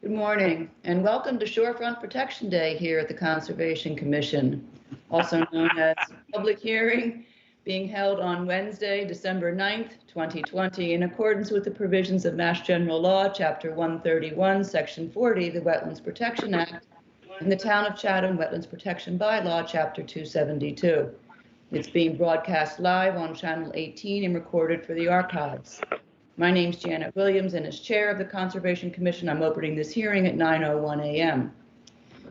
Good morning, and welcome to Shorefront Protection Day here at the Conservation Commission, also known as public hearing, being held on Wednesday, December 9th, 2020, in accordance with the provisions of Mass General Law, Chapter 131, Section 40, the Wetlands Protection Act, and the Town of Chatham Wetlands Protection Bylaw, Chapter 272. It's being broadcast live on Channel 18 and recorded for the archives. My name's Janet Williams, and as chair of the Conservation Commission, I'm opening this hearing at 9:01 a.m.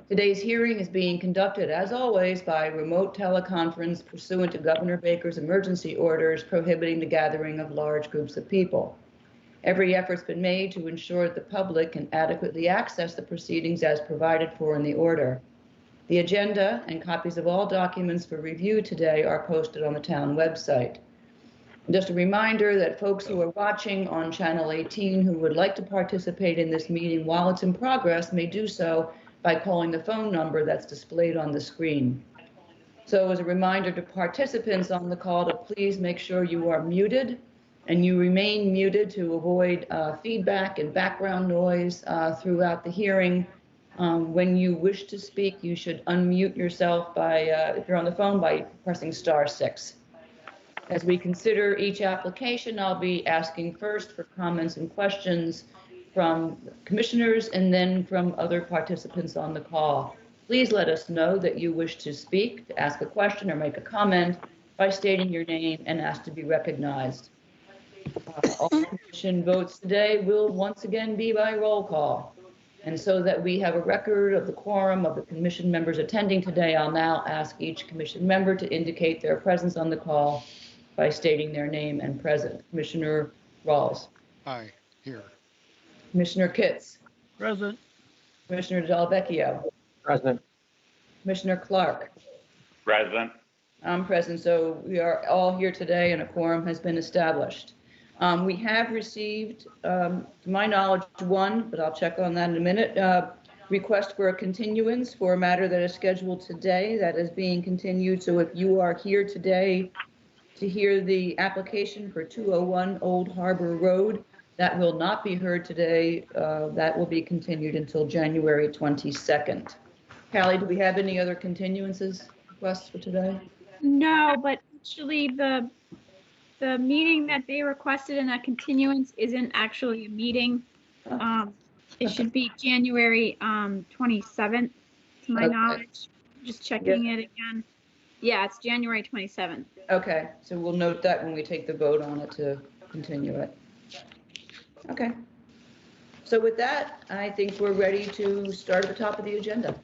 Today's hearing is being conducted, as always, by remote teleconference pursuant to Governor Baker's emergency orders prohibiting the gathering of large groups of people. Every effort's been made to ensure that the public can adequately access the proceedings as provided for in the order. The agenda and copies of all documents for review today are posted on the town website. Just a reminder that folks who are watching on Channel 18 who would like to participate in this meeting while it's in progress may do so by calling the phone number that's displayed on the screen. So as a reminder to participants on the call to please make sure you are muted and you remain muted to avoid feedback and background noise throughout the hearing. When you wish to speak, you should unmute yourself by, if you're on the phone, by pressing *6. As we consider each application, I'll be asking first for comments and questions from commissioners and then from other participants on the call. Please let us know that you wish to speak, to ask a question or make a comment by stating your name and ask to be recognized. All commission votes today will once again be by roll call. And so that we have a record of the quorum of the commission members attending today, I'll now ask each commission member to indicate their presence on the call by stating their name and present. Commissioner Rawls. Aye, here. Commissioner Kitts. Present. Commissioner Delvecchio. Present. Commissioner Clark. Present. I'm present, so we are all here today and a quorum has been established. We have received, to my knowledge, one, but I'll check on that in a minute, request for a continuance for a matter that is scheduled today that is being continued. So if you are here today to hear the application for 201 Old Harbor Road, that will not be heard today. That will be continued until January 22nd. Callie, do we have any other continuances requests for today? No, but actually the meeting that they requested in that continuance isn't actually a meeting. It should be January 27th, to my knowledge. Just checking it again. Yeah, it's January 27th. Okay, so we'll note that when we take the vote on it to continue it. Okay. So with that, I think we're ready to start at the top of the agenda.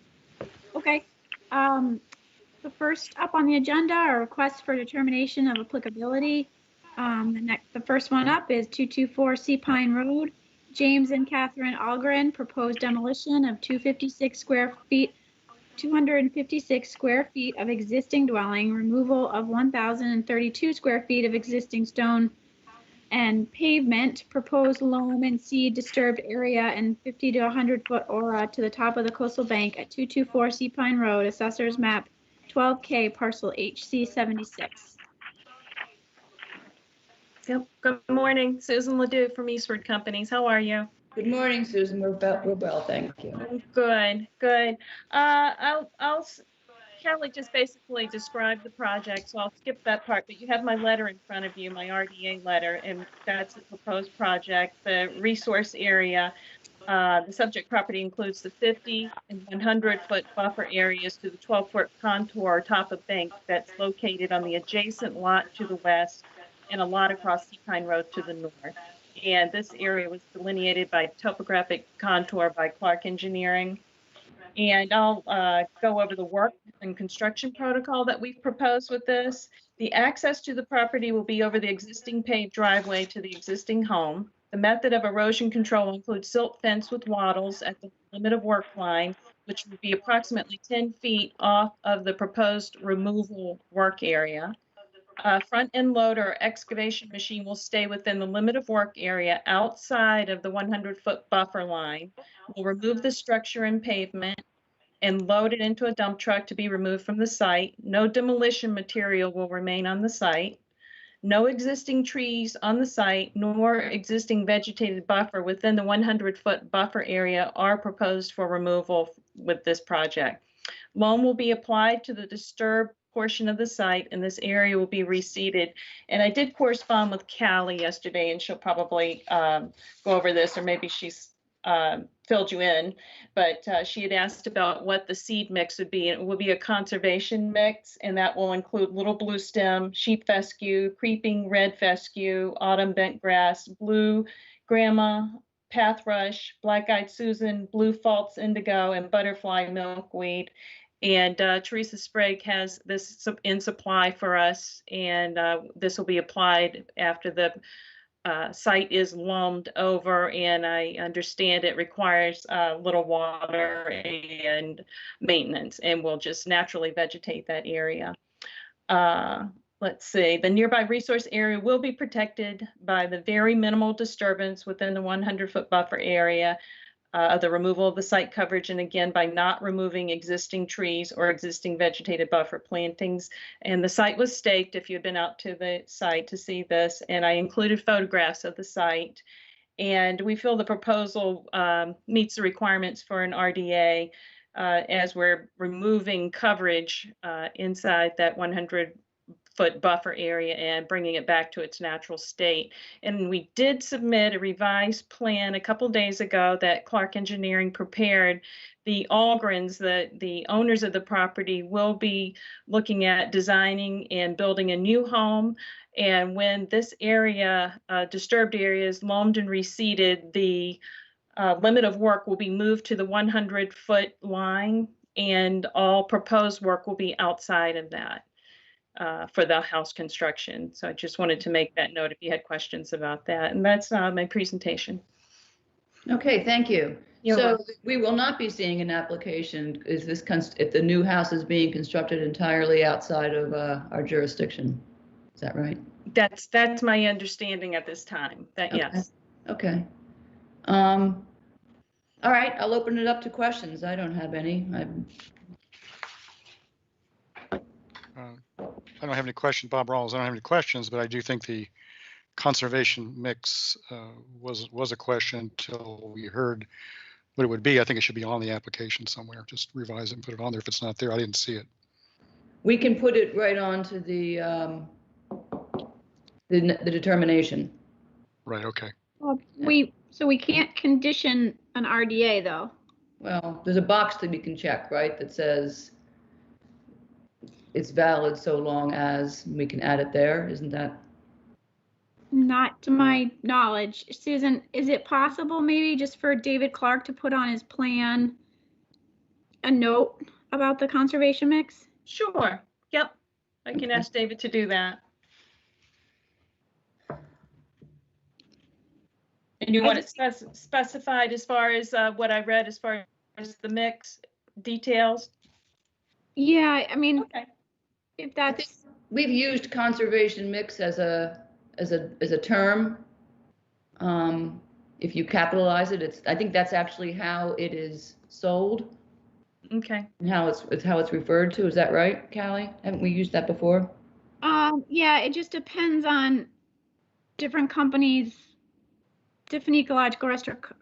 Okay. The first up on the agenda are requests for determination of applicability. The first one up is 224 Seapine Road. James and Catherine Algren proposed demolition of 256 square feet of existing dwelling, removal of 1,032 square feet of existing stone and pavement, proposed loam and seed disturbed area, and 50 to 100 foot aura to the top of the coastal bank at 224 Seapine Road, Assessor's Map 12K, parcel HC 76. Yep. Good morning, Susan Ledoux from Eastward Companies. How are you? Good morning, Susan. We're well, thank you. Good. Kelly just basically described the project, so I'll skip that part, but you have my letter in front of you, my RDA letter, and that's the proposed project. The resource area, the subject property includes the 50 and 100-foot buffer areas to the 12-foot contour top of bank that's located on the adjacent lot to the west and a lot across Seapine Road to the north. And this area was delineated by topographic contour by Clark Engineering. And I'll go over the work and construction protocol that we've proposed with this. The access to the property will be over the existing paved driveway to the existing home. The method of erosion control will include silt fence with wattles at the limit of work line, which would be approximately 10 feet off of the proposed removal work area. Front end loader or excavation machine will stay within the limit of work area outside of the 100-foot buffer line. We'll remove the structure and pavement and load it into a dump truck to be removed from the site. No demolition material will remain on the site. No existing trees on the site nor existing vegetated buffer within the 100-foot buffer area are proposed for removal with this project. Loam will be applied to the disturbed portion of the site, and this area will be reseeded. And I did correspond with Callie yesterday, and she'll probably go over this, or maybe she's filled you in, but she had asked about what the seed mix would be. It will be a conservation mix, and that will include little blue stem, sheep fescue, creeping red fescue, autumn bent grass, blue grandma, pathrush, black-eyed Susan, blue false indigo, and butterfly milkweed. And Teresa Sprague has this in supply for us, and this will be applied after the site is loamed over, and I understand it requires little water and maintenance, and will just naturally vegetate that area. Let's see, the nearby resource area will be protected by the very minimal disturbance within the 100-foot buffer area of the removal of the site coverage, and again, by not removing existing trees or existing vegetated buffer plantings. And the site was staked, if you'd been out to the site to see this, and I included photographs of the site. And we feel the proposal meets the requirements for an RDA as we're removing coverage inside that 100-foot buffer area and bringing it back to its natural state. And we did submit a revised plan a couple days ago that Clark Engineering prepared. The Algrens, the owners of the property, will be looking at designing and building a new home. And when this area, disturbed area, is loamed and reseeded, the limit of work will be moved to the 100-foot line, and all proposed work will be outside of that. For the house construction. So I just wanted to make that note if you had questions about that. And that's my presentation. Okay, thank you. You're So welcome. we will not be seeing an application, is this, if the new house is being constructed entirely outside of our jurisdiction? Is that right? That's my understanding at this time, that Okay. yes. Okay. All right, I'll open it up to questions. I don't have any. I don't have any questions, Bob Rawls. I don't have any questions, but I do think the conservation mix was a question until we heard what it would be. I think it should be on the application somewhere. Just revise it and put it on there if it's not there. I didn't see it. We can put it right onto the determination. Right. Okay. Well, so we can't condition an RDA though. Well, there's a box that we can check, right, that says it's valid so long as we can add it there. Isn't that? Not to my knowledge. Susan, is it possible maybe just for David Clark to put on his plan a note about the conservation mix? Sure. Yep. I can ask David to do that. And you want it specified as far as what I read as far as the mix details? Yeah, I mean, Okay. if that's, We've used conservation mix as a term. If you capitalize it, I think that's actually how it is sold Okay. and how it's referred to. Is that right, Callie? Haven't we used that before? yeah, it just depends on different companies. Different ecological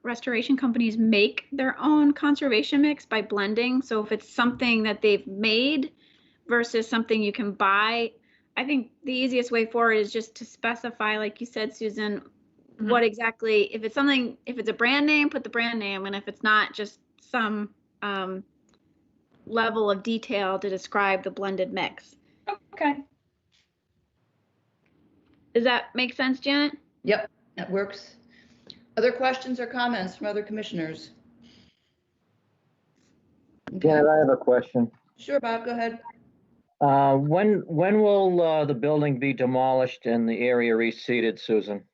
restoration companies make their own conservation mix by blending. So if it's something that they've made versus something you can buy, I think the easiest way forward is just to specify, like you said, Susan, what exactly, if it's something, if it's a brand name, put the brand name, and if it's not, just some level of detail to describe the blended mix. Okay. Does that make sense, Janet? Yep, that works. Other questions or comments from other commissioners? Okay. Yeah, I have a question. Sure, Bob, go ahead. When will the building be demolished and the area reseeded, Susan?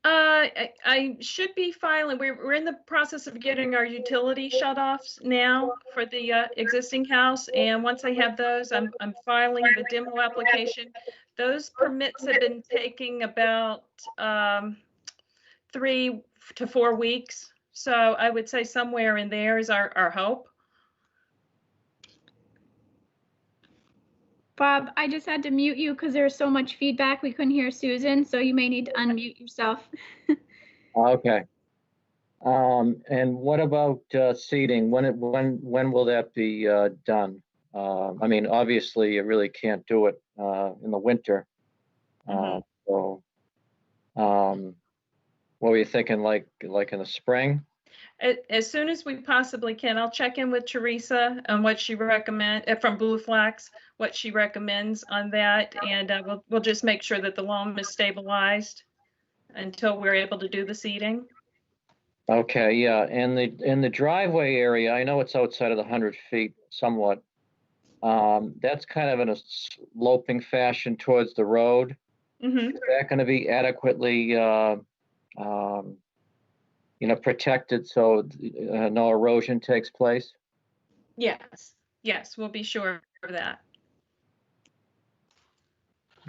I should be filing. We're in the process of getting our utility shut-offs now for the existing house, and once I have those, I'm filing the demo application. Those permits have been taking about 3 to 4 weeks, so I would say somewhere in there is our hope. Bob, I just had to mute you because there's so much feedback. We couldn't hear Susan, so you may need to unmute yourself. Okay. And what about seating? When will that be done? I mean, obviously, you really can't do it in the winter. So, what were you thinking, like in the spring? As soon as we possibly can, I'll check in with Teresa on what she recommends from Blue Flax, what she recommends on that, and we'll just make sure that the loam is stabilized until we're able to do the seeding. Okay, yeah, and in the driveway area, I know it's outside of the 100 feet somewhat. That's kind of in a sloping fashion towards the road. Mm-hmm. Is that going to be adequately, protected so no erosion takes place? Yes, we'll be sure of that.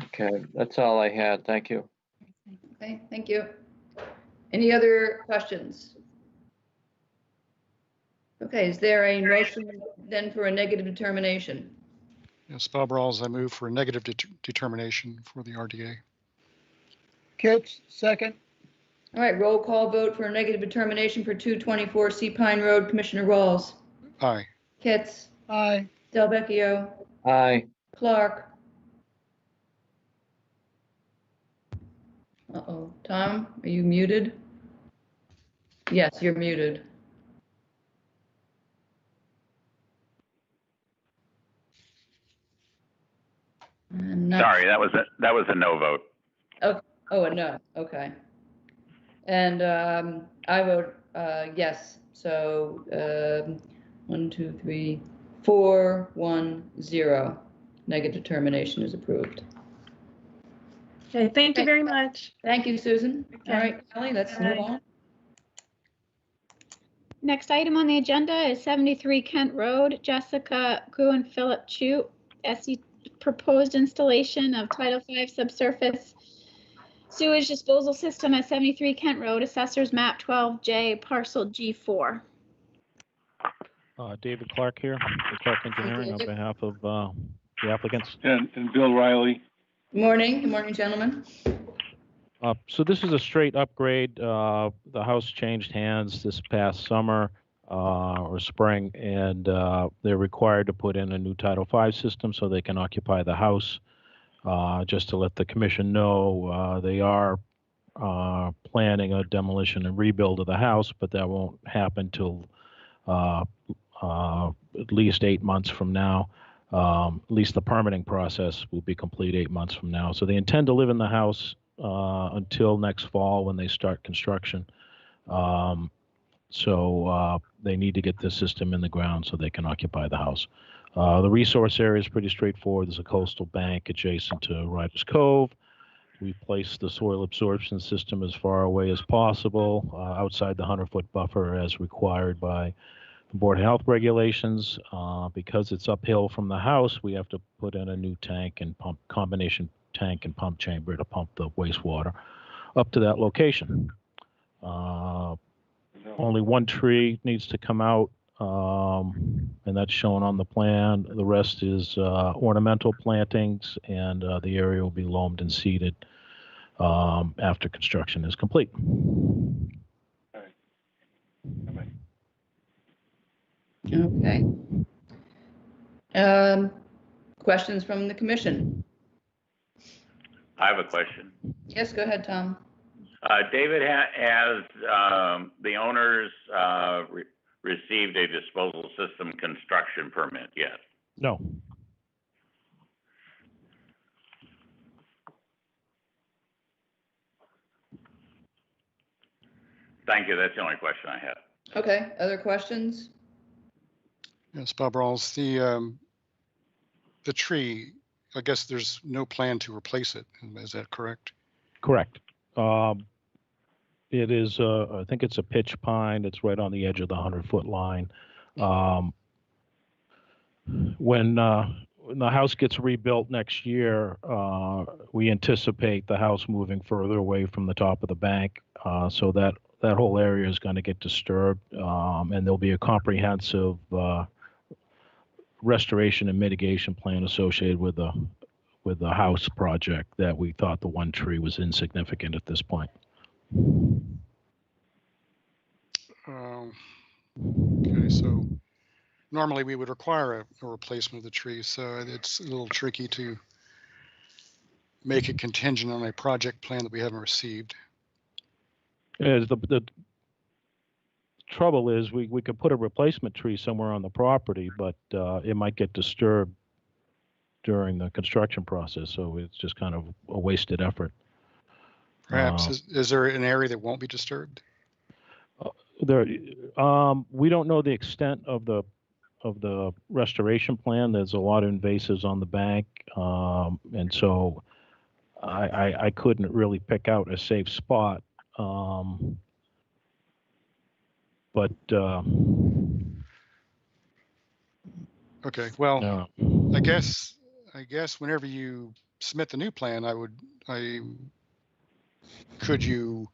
Okay, that's all I had. Thank you. Okay, thank you. Any other questions? Okay, is there a motion then for a negative determination? Yes, Bob Rawls, I move for a negative determination for the RDA. Kitts, second. All right, roll call vote for a negative determination for 224 Seapine Road. Commissioner Rawls, Aye. Kitts, Aye. Delvecchio, Aye. Clark. Uh-oh, Tom, are you muted? Yes, you're muted. Sorry, that was a no vote. Oh, a no, okay. And I vote yes, so 1, 2, 3, 4, 1, 0. Negative determination is approved. Okay, thank you very much. Thank you, Susan. Okay. All right, Kelly, let's move on. Next item on the agenda is 73 Kent Road. Jessica Gu and Philip Chu, SE proposed installation of Title V subsurface sewage disposal system at 73 Kent Road, Assessors Map 12J, Parcel G4. David Clark here, with Clark Engineering, on David. behalf of the applicants. And Bill Riley. Good morning, gentlemen. So this is a straight upgrade. The house changed hands this past summer or spring, and they're required to put in a new Title V system so they can occupy the house. Just to let the commission know, they are planning a demolition and rebuild of the house, but that won't happen till at least 8 months from now. At least the permitting process will be complete 8 months from now. So they intend to live in the house until next fall when they start construction. So they need to get this system in the ground so they can occupy the house. The resource area is pretty straightforward. There's a coastal bank adjacent to Riders Cove. We placed the soil absorption system as far away as possible outside the 100-foot buffer as required by the Board of Health regulations. Because it's uphill from the house, we have to put in a new tank and pump, combination tank and pump chamber to pump the wastewater up to that location. Only one tree needs to come out, and that's shown on the plan. The rest is ornamental plantings, and the area will be loamed and seeded after construction is complete. Okay. Questions from the commission? I have a question. Yes, go ahead, Tom. David, has the owners received a disposal system construction permit yet? No. Thank you. That's the only question I have. Okay, other questions? Yes, Bob Rawls, the tree, I guess there's no plan to replace it. Is that correct? Correct. It is, I think it's a pitch pine. It's right on the edge of the 100-foot line. When the house gets rebuilt next year, we anticipate the house moving further away from the top of the bank, so that whole area is going to get disturbed, and there'll be a comprehensive restoration and mitigation plan associated with the house project that we thought the one tree was insignificant at this point. Okay, so normally we would require a replacement of the tree, so it's a little tricky to make it contingent on a project plan that we haven't received. The trouble is we could put a replacement tree somewhere on the property, but it might get disturbed during the construction process, so it's just kind of a wasted effort. Perhaps, is there an area that won't be disturbed? We don't know the extent of the restoration plan. There's a lot of invasives on the bank, and so I couldn't really pick out a safe spot. But okay, well, no. I guess whenever you submit the new plan, could you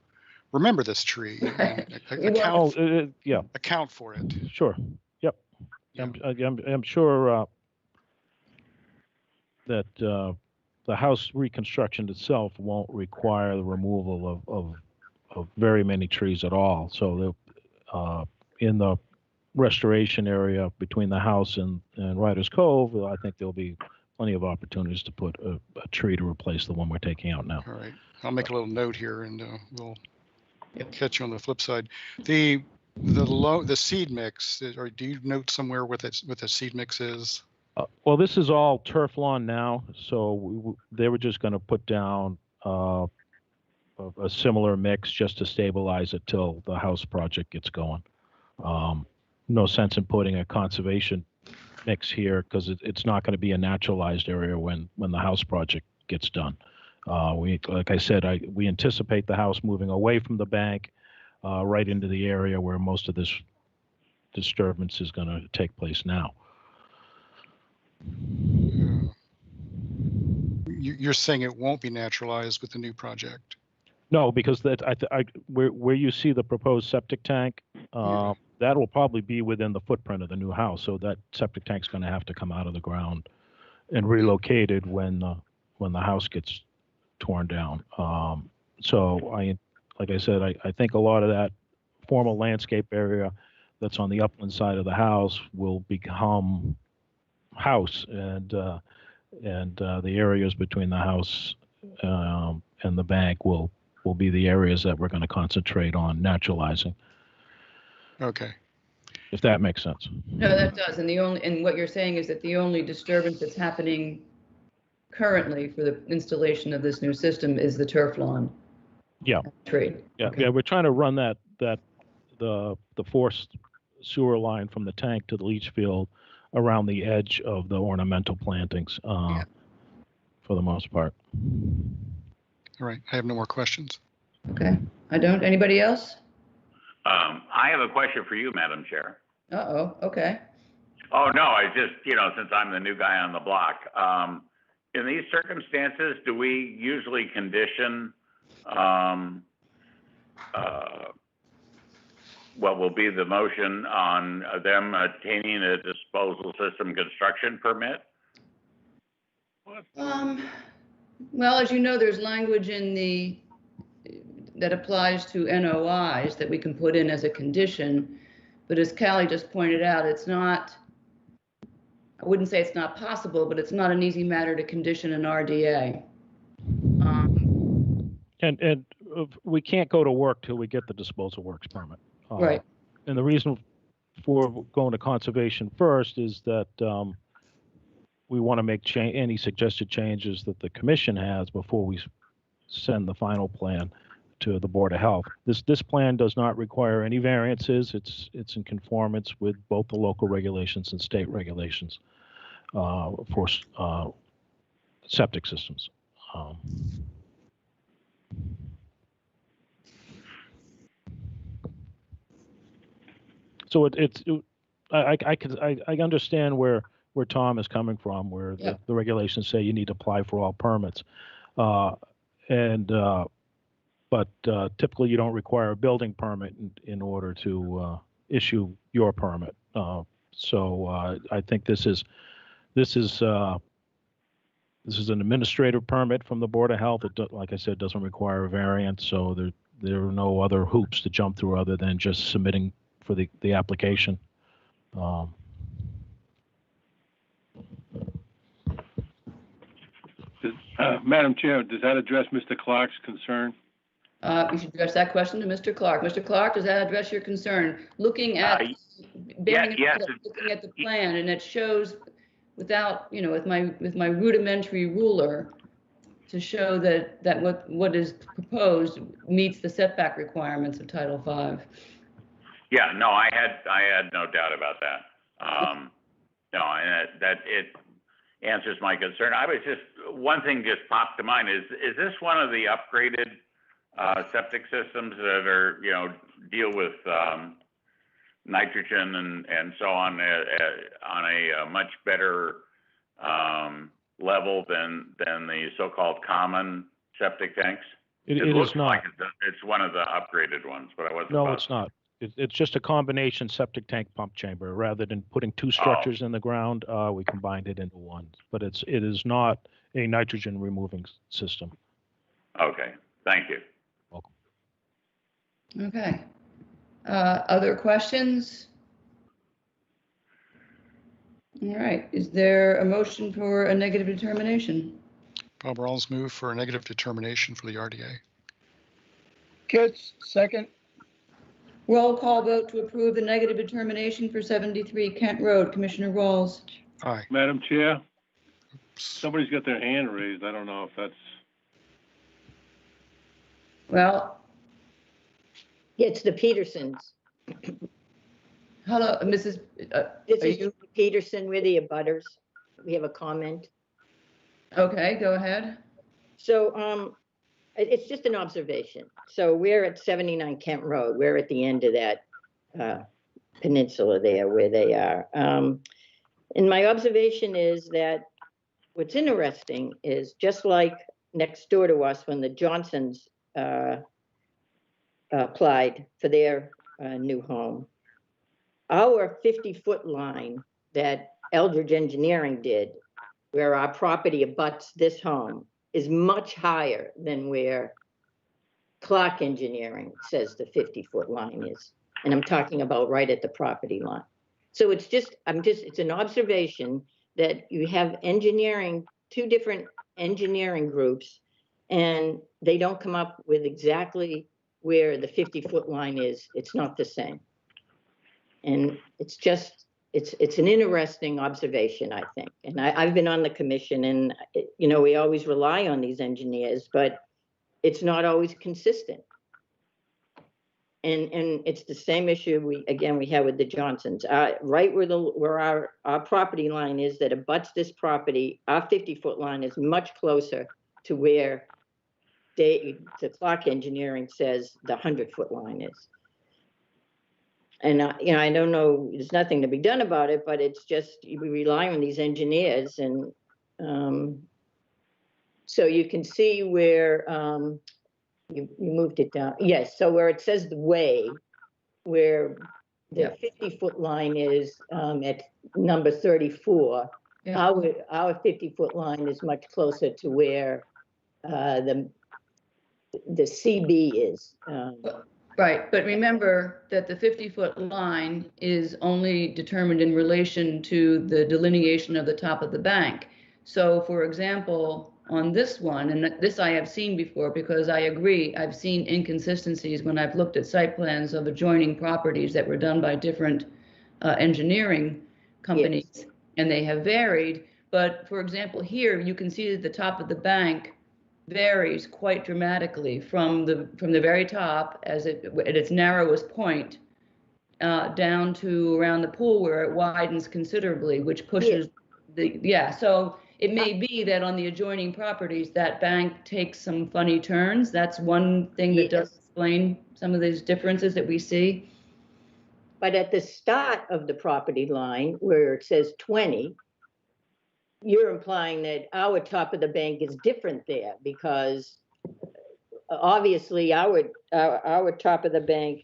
remember this tree and account for it? Sure. Yep. Yeah. I'm sure that the house reconstruction itself won't require the removal of very many trees at all. So in the restoration area between the house and Riders Cove, I think there'll be plenty of opportunities to put a tree to replace the one we're taking out now. All right. I'll make a little note here, and we'll catch you on the flip side. The seed mix, or do you note somewhere what the seed mix is? Well, this is all turf lawn now, so they were just going to put down a similar mix just to stabilize it till the house project gets going. No sense in putting a conservation mix here because it's not going to be a naturalized area when the house project gets done. Like I said, we anticipate the house moving away from the bank right into the area where most of this disturbance is going to take place now. You're saying it won't be naturalized with the new project? No, because where you see the proposed septic tank, that will probably be within the footprint of the new house. So that septic tank's going to have to come out of the ground and relocated when the house gets torn down. So like I said, I think a lot of that formal landscape area that's on the upland side of the house will become house, and the areas between the house and the bank will be the areas that we're going to concentrate on naturalizing. Okay. If that makes sense. No, that does. And what you're saying is that the only disturbance that's happening currently for the installation of this new system is the turf lawn. Yeah. Tree. Yeah. Okay. Yeah. We're trying to run the forced sewer line from the tank to the leach field around the edge of the ornamental plantings for the most part. All right. I have no more questions. Okay. I don't. Anybody else? I have a question for you, Madam Chair. Uh-oh. Okay. Oh, no, I just, since I'm the new guy on the block, in these circumstances, do we usually condition what will be the motion on them obtaining a disposal system construction permit? Well, as you know, there's language that applies to NOIs that we can put in as a condition. But as Callie just pointed out, it's not, I wouldn't say it's not possible, but it's not an easy matter to condition an RDA. And we can't go to work till we get the disposal works permit. Right. And the reason for going to conservation first is that we want to make any suggested changes that the commission has before we send the final plan to the Board of Health. This plan does not require any variances. It's in conformance with both the local regulations and state regulations for septic systems. So I understand where Tom is coming from, where the regulations say you need to apply for all permits, but typically you don't require a building permit in order to issue your permit. So I think this is an administrative permit from the Board of Health. Like I said, doesn't require a variance, so there are no other hoops to jump through other than just submitting for the application. Madam Chair, does that address Mr. Clark's concern? You should address that question to Mr. Clark. Mr. Clark, does that address your concern? Looking at, yes, looking at the plan, and it shows without, with my rudimentary ruler to show that what is proposed meets the setback requirements of Title V. Yeah, no, I had no doubt about that. No, and that it answers my concern. I was one thing just popped to mind is this one of the upgraded septic systems that are, deal with nitrogen and so on a much better level than the so-called common septic tanks? It looks is not. like it's one of the upgraded ones, but I wasn't. No, it's not. It's just a combination septic tank pump chamber. Rather than putting two structures in the ground, we combined it into one. But it is not a nitrogen removing system. Okay, thank you. Welcome. Okay. Other questions? All right. Is there a motion for a negative determination? Bob Rawls move for a negative determination for the RDA. Kits, second. Roll call vote to approve the negative determination for 73 Kent Road. Commissioner Rawls. Aye. Madam Chair, somebody's got their hand raised. I don't know if that's. Well, It's the Petersons. hello, Mrs. This are is you Peterson, we're the abutters. We have a comment. okay? Go ahead. So it's just an observation. So we're at 79 Kent Road. We're at the end of that peninsula there where they are. And my observation is that what's interesting is just like next door to us when the Johnsons applied for their new home, our 50-foot line that Eldridge Engineering did, where our property abuts this home, is much higher than where Clark Engineering says the 50-foot line is. And I'm talking about right at the property line. So it's an observation that you have engineering, two different engineering groups, and they don't come up with exactly where the 50-foot line is. It's not the same. And it's an interesting observation, I think. And I've been on the commission, and we always rely on these engineers, but it's not always consistent. And it's the same issue we have with the Johnsons. Right where our property line is that abuts this property, our 50-foot line is much closer to where the Clark Engineering says the 100-foot line is. And, I don't know, there's nothing to be done about it, but it's just, we rely on these engineers. And so you can see where you moved it down. Yes, so where it says the way, where the 50-foot line is at number 34, our 50-foot line is much closer to where the CB is. Right, but remember that the 50-foot line is only determined in relation to the delineation of the top of the bank. So, for example, on this one, and this I have seen before because I agree, I've seen inconsistencies when I've looked at site plans of adjoining properties that were done by different engineering companies, yes, and they have varied. But, for example, here you can see that the top of the bank varies quite dramatically from the very top at its narrowest point down to around the pool where it widens considerably, which pushes so it may be that on the adjoining properties that bank takes some funny turns. That's one thing that does explain some of these differences that we see. But at the start of the property line where it says 20, you're implying that our top of the bank is different there because obviously our top of the bank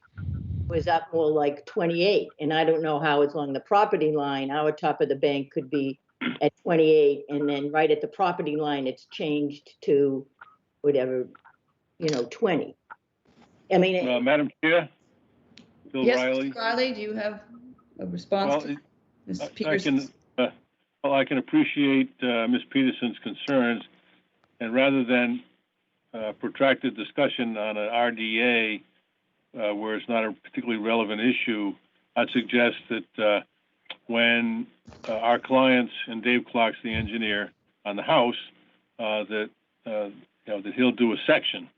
was up more like 28, and I don't know how it's along the property line. Our top of the bank could be at 28, and then right at the property line, it's changed to whatever, 20. I mean, Madam Chair, Bill Yes, Riley. Mr. Riley, do you have a response to Ms. Peterson's? I can appreciate Ms. Peterson's concerns, and rather than protracted discussion on an RDA where it's not a particularly relevant issue, I'd suggest that when our clients and Dave Clark's the engineer on the house, that he'll do a section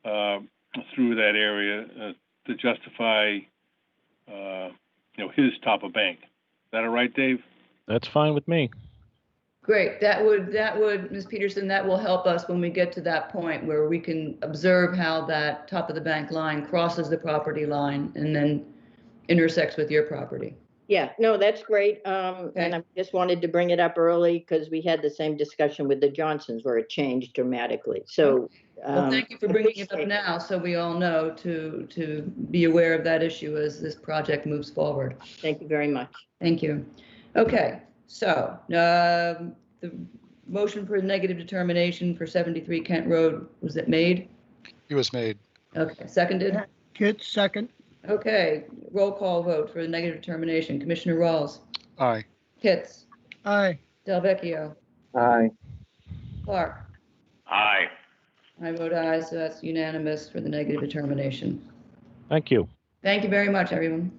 through that area to justify his top of bank. Is that all right, Dave? That's fine with me. Great. That would, Ms. Peterson, that will help us when we get to that point where we can observe how that top of the bank line crosses the property line and then intersects with your property. yeah, no, that's great. And I just wanted to bring it up early because we had the same discussion with the Johnsons where it changed dramatically. So, well, thank you for bringing it up now, so we all know to be aware of that issue as this project moves forward. Thank you very much. Thank you. Okay, so the motion for negative determination for 73 Kent Road, was it made? It was made. Okay, seconded? Kits, second. Okay, roll call vote for the negative determination. Commissioner Rawls, Aye. Pitts, Aye. Delvecchio, Aye. Clark. Aye. I vote aye, so that's unanimous for the negative determination. Thank you. Thank you very much, everyone.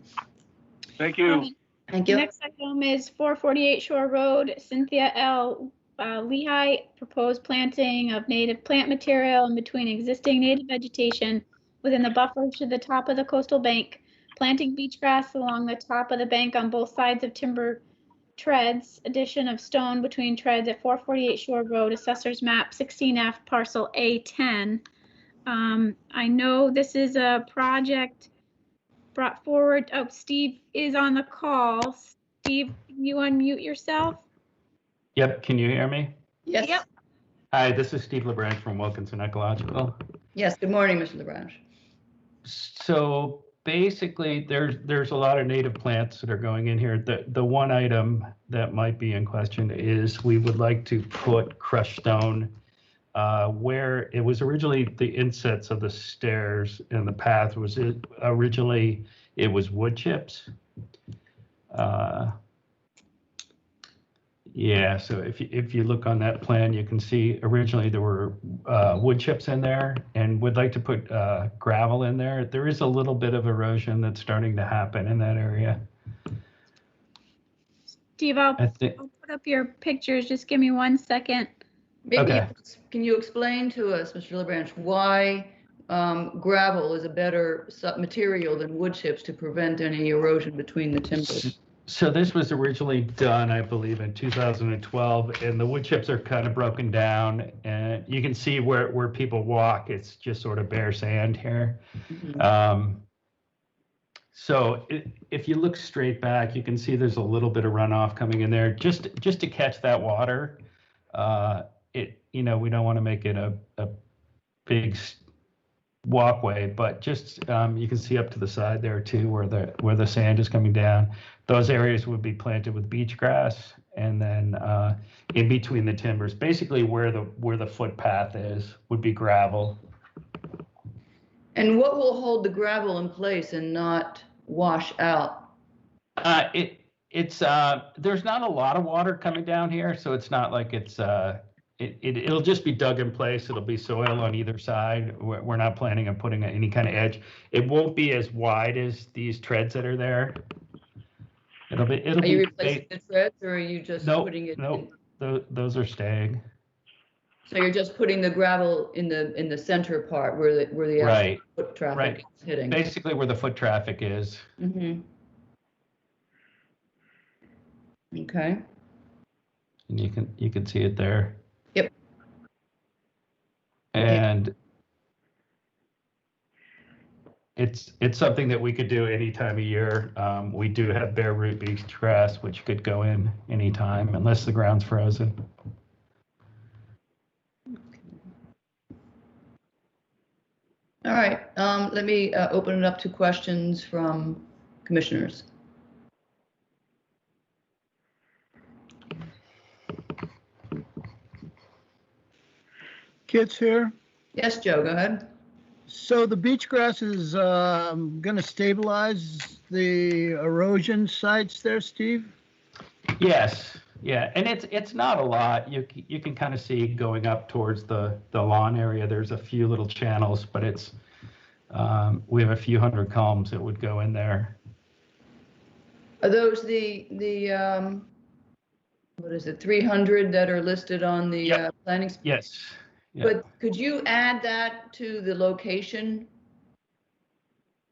Thank you. Thank you. Next item is 448 Shore Road, Cynthia L. Lehigh, proposed planting of native plant material in between existing native vegetation within the buffer to the top of the coastal bank, planting beach grass along the top of the bank on both sides of timber treads, addition of stone between treads at 448 Shore Road, Assessor's Map 16F, Parcel A10. I know this is a project brought forward. Oh, Steve is on the call. Steve, can you unmute yourself? Yep, can you hear me? Yes. Yep. Hi, this is Steve LeBranch from Wilkinson Ecological. Yes, good morning, Mr. LeBranch. So basically, there's a lot of native plants that are going in here. The one item that might be in question is we would like to put crushed stone where it was originally the insets of the stairs and the path was originally it was wood chips. Yeah, so if you look on that plan, you can see originally there were wood chips in there, and would like to put gravel in there. There is a little bit of erosion that's starting to happen in that area. Steve, I'll put up your pictures. Just give me 1 second. Maybe Okay. Can you explain to us, Mr. LeBranch, why gravel is a better material than wood chips to prevent any erosion between the timbers? So this was originally done, I believe, in 2012, and the wood chips are kind of broken down, and you can see where people walk. It's just sort of bare sand here. Mhm. So if you look straight back, you can see there's a little bit of runoff coming in there just to catch that water. We don't want to make it a big walkway, but just you can see up to the side there too, where the sand is coming down. Those areas would be planted with beach grass, and then in between the timbers, basically where the footpath is, would be gravel. And what will hold the gravel in place and not wash out? There's not a lot of water coming down here, so it's not like it'll just be dug in place. It'll be soil on either side. We're not planning on putting any kind of edge. It won't be as wide as these treads that are there. Are you replacing the treads, or are you just putting it? Nope. Those are staying. So you're just putting the gravel in the center part where the Right. foot traffic is hitting. Basically where the foot traffic is. Mm-hmm. Okay. And you can see it there. Yep. And it's something that we could do any time of year. We do have bare root beach grass, which could go in anytime unless the ground's frozen. All right, let me open it up to questions from commissioners. Kit's here. Yes, Joe, go ahead. So the beach grass is going to stabilize the erosion sites there, Steve? Yes, yeah, and it's not a lot. You can kind of see going up towards the lawn area. There's a few little channels, but it's we have a few hundred culms that would go in there. Are those the what is it, 300 that are listed on the Yep. planning? Yes. Yeah. But could you add that to the location?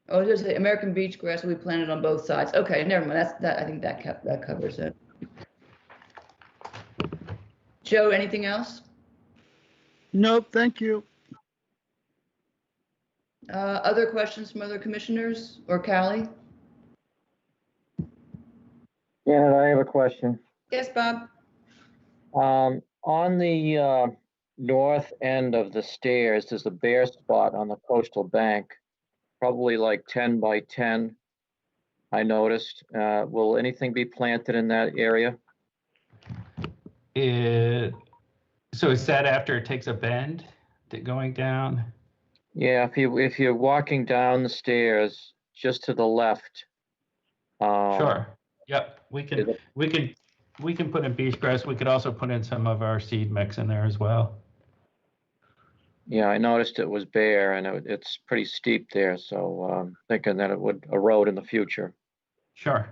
Oh, there's the American beach grass will be planted on both sides. Okay, never mind. That. I think that covers it. Joe, anything else? Nope, thank you. Other questions from other commissioners or Callie? Janet, I have a question. Yes, Bob. On the north end of the stairs, there's a bare spot on the coastal bank, probably like 10 by 10, I noticed. Will anything be planted in that area? So is that after it takes a bend going down? Yeah, if you're walking down the stairs just to the left. Sure. Yep. We can put in beach grass. We could also put in some of our seed mix in there as well. Yeah, I noticed it was bare and it's pretty steep there, so thinking that it would erode in the future. Sure.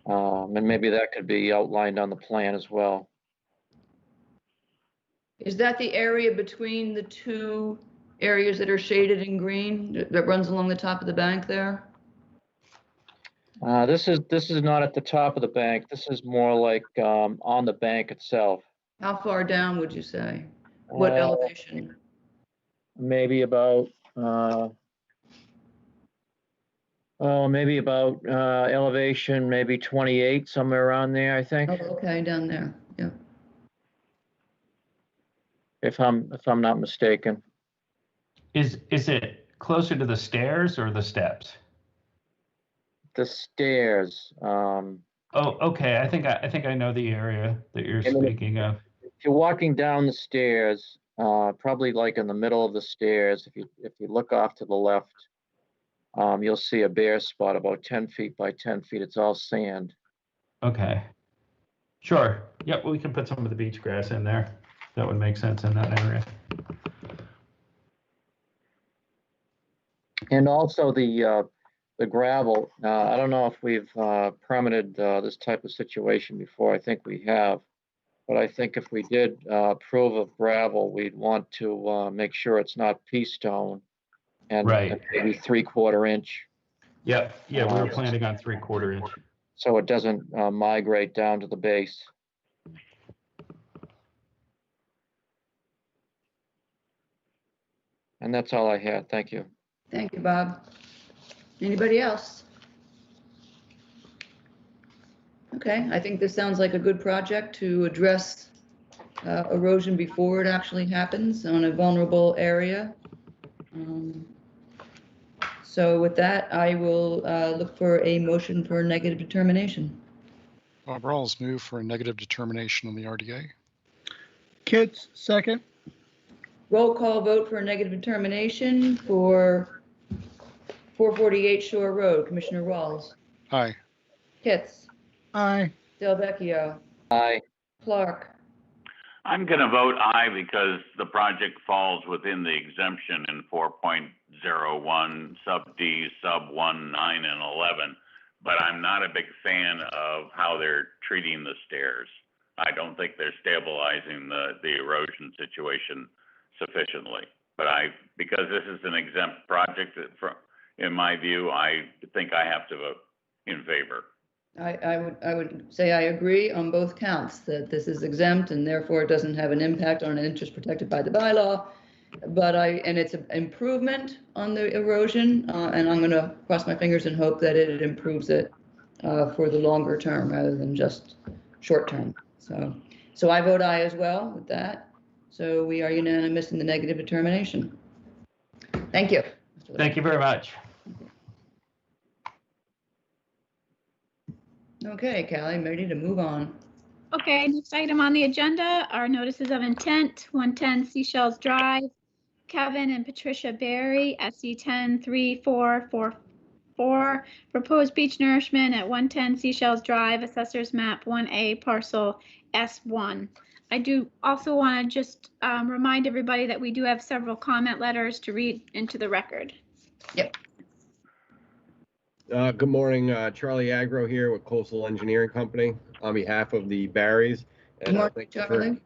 And maybe that could be outlined on the plan as well. Is that the area between the two areas that are shaded in green that runs along the top of the bank there? This is not at the top of the bank. This is more like on the bank itself. How far down would you say? What elevation? Maybe about elevation maybe 28, somewhere around there, I think. Oh, okay, down there. Yeah. If I'm not mistaken. Is it closer to the stairs or the steps? The stairs. Oh, okay. I think I know the area that you're speaking of. If you're walking down the stairs, probably like in the middle of the stairs, if you look off to the left, you'll see a bare spot about 10 feet by 10 feet. It's all sand. Okay. Sure. Yep, we can put some of the beach grass in there. That would make sense in that area. And also the gravel. I don't know if we've permitted this type of situation before. I think we have. But I think if we did approve of gravel, we'd want to make sure it's not pea stone and Right. maybe 3/4 inch. Yep. Yeah, we were planning on 3/4 inch. So it doesn't migrate down to the base. And that's all I had. Thank you. Thank you, Bob. Anybody else? Okay, I think this sounds like a good project to address erosion before it actually happens on a vulnerable area. So with that, I will look for a motion for negative determination. Bob Rawls move for a negative determination on the RDA. Kit's second. Roll call vote for a negative determination for 448 Shore Road. Commissioner Rawls. Aye. Kitts. Aye. Delvecchio. Aye. Clark. I'm going to vote aye because the project falls within the exemption in 4.01 sub D, sub 1, 9, and 11. But I'm not a big fan of how they're treating the stairs. I don't think they're stabilizing the erosion situation sufficiently. But because this is an exempt project, in my view, I think I have to vote in favor. I would say I agree on both counts that this is exempt and therefore it doesn't have an impact on an interest protected by the bylaw. But and it's an improvement on the erosion, and I'm going to cross my fingers and hope that it improves it for the longer term rather than just short term. So I vote aye as well with that. So we are unanimous in the negative determination. Thank you. Thank you very much. Okay, Callie, I'm ready to move on. Okay, next item on the agenda are notices of intent, 110 Seashells Drive, Kevin and Patricia Berry, SE 103444, proposed beach nourishment at 110 Seashells Drive, Assessors Map 1A, parcel S1. I do also want to just remind everybody that we do have several comment letters to read into the record. Yep. Good morning, Charlie Agro here with Coastal Engineering Company on behalf of the Barrys. Good morning, thank you Charlie.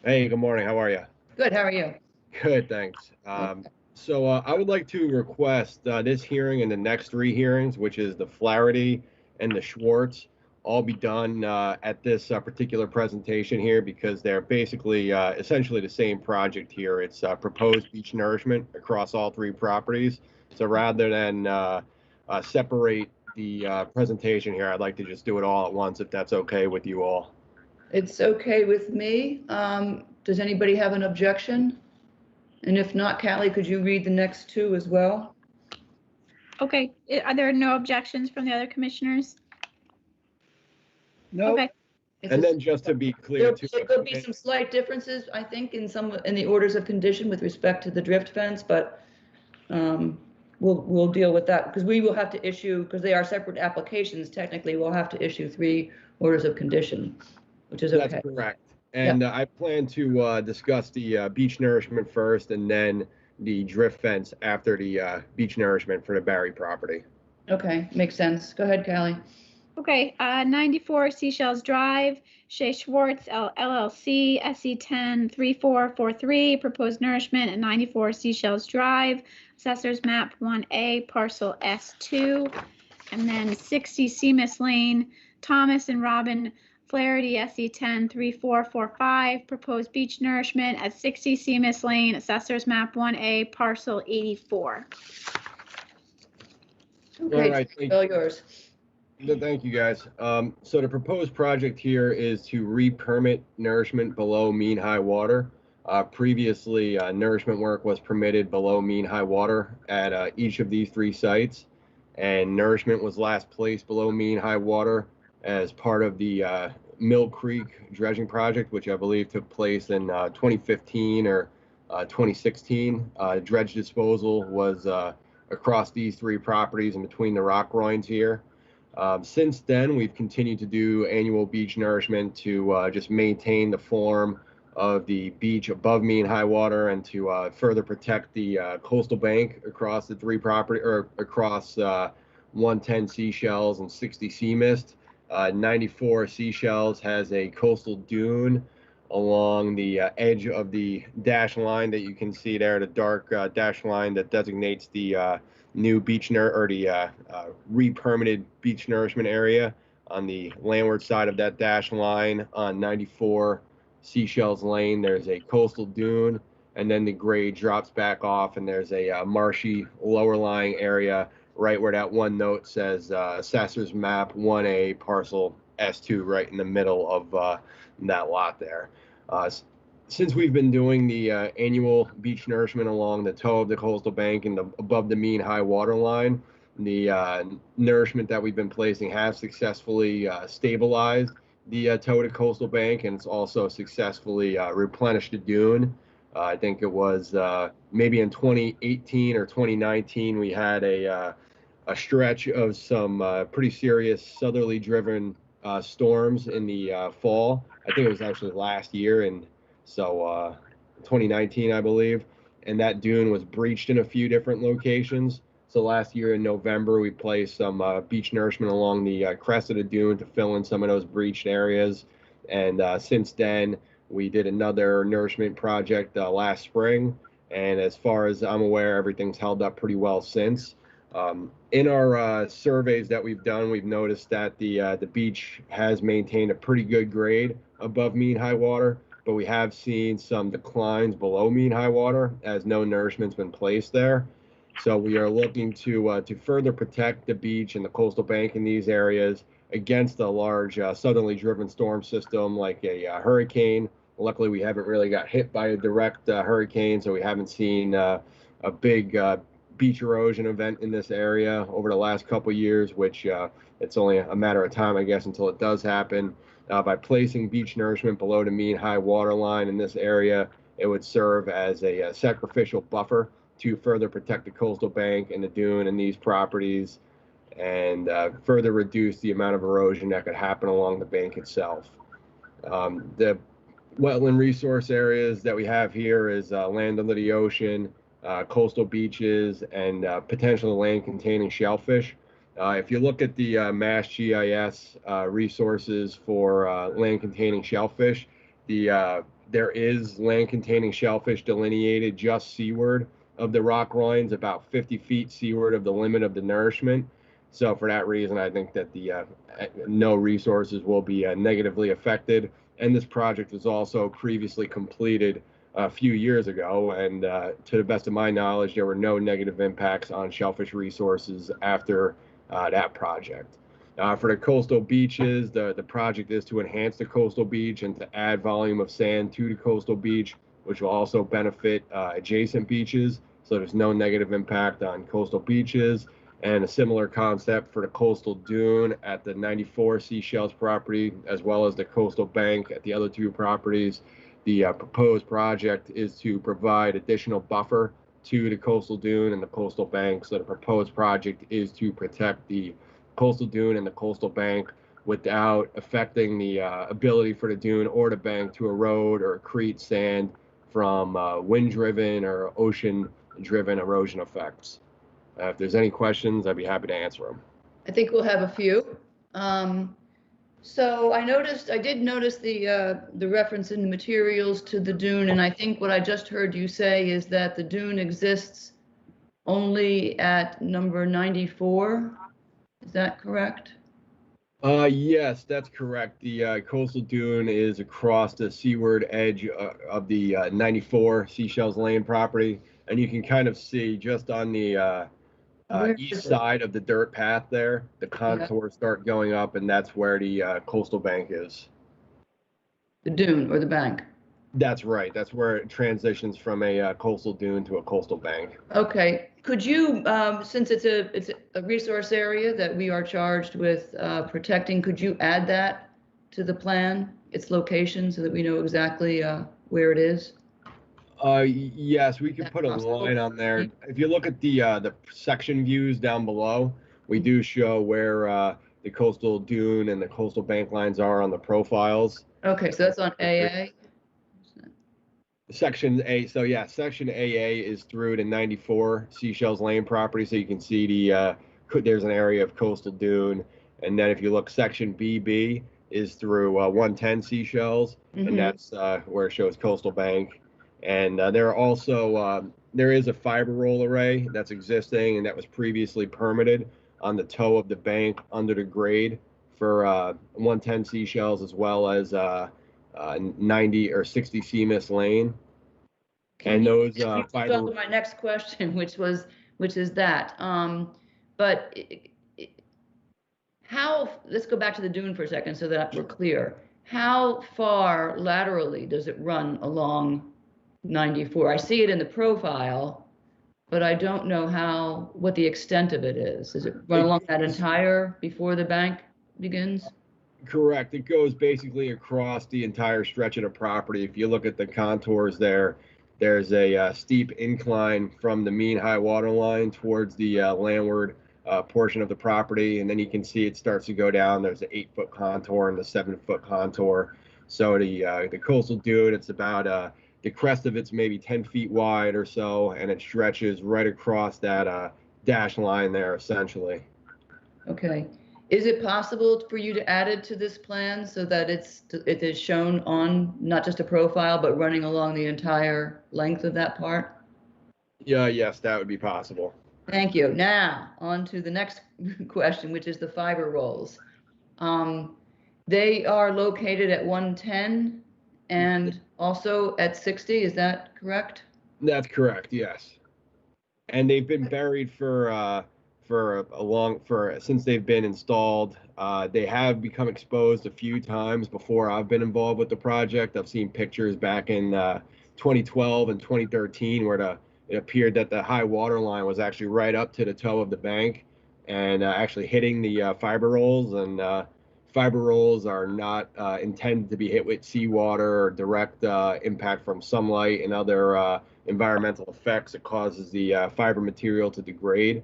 Hey, good morning. How are you? Good, how are you? Good, thanks. So I would like to request this hearing and the next 3 hearings, which is the Flaherty and the Schwartz, all be done at this particular presentation here because they're basically essentially the same project here. It's proposed beach nourishment across all 3 properties. So rather than separate the presentation here, I'd like to just do it all at once if that's okay with you all. It's okay with me. Does anybody have an objection? And if not, Callie, could you read the next 2 as well? Okay, are there no objections from the other commissioners? No, Okay, And then just to be clear too. There could be some slight differences, I think, in the orders of condition with respect to the drift fence, but we'll deal with that because we will have to issue, because they are separate applications, technically we'll have to issue 3 orders of condition, which is okay. That's correct. And I plan to discuss the beach nourishment first and then the drift fence after the beach nourishment for the Barry property. Okay, makes sense. Go ahead, Callie. okay, 94 Seashells Drive, Shea Schwartz LLC, SE 103443, proposed nourishment at 94 Seashells Drive, Assessors Map 1A, parcel S2, and then 60 Seamus Lane, Thomas and Robin Flaherty, SE 103445, proposed beach nourishment at 60 Seamus Lane, Assessors Map 1A, parcel 84. Okay, All right, all yours. Thank you, guys. So the proposed project here is to re-permit nourishment below mean high water. Previously, nourishment work was permitted below mean high water at each of these 3 sites, and nourishment was last placed below mean high water as part of the Mill Creek dredging project, which I believe took place in 2015 or 2016. Dredge disposal was across these 3 properties and between the rock groins here. Since then, we've continued to do annual beach nourishment to just maintain the form of the beach above mean high water and to further protect the coastal bank across the 3 property or across 110 Seashells and 60 Sea Mist. 94 Seashells has a coastal dune along the edge of the dash line that you can see there, the dark dash line that designates the new beach re-permitted beach nourishment area on the landward side of that dash line. On 94 Seashells Lane, there's a coastal dune, and then the grade drops back off, and there's a marshy lower lying area right where that one note says Assessors Map 1A, parcel S2, right in the middle of that lot there. Since we've been doing the annual beach nourishment along the toe of the coastal bank and above the mean high water line, the nourishment that we've been placing has successfully stabilized the toe of the coastal bank, and it's also successfully replenished the dune. I think it was maybe in 2018 or 2019 we had a stretch of some pretty serious southerly driven storms in the fall. I think it was actually last year, and so 2019, I believe, and that dune was breached in a few different locations. So last year in November, we placed some beach nourishment along the crest of the dune to fill in some of those breached areas. And since then, we did another nourishment project last spring. And as far as I'm aware, everything's held up pretty well since. In our surveys that we've done, we've noticed that the beach has maintained a pretty good grade above mean high water, but we have seen some declines below mean high water as no nourishment's been placed there. So we are looking to further protect the beach and the coastal bank in these areas against a large southerly driven storm system like a hurricane. Luckily, we haven't really got hit by a direct hurricane, so we haven't seen a big beach erosion event in this area over the last couple years, which it's only a matter of time, I guess, until it does happen. By placing beach nourishment below the mean high water line in this area, it would serve as a sacrificial buffer to further protect the coastal bank and the dune and these properties, and further reduce the amount of erosion that could happen along the bank itself. The wetland resource areas that we have here is land under the ocean, coastal beaches, and potential land containing shellfish. If you look at the Mass GIS resources for land containing shellfish, there is land containing shellfish delineated just seaward of the rock lines, about 50 feet seaward of the limit of the nourishment. So for that reason, I think that the no resources will be negatively affected. And this project was also previously completed a few years ago, and to the best of my knowledge, there were no negative impacts on shellfish resources after that project. For the coastal beaches, the project is to enhance the coastal beach and to add volume of sand to the coastal beach, which will also benefit adjacent beaches. So there's no negative impact on coastal beaches. And a similar concept for the coastal dune at the 94 Seashells property, as well as the coastal bank at the other two properties. The proposed project is to provide additional buffer to the coastal dune and the coastal bank. So the proposed project is to protect the coastal dune and the coastal bank without affecting the ability for the dune or the bank to erode or accrete sand from wind-driven or ocean-driven erosion effects. If there's any questions, I'd be happy to answer them. I think we'll have a few. So I did notice the reference in the materials to the dune, and I think what I just heard you say is that the dune exists only at number 94. Is that correct? Yes, that's correct. The coastal dune is across the seaward edge of the 94 Seashells Lane property, and you can kind of see just on the east side of the dirt path there, the contours start going up, and that's where the coastal bank is. The dune or the bank? That's right. That's where it transitions from a coastal dune to a coastal bank. Okay. Could you, since it's a resource area that we are charged with protecting, could you add that to the plan, its location, so that we know exactly where it is? Yes, we can put a line on there. If you look at the section views down below, we do show where the coastal dune and the coastal bank lines are on the profiles. Okay, so that's on AA. Section A, so yeah, section AA is through to 94 Seashells Lane property, so you can see there's an area of coastal dune, and then if you look, section BB is through 110 Seashells, and that's where it shows coastal bank. And there are also there is a fiber roll array that's existing and that was previously permitted on the toe of the bank under the grade for 110 Seashells, as well as 90 or 60 Seamus Lane. And those fiber. My next question, which is that. But let's go back to the dune for a second so that we're clear. How far laterally does it run along 94? I see it in the profile, but I don't know what the extent of it is. Does it run along that entire before the bank begins? Correct. It goes basically across the entire stretch of the property. If you look at the contours there, there's a steep incline from the mean high water line towards the landward portion of the property, and then you can see it starts to go down. There's an 8-foot contour and a 7-foot contour. So the coastal dune, it's about the crest of it's maybe 10 feet wide or so, and it stretches right across that dash line there, essentially. Okay. Is it possible for you to add it to this plan so that it is shown on not just a profile, but running along the entire length of that part? Yeah, yes, that would be possible. Thank you. Now, on to the next question, which is the fiber rolls. They are located at 110 and also at 60, is that correct? That's correct, yes. And they've been buried since they've been installed. They have become exposed a few times before I've been involved with the project. I've seen pictures back in 2012 and 2013 where it appeared that the high water line was actually right up to the toe of the bank and actually hitting the fiber rolls. And fiber rolls are not intended to be hit with seawater or direct impact from sunlight and other environmental effects. It causes the fiber material to degrade.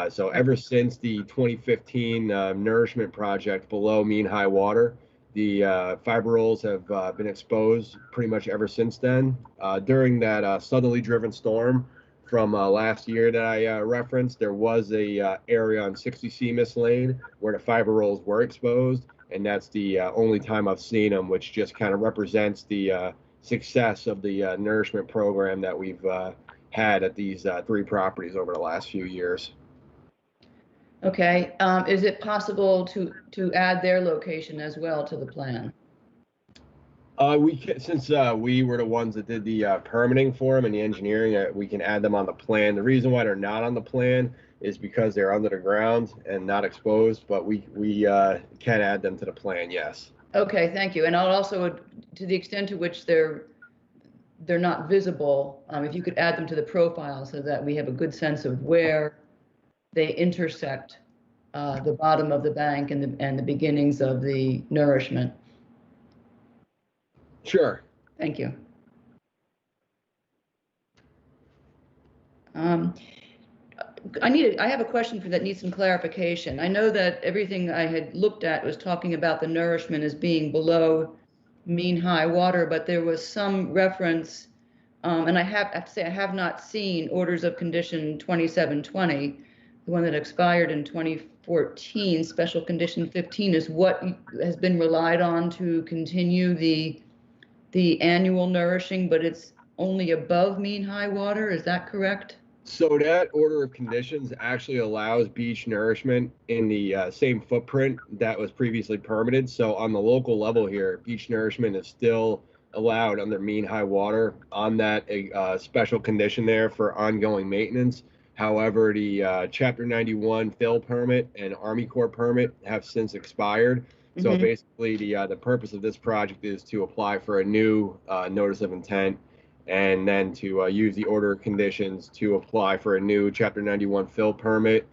So ever since the 2015 nourishment project below mean high water, the fiber rolls have been exposed pretty much ever since then. During that southerly driven storm from last year that I referenced, there was a area on 60 Seamus Lane where the fiber rolls were exposed, and that's the only time I've seen them, which just kind of represents the success of the nourishment program that we've had at these 3 properties over the last few years. Okay, is it possible to add their location as well to the plan? Since we were the ones that did the permitting for them and the engineering, we can add them on the plan. The reason why they're not on the plan is because they're under the ground and not exposed, but we can add them to the plan, yes. Okay, thank you. And I'll also, to the extent to which they're not visible, if you could add them to the profile so that we have a good sense of where they intersect the bottom of the bank and the beginnings of the nourishment. Sure. Thank you. I have a question that needs some clarification. I know that everything I had looked at was talking about the nourishment as being below mean high water, but there was some reference, and I have to say I have not seen orders of condition 2720, the one that expired in 2014. Special condition 15 is what has been relied on to continue the annual nourishing, but it's only above mean high water. Is that correct? So that order of conditions actually allows beach nourishment in the same footprint that was previously permitted. So on the local level here, beach nourishment is still allowed under mean high water on that special condition there for ongoing maintenance. However, the Chapter 91 fill permit and Army Corps permit have since expired. So basically, the purpose of this project is to apply for a new notice of intent, and then to use the order of conditions to apply for a new Chapter 91 fill permit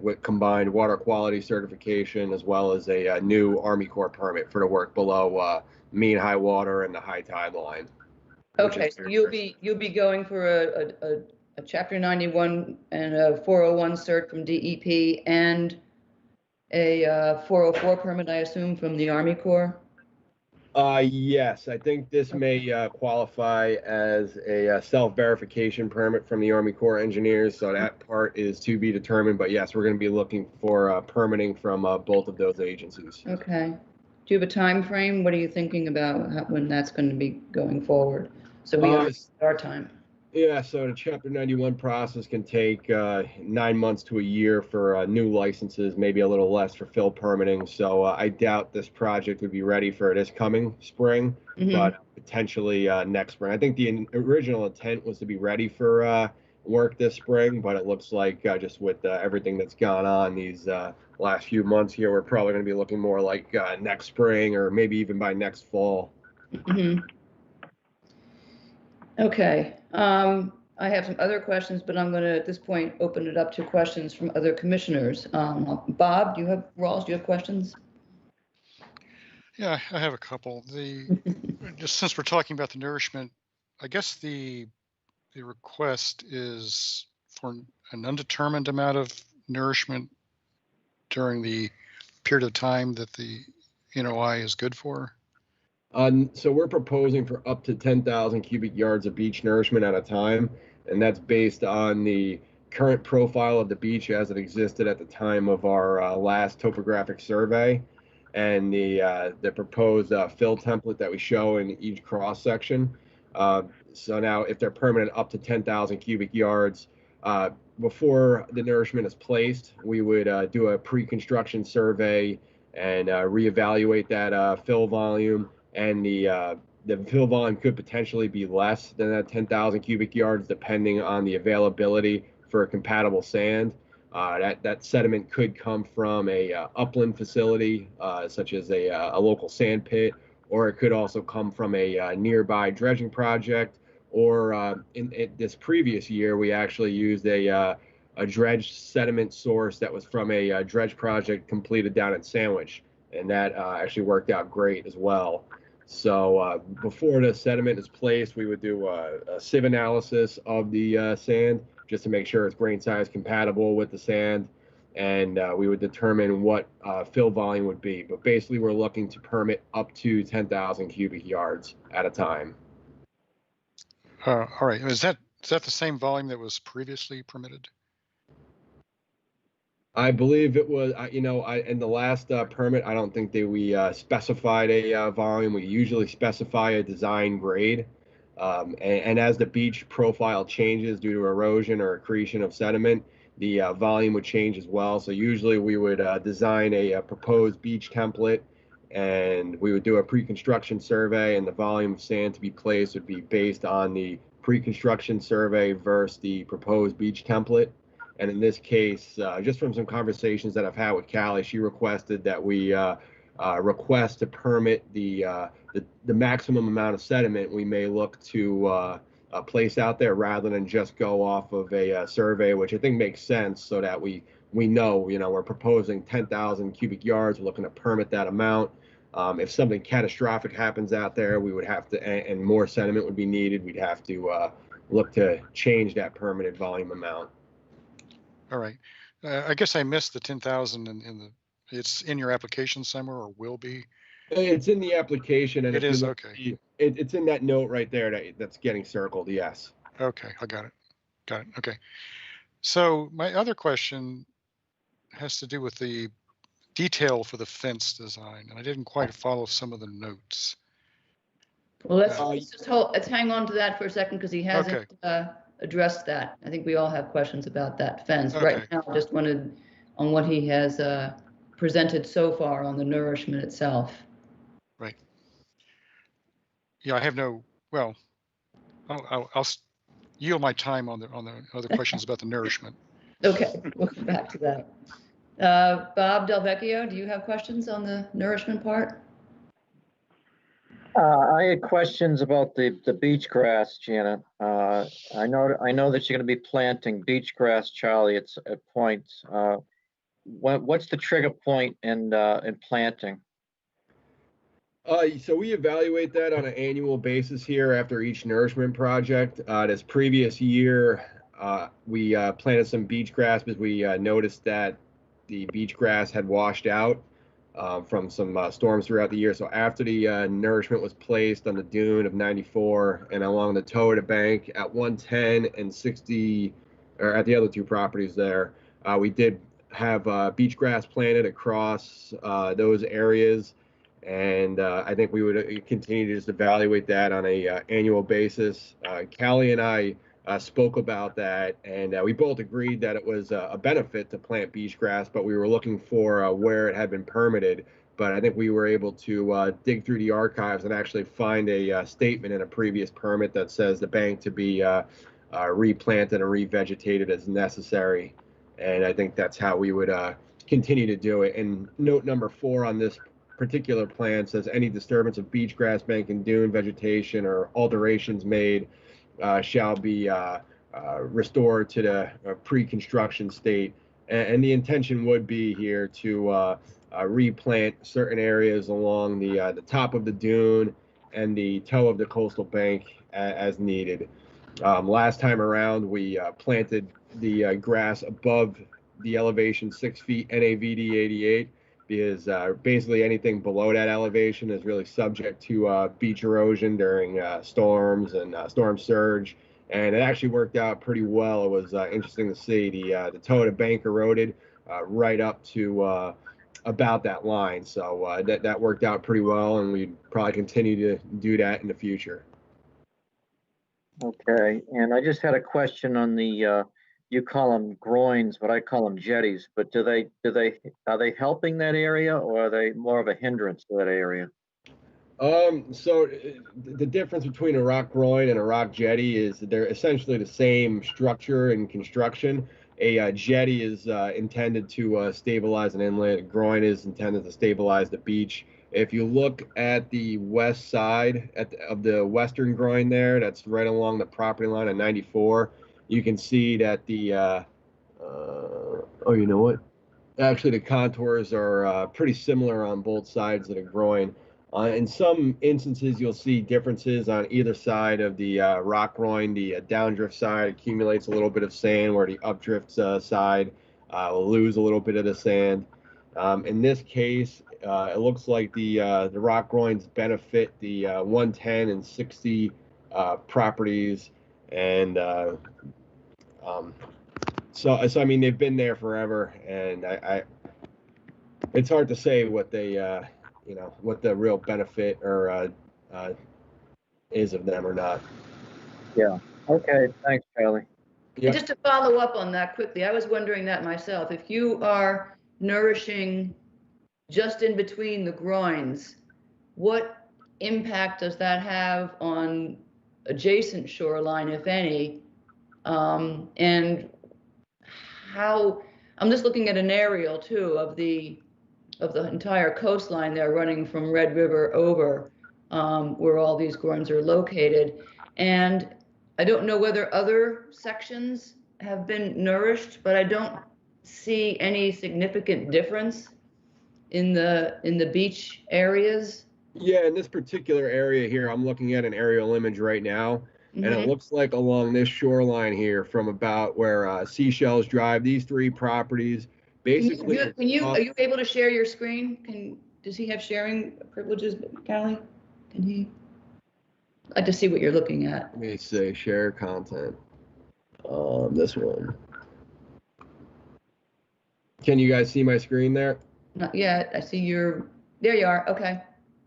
with combined water quality certification, as well as a new Army Corps permit for the work below mean high water and the high tide line. Okay, so you'll be going for a Chapter 91 and a 401 cert from DEP and a 404 permit, I assume, from the Army Corps? Yes, I think this may qualify as a self-verification permit from the Army Corps engineers, so that part is to be determined. But yes, we're going to be looking for permitting from both of those agencies. Okay. Do you have a time frame? What are you thinking about when that's going to be going forward? So we have our time. Yeah, so the Chapter 91 process can take 9 months to a year for new licenses, maybe a little less for fill permitting. So I doubt this project would be ready for this coming spring, but potentially next spring. I think the original intent was to be ready for work this spring, but it looks like just with everything that's gone on these last few months here, we're probably going to be looking more like next spring or maybe even by next fall. Okay. I have some other questions, but I'm going to, at this point, open it up to questions from other commissioners. Bob, Rawls, do you have questions? Yeah, I have a couple. Just since we're talking about the nourishment, I guess the request is for an undetermined amount of nourishment during the period of time that the NOI is good for. So we're proposing for up to 10,000 cubic yards of beach nourishment at a time, and that's based on the current profile of the beach as it existed at the time of our last topographic survey, and the proposed fill template that we show in each cross section. So now, if they're permitted up to 10,000 cubic yards, before the nourishment is placed, we would do a pre-construction survey and reevaluate that fill volume. And the fill volume could potentially be less than that 10,000 cubic yards, depending on the availability for a compatible sand. That sediment could come from a upland facility, such as a local sand pit, or it could also come from a nearby dredging project, or in this previous year, we actually used a dredged sediment source that was from a dredge project completed down at Sandwich, and that actually worked out great as well. So before the sediment is placed, we would do a sieve analysis of the sand just to make sure it's grain size compatible with the sand, and we would determine what fill volume would be. But basically, we're looking to permit up to 10,000 cubic yards at a time. All right. Is that the same volume that was previously permitted? I believe it was, in the last permit, I don't think that we specified a volume. We usually specify a design grade. And as the beach profile changes due to erosion or accretion of sediment, the volume would change as well. So usually we would design a proposed beach template, and we would do a pre-construction survey, and the volume of sand to be placed would be based on the pre-construction survey versus the proposed beach template. And in this case, just from some conversations that I've had with Callie, she requested that we request to permit the maximum amount of sediment we may look to place out there rather than just go off of a survey, which I think makes sense, so that we know, we're proposing 10,000 cubic yards. We're looking to permit that amount. If something catastrophic happens out there, we would have to, and more sediment would be needed, we'd have to look to change that permitted volume amount. All right. I guess I missed the 10,000 it's in your application somewhere, or will be? It's in the application, and it is, okay. It's in that note right there that's getting circled. Yes. Okay, I got it. Okay. So my other question has to do with the detail for the fence design, and I didn't quite follow some of the notes. Well, let's hang on to that for a second, because he hasn't addressed that. I think we all have questions about that fence. Okay. Right now, I just wanted on what he has presented so far on the nourishment itself. Right. Yeah, I have well, I'll yield my time on the other questions about the nourishment. Okay, we'll come back to that. Bob Del Vecchio, do you have questions on the nourishment part? I had questions about the beach grass, Janet. I know that you're going to be planting beach grass, Charlie, at points. What's the trigger point in planting? So we evaluate that on an annual basis here after each nourishment project. This previous year, we planted some beach grass because we noticed that the beach grass had washed out from some storms throughout the year. So after the nourishment was placed on the dune of 94 and along the toe of the bank at 110 and 60, or at the other two properties there, we did have beach grass planted across those areas. And I think we would continue to just evaluate that on a annual basis. Callie and I spoke about that, and we both agreed that it was a benefit to plant beach grass, but we were looking for where it had been permitted. But I think we were able to dig through the archives and actually find a statement in a previous permit that says the bank to be replanted and revegetated as necessary. And I think that's how we would continue to do it. And note number 4 on this particular plan says any disturbance of beach grass, bank, and dune vegetation or alterations made shall be restored to the pre-construction state. And the intention would be here to replant certain areas along the top of the dune and the toe of the coastal bank as needed. Last time around, we planted the grass above the elevation 6 feet NAVD 88, because basically anything below that elevation is really subject to beach erosion during storms and storm surge. And it actually worked out pretty well. It was interesting to see the toe of the bank eroded right up to about that line. So that worked out pretty well, and we'd probably continue to do that in the future. Okay, and I just had a question on the you call them groins, but I call them jetties. But are they helping that area, or are they more of a hindrance to that area? So the difference between a rock groin and a rock jetty is they're essentially the same structure and construction. A jetty is intended to stabilize an inlet. A groin is intended to stabilize the beach. If you look at the west side of the western groin there, that's right along the property line of 94, you can see that the, oh, you know what? Actually, the contours are pretty similar on both sides of the groin. In some instances, you'll see differences on either side of the rock groin. The downdrift side accumulates a little bit of sand, where the updrift side will lose a little bit of the sand. In this case, it looks like the rock groins benefit the 110 and 60 properties, and so I mean, they've been there forever, and it's hard to say what they what the real benefit or is of them or not. Yeah. Okay. Thanks, Charlie. Yep. Just to follow up on that quickly, I was wondering that myself. If you are nourishing just in between the groins, what impact does that have on adjacent shoreline, if any? And how, I'm just looking at an aerial too of the entire coastline there running from Red River over, where all these groins are located. And I don't know whether other sections have been nourished, but I don't see any significant difference in the beach areas. Yeah, in this particular area here, I'm looking at an aerial image right now, and it Mhm. looks like along this shoreline here, from about where Seashells Drive, these three properties, basically. Are you able to share your screen? Does he have sharing privileges, Callie? Can he? I'd like to see what you're looking at. Let me say share content. This one. Can you guys see my screen there? Not yet. I see there you are. Okay.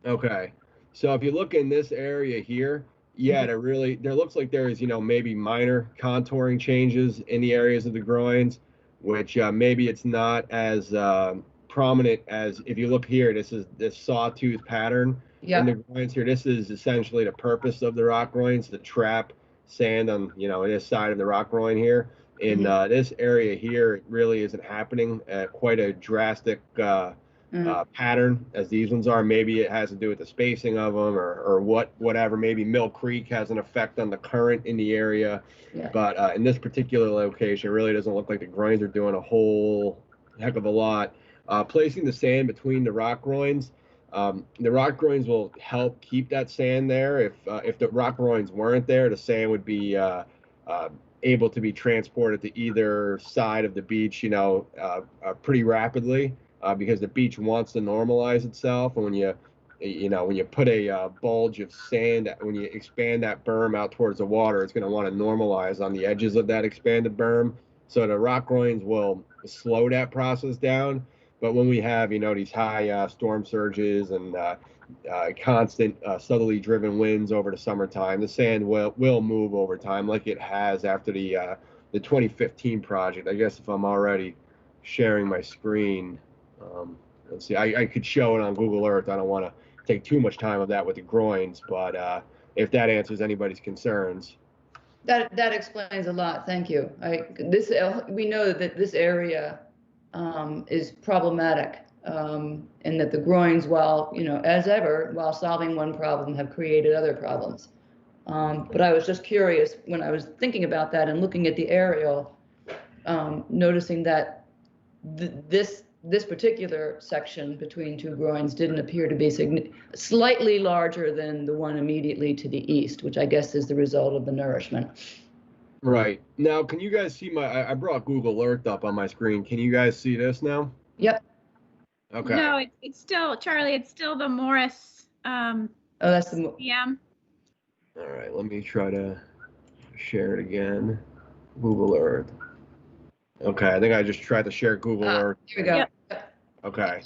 Okay. So if you look in this area here, yeah, there looks like there is, maybe minor contouring changes in the areas of the groins, which maybe it's not as prominent as if you look here. This is this sawtooth pattern in the groins here. This is essentially the purpose of the rock groins, to trap sand on, this side of the rock groin here. In this area here, it really isn't happening at quite a drastic pattern as these ones are. Maybe it has to do with the spacing of them or whatever. Maybe Mill Creek has an effect on the current in the area. Yeah. But in this particular location, it really doesn't look like the groins are doing a whole heck of a lot. Placing the sand between the rock groins, the rock groins will help keep that sand there. If the rock groins weren't there, the sand would be able to be transported to either side of the beach, pretty rapidly. Because the beach wants to normalize itself, and when you put a bulge of sand, when you expand that berm out towards the water, it's going to want to normalize on the edges of that expanded berm. So the rock groins will slow that process down. But when we have these high storm surges and constant southerly driven winds over the summertime, the sand will move over time, like it has after the 2015 project. I guess if I'm already sharing my screen. Let's see, I could show it on Google Earth. I don't want to take too much time of that with the groins, but if that answers anybody's concerns. That explains a lot. Thank you. We know that this area is problematic, and that the groins, while as ever, while solving one problem, have created other problems. But I was just curious when I was thinking about that and looking at the aerial, noticing that this particular section between two groins didn't appear to be slightly larger than the one immediately to the east, which I guess is the result of the nourishment. Right. Now, can you guys see I brought Google Earth up on my screen. Can you guys see this now? Yep. Okay. No, it's still, Charlie, it's still the Morris. Oh, that's the. Yeah. All right, let me try to share it again. Google Earth. Okay, I think I just tried to share Google Earth. Here we go. Yep. Okay.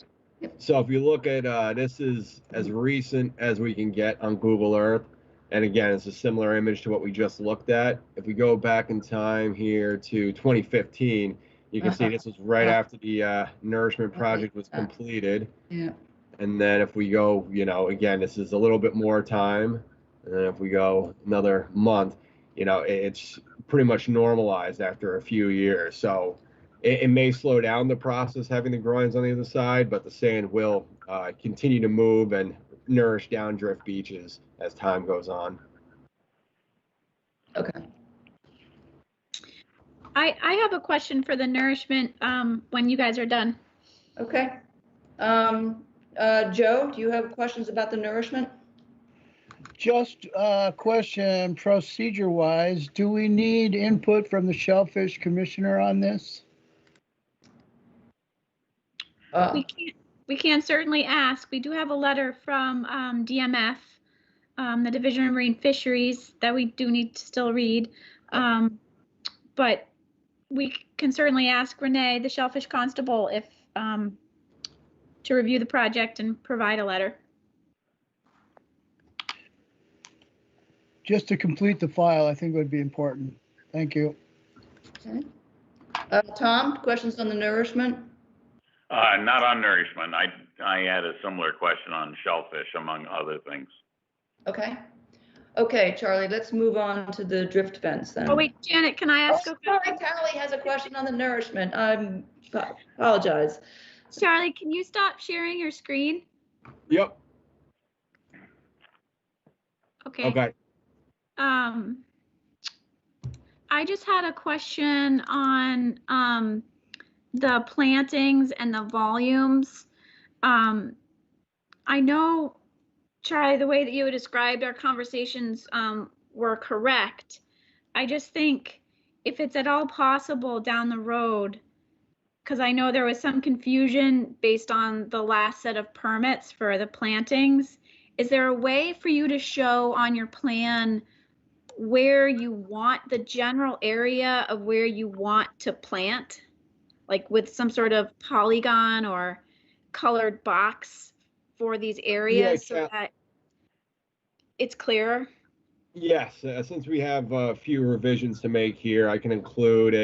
So if you look at, this is as recent as we can get on Google Earth. And again, it's a similar image to what we just looked at. If we go back in time here to 2015, you can see this was right after the nourishment project was completed. Yeah. And then if we go, again, this is a little bit more time. And then if we go another month, it's pretty much normalized after a few years. So it may slow down the process having the groins on the other side, but the sand will continue to move and nourish down-drift beaches as time goes on. Okay. I have a question for the nourishment when you guys are done. Okay. Joe, do you have questions about the nourishment? Just a question, procedure-wise, do we need input from the Shellfish Commissioner on this? We can certainly ask. We do have a letter from DMF, the Division of Marine Fisheries, that we do need to still read. But we can certainly ask Renee, the Shellfish Constable, if to review the project and provide a letter. Just to complete the file, I think would be important. Thank you. Okay. Tom, questions on the nourishment? Not on nourishment. I had a similar question on shellfish, among other things. Okay. Okay, Charlie, let's move on to the drift fence then. Oh, wait, Janet, can I ask? Sorry, Callie has a question on the nourishment. I apologize. Charlie, can you stop sharing your screen? Yep. Okay. Okay. I just had a question on the plantings and the volumes. I know, Charlie, the way that you described our conversations were correct. I just think if it's at all possible down the road, because I know there was some confusion based on the last set of permits for the plantings, is there a way for you to show on your plan where you want the general area of where you want to plant, like with some sort of polygon or colored box for these areas so that it's clearer? Yes, since we have a few revisions to make here, I can include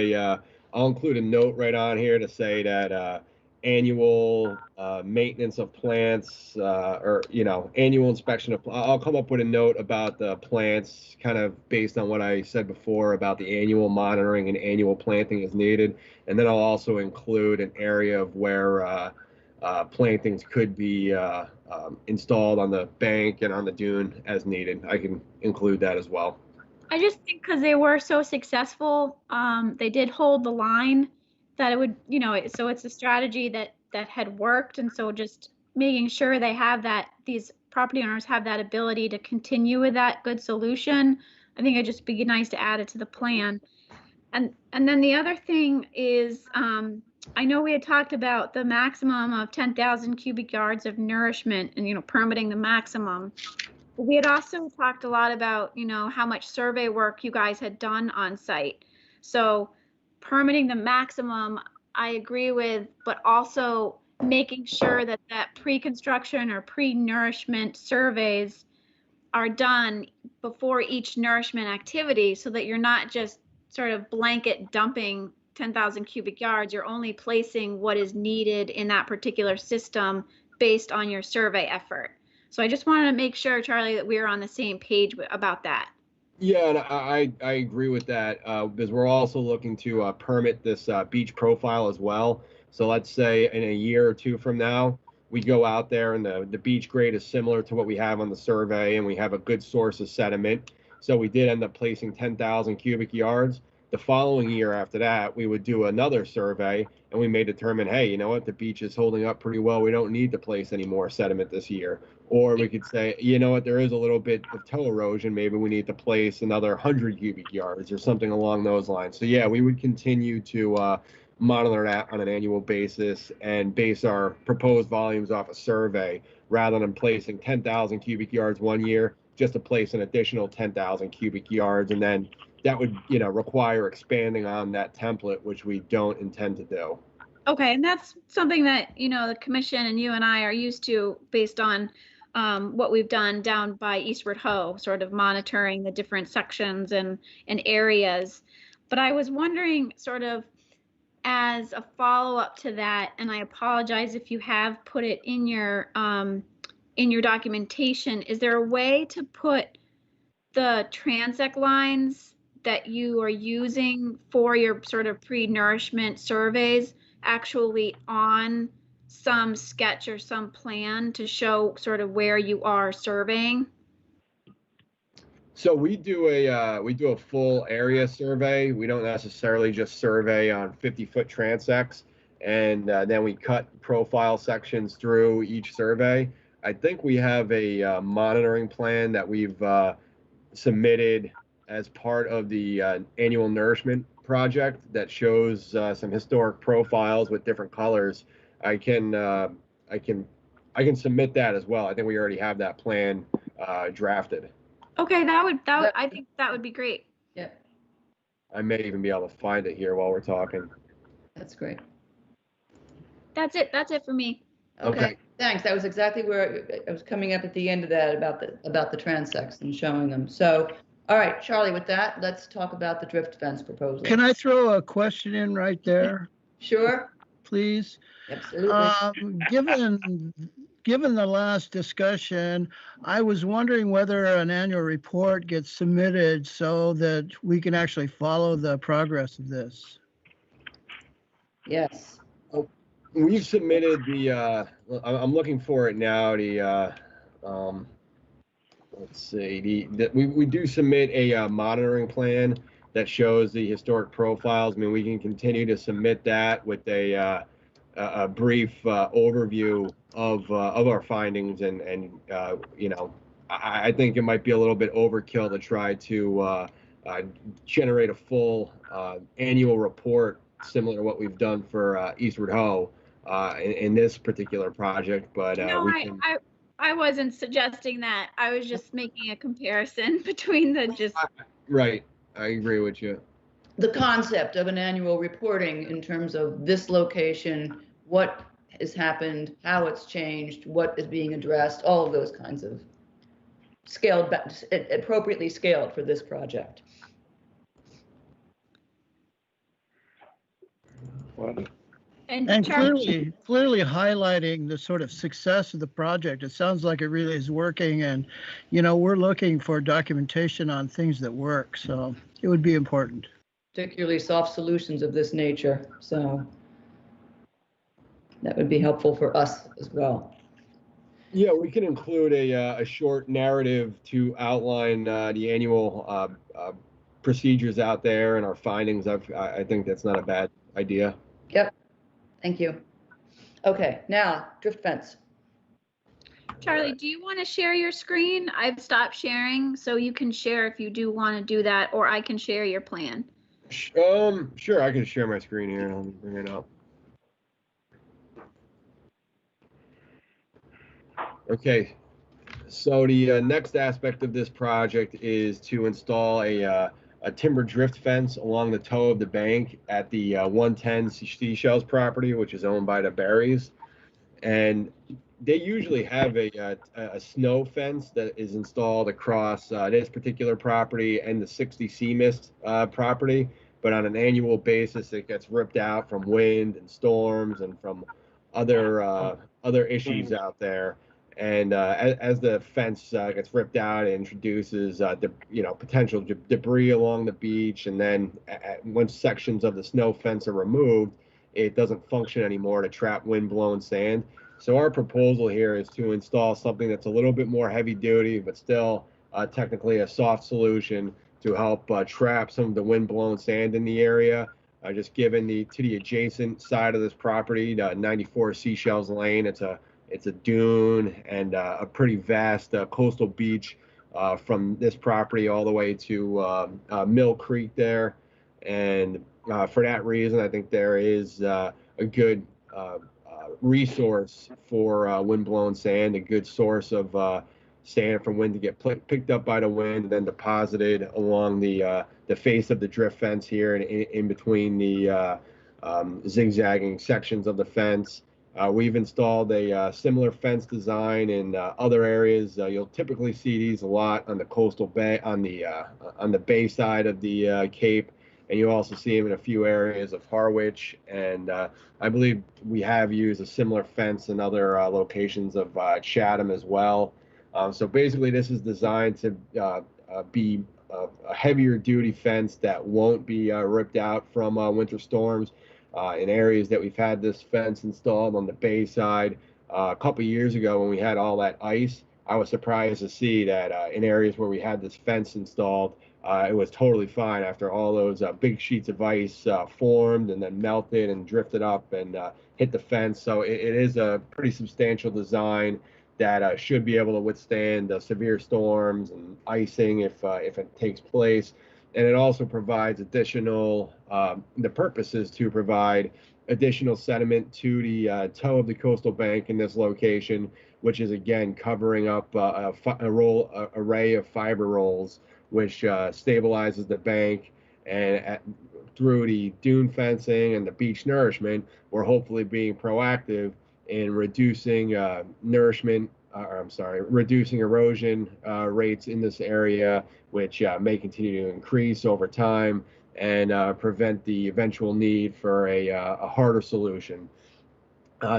I'll include a note right on here to say that annual maintenance of plants or, annual inspection of, I'll come up with a note about the plants kind of based on what I said before about the annual monitoring and annual planting is needed. And then I'll also include an area of where plantings could be installed on the bank and on the dune as needed. I can include that as well. I just think because they were so successful, they did hold the line that it would, so it's a strategy that had worked. And so just making sure they have that, these property owners have that ability to continue with that good solution. I think it'd just be nice to add it to the plan. And then the other thing is, I know we had talked about the maximum of 10,000 cubic yards of nourishment and, permitting the maximum. But we had also talked a lot about, how much survey work you guys had done on site. So permitting the maximum, I agree with, but also making sure that pre-construction or pre-nourishment surveys are done before each nourishment activity so that you're not just sort of blanket dumping 10,000 cubic yards. You're only placing what is needed in that particular system based on your survey effort. So I just wanted to make sure, Charlie, that we are on the same page about that. Yeah, and I agree with that because we're also looking to permit this beach profile as well. So let's say in a year or two from now, we go out there and the beach grade is similar to what we have on the survey and we have a good source of sediment. So we did end up placing 10,000 cubic yards. The following year after that, we would do another survey and we may determine, hey, you know what, the beach is holding up pretty well. We don't need to place any more sediment this year. Or we could say, you know what, there is a little bit of toe erosion. Maybe we need to place another 100 cubic yards or something along those lines. So yeah, we would continue to monitor that on an annual basis and base our proposed volumes off a survey rather than placing 10,000 cubic yards one year just to place an additional 10,000 cubic yards. And then that would, require expanding on that template, which we don't intend to do. Okay, and that's something that, the commission and you and I are used to based on what we've done down by Eastward Ho, sort of monitoring the different sections and areas. But I was wondering sort of as a follow-up to that, and I apologize if you have put it in your documentation, is there a way to put the transect lines that you are using for your sort of pre-nourishment surveys actually on some sketch or some plan to show sort of where you are surveying? So we do a full area survey. We don't necessarily just survey on 50-foot transects, and then we cut profile sections through each survey. I think we have a monitoring plan that we've submitted as part of the annual nourishment project that shows some historic profiles with different colors. I can submit that as well. I think we already have that plan drafted. Okay, I think that would be great. Yeah, I may even be able to find it here while we're talking. that's great. That's it for me. Okay, thanks. That was exactly where I was coming up at the end of that about the transects and showing them. So, all right, Charlie, with that, let's talk about the drift fence proposal. Can I throw a question in right there, Sure, please? absolutely. Given the last discussion, I was wondering whether an annual report gets submitted so that we can actually follow the progress of this. Yes. We've submitted the. I'm looking for it now. Let's see. We do submit a monitoring plan that shows the historic profiles. I mean, we can continue to submit that with a brief overview of our findings, and you know, I think it might be a little bit overkill to try to generate a full annual report similar to what we've done for Eastward Ho in this particular project. But No, we can. I wasn't suggesting that. I was just making a comparison between the just. Right, I agree with you. The concept of an annual reporting in terms of this location, what has happened, how it's changed, what is being addressed, all of those kinds of scaled back, appropriately scaled for this project. And clearly highlighting the sort of success of the project. It sounds like it really is working, and you know, we're looking for documentation on things that work, so it would be important. Particularly soft solutions of this nature, so that would be helpful for us as well. Yeah, we can include a short narrative to outline the annual procedures out there and our findings. I think that's not a bad idea. Yep. Thank you. Okay, now drift fence. Charlie, do you want to share your screen? I've stopped sharing, so you can share if you do want to do that, or I can share your plan. Sure, I can share my screen here. Let me bring it up. Okay, so the next aspect of this project is to install a timber drift fence along the toe of the bank at the 110 Seashells property, which is owned by the Berries. And they usually have a snow fence that is installed across this particular property and the 60 Seamist property. But on an annual basis, it gets ripped out from wind and storms and from other issues out there. And as the fence gets ripped out, it introduces potential debris along the beach. And then once sections of the snow fence are removed, it doesn't function anymore to trap wind-blown sand. So our proposal here is to install something that's a little bit more heavy duty, but still technically a soft solution to help trap some of the wind-blown sand in the area. Just given to the adjacent side of this property, 94 Seashells Lane, it's a dune and a pretty vast coastal beach from this property all the way to Mill Creek there. And for that reason, I think there is a good resource for windblown sand, a good source of sand from wind to get picked up by the wind and then deposited along the face of the drift fence here and in between the zigzagging sections of the fence. We've installed a similar fence design in other areas. You'll typically see these a lot on the coastal bay, on the bay side of the Cape, and you also see them in a few areas of Harwich. And I believe we have used a similar fence in other locations of Chatham as well. So basically, this is designed to be a heavier duty fence that won't be ripped out from winter storms. in areas that we've had this fence installed on the bay side. A couple years ago when we had all that ice, I was surprised to see that in areas where we had this fence installed, it was totally fine after all those big sheets of ice formed and then melted and drifted up and hit the fence. So it is a pretty substantial design that should be able to withstand severe storms and icing if it takes place. And it also provides additional, the purpose is to provide additional sediment to the toe of the coastal bank in this location, which is again covering up array of fiber rolls, which stabilizes the bank. And through the dune fencing and the beach nourishment, we're hopefully being proactive in reducing reducing erosion rates in this area, which may continue to increase over time and prevent the eventual need for a harder solution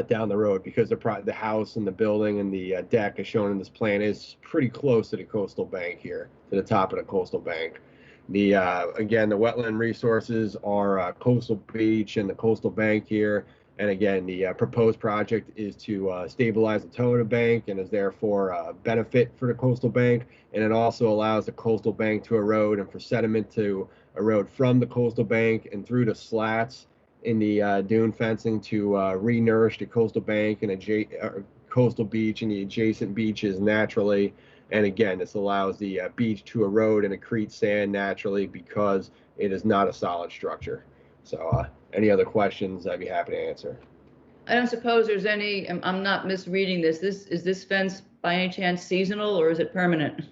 down the road, because the house and the building and the deck as shown in this plan is pretty close to the coastal bank here, to the top of the coastal bank. Again, the wetland resources are coastal beach and the coastal bank here. And again, the proposed project is to stabilize the toe of the bank and is therefore a benefit for the coastal bank. And it also allows the coastal bank to erode and for sediment to erode from the coastal bank and through the slats in the dune fencing to re-nourish the coastal bank and coastal beach and the adjacent beaches naturally. And again, this allows the beach to erode and accrete sand naturally because it is not a solid structure. So any other questions, I'd be happy to answer. I don't suppose there's any, I'm not misreading this. Is this fence by any chance seasonal or is it permanent?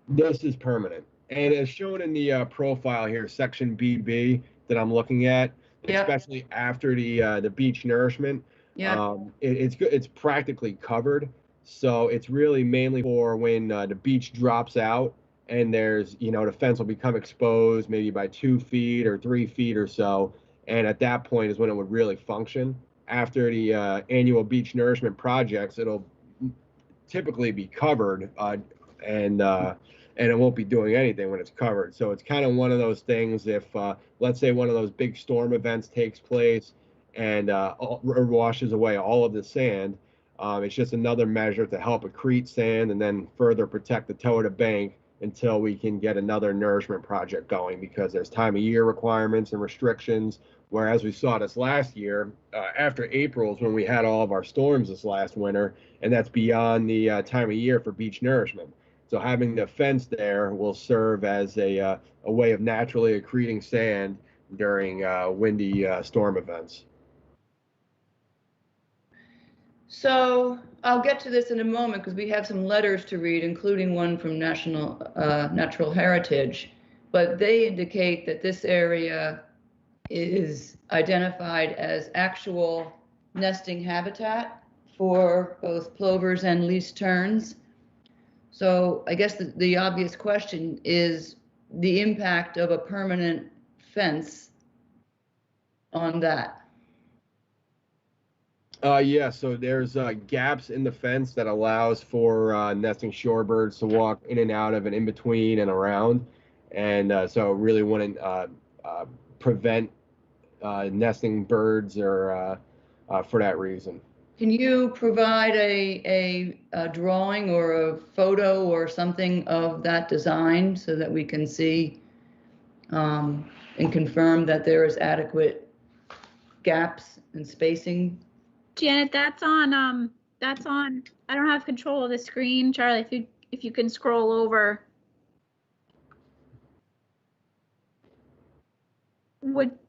This is permanent. And as shown in the profile here, section BB that I'm looking at, Yep. especially after the beach nourishment, it's practically covered. So it's really mainly for when the beach drops out and there's, the fence will become exposed maybe by 2 feet or 3 feet or so. And at that point is when it would really function. After the annual beach nourishment projects, it'll typically be covered and it won't be doing anything when it's covered. So it's kind of one of those things if, let's say one of those big storm events takes place and washes away all of the sand, it's just another measure to help accrete sand and then further protect the toe of the bank until we can get another nourishment project going, because there's time of year requirements and restrictions. Whereas we saw this last year, after April is when we had all of our storms this last winter, and that's beyond the time of year for beach nourishment. So having the fence there will serve as a way of naturally accreting sand during windy storm events. So I'll get to this in a moment because we have some letters to read, including one from Natural Heritage, but they indicate that this area is identified as actual nesting habitat for both plovers and least terns. So I guess the obvious question is the impact of a permanent fence on that. Yeah, so there's gaps in the fence that allows for nesting shorebirds to walk in and out of and in between and around. And so it really wouldn't prevent nesting birds or for that reason. Can you provide a drawing or a photo or something of that design so that we can see and confirm that there is adequate gaps and spacing? Janet, that's on, I don't have control of the screen. Charlie, if you can scroll over.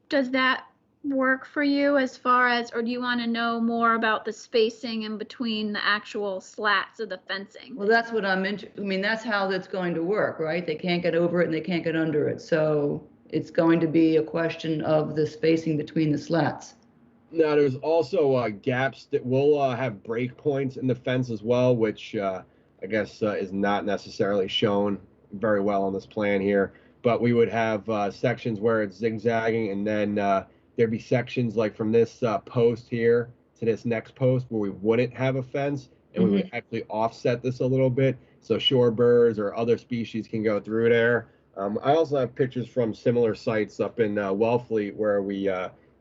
Does that work for you as far as, or do you want to know more about the spacing in between the actual slats of the fencing? Well, that's what I mean, that's how that's going to work, right? They can't get over it and they can't get under it. So it's going to be a question of the spacing between the slats. Now, there's also gaps that will have break points in the fence as well, which I guess is not necessarily shown very well on this plan here. But we would have sections where it's zigzagging, and then there'd be sections like from this post here to this next post where we wouldn't have a fence, and we would actually offset this a little bit so shorebirds or other species can go through there. I also have pictures from similar sites up in Wellfleet where we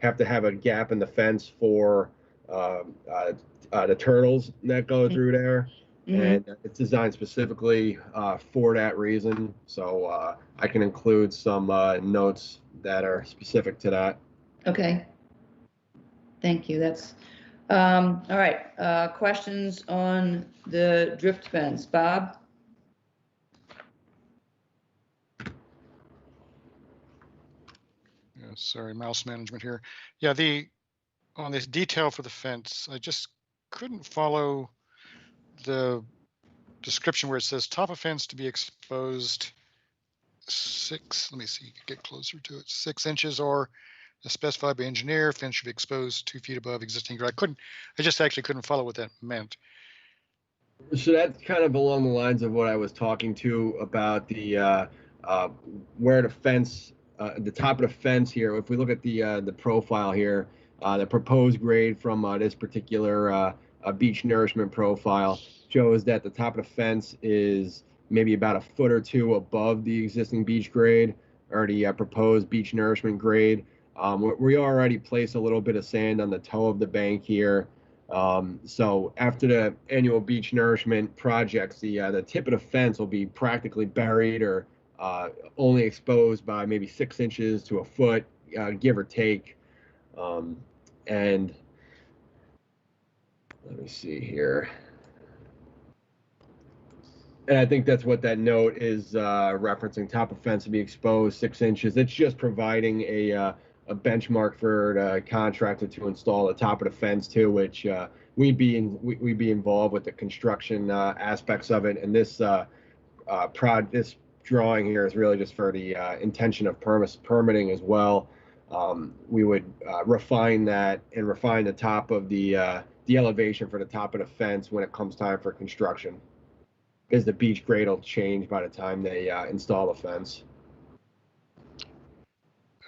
have to have a gap in the fence for the turtles that go through there. And it's designed specifically for that reason. So I can include some notes that are specific to that. Okay. Thank you. That's all right. Questions on the drift fence, Bob? Yeah, sorry, mouse management here. Yeah, on this detail for the fence, I just couldn't follow the description where it says top of fence to be exposed let me see, get closer to it, 6 inches or as specified by engineer, fence should be exposed 2 feet above existing grade. I just actually couldn't follow what that meant. So that's kind of along the lines of what I was talking to about the where the fence, the top of the fence here. If we look at the profile here, the proposed grade from this particular beach nourishment profile shows that the top of the fence is maybe about a foot or two above the existing beach grade or the proposed beach nourishment grade. We already placed a little bit of sand on the toe of the bank here. So after the annual beach nourishment projects, the tip of the fence will be practically buried or only exposed by maybe 6 inches to a foot, give or take. And let me see here. And I think that's what that note is referencing. Top of fence to be exposed 6 inches. It's just providing a benchmark for the contractor to install the top of the fence too, which we'd be involved with the construction aspects of it. And this this drawing here is really just for the intention of permitting as well. We would refine that and refine the top of the elevation for the top of the fence when it comes time for construction, because the beach grade will change by the time they install the fence.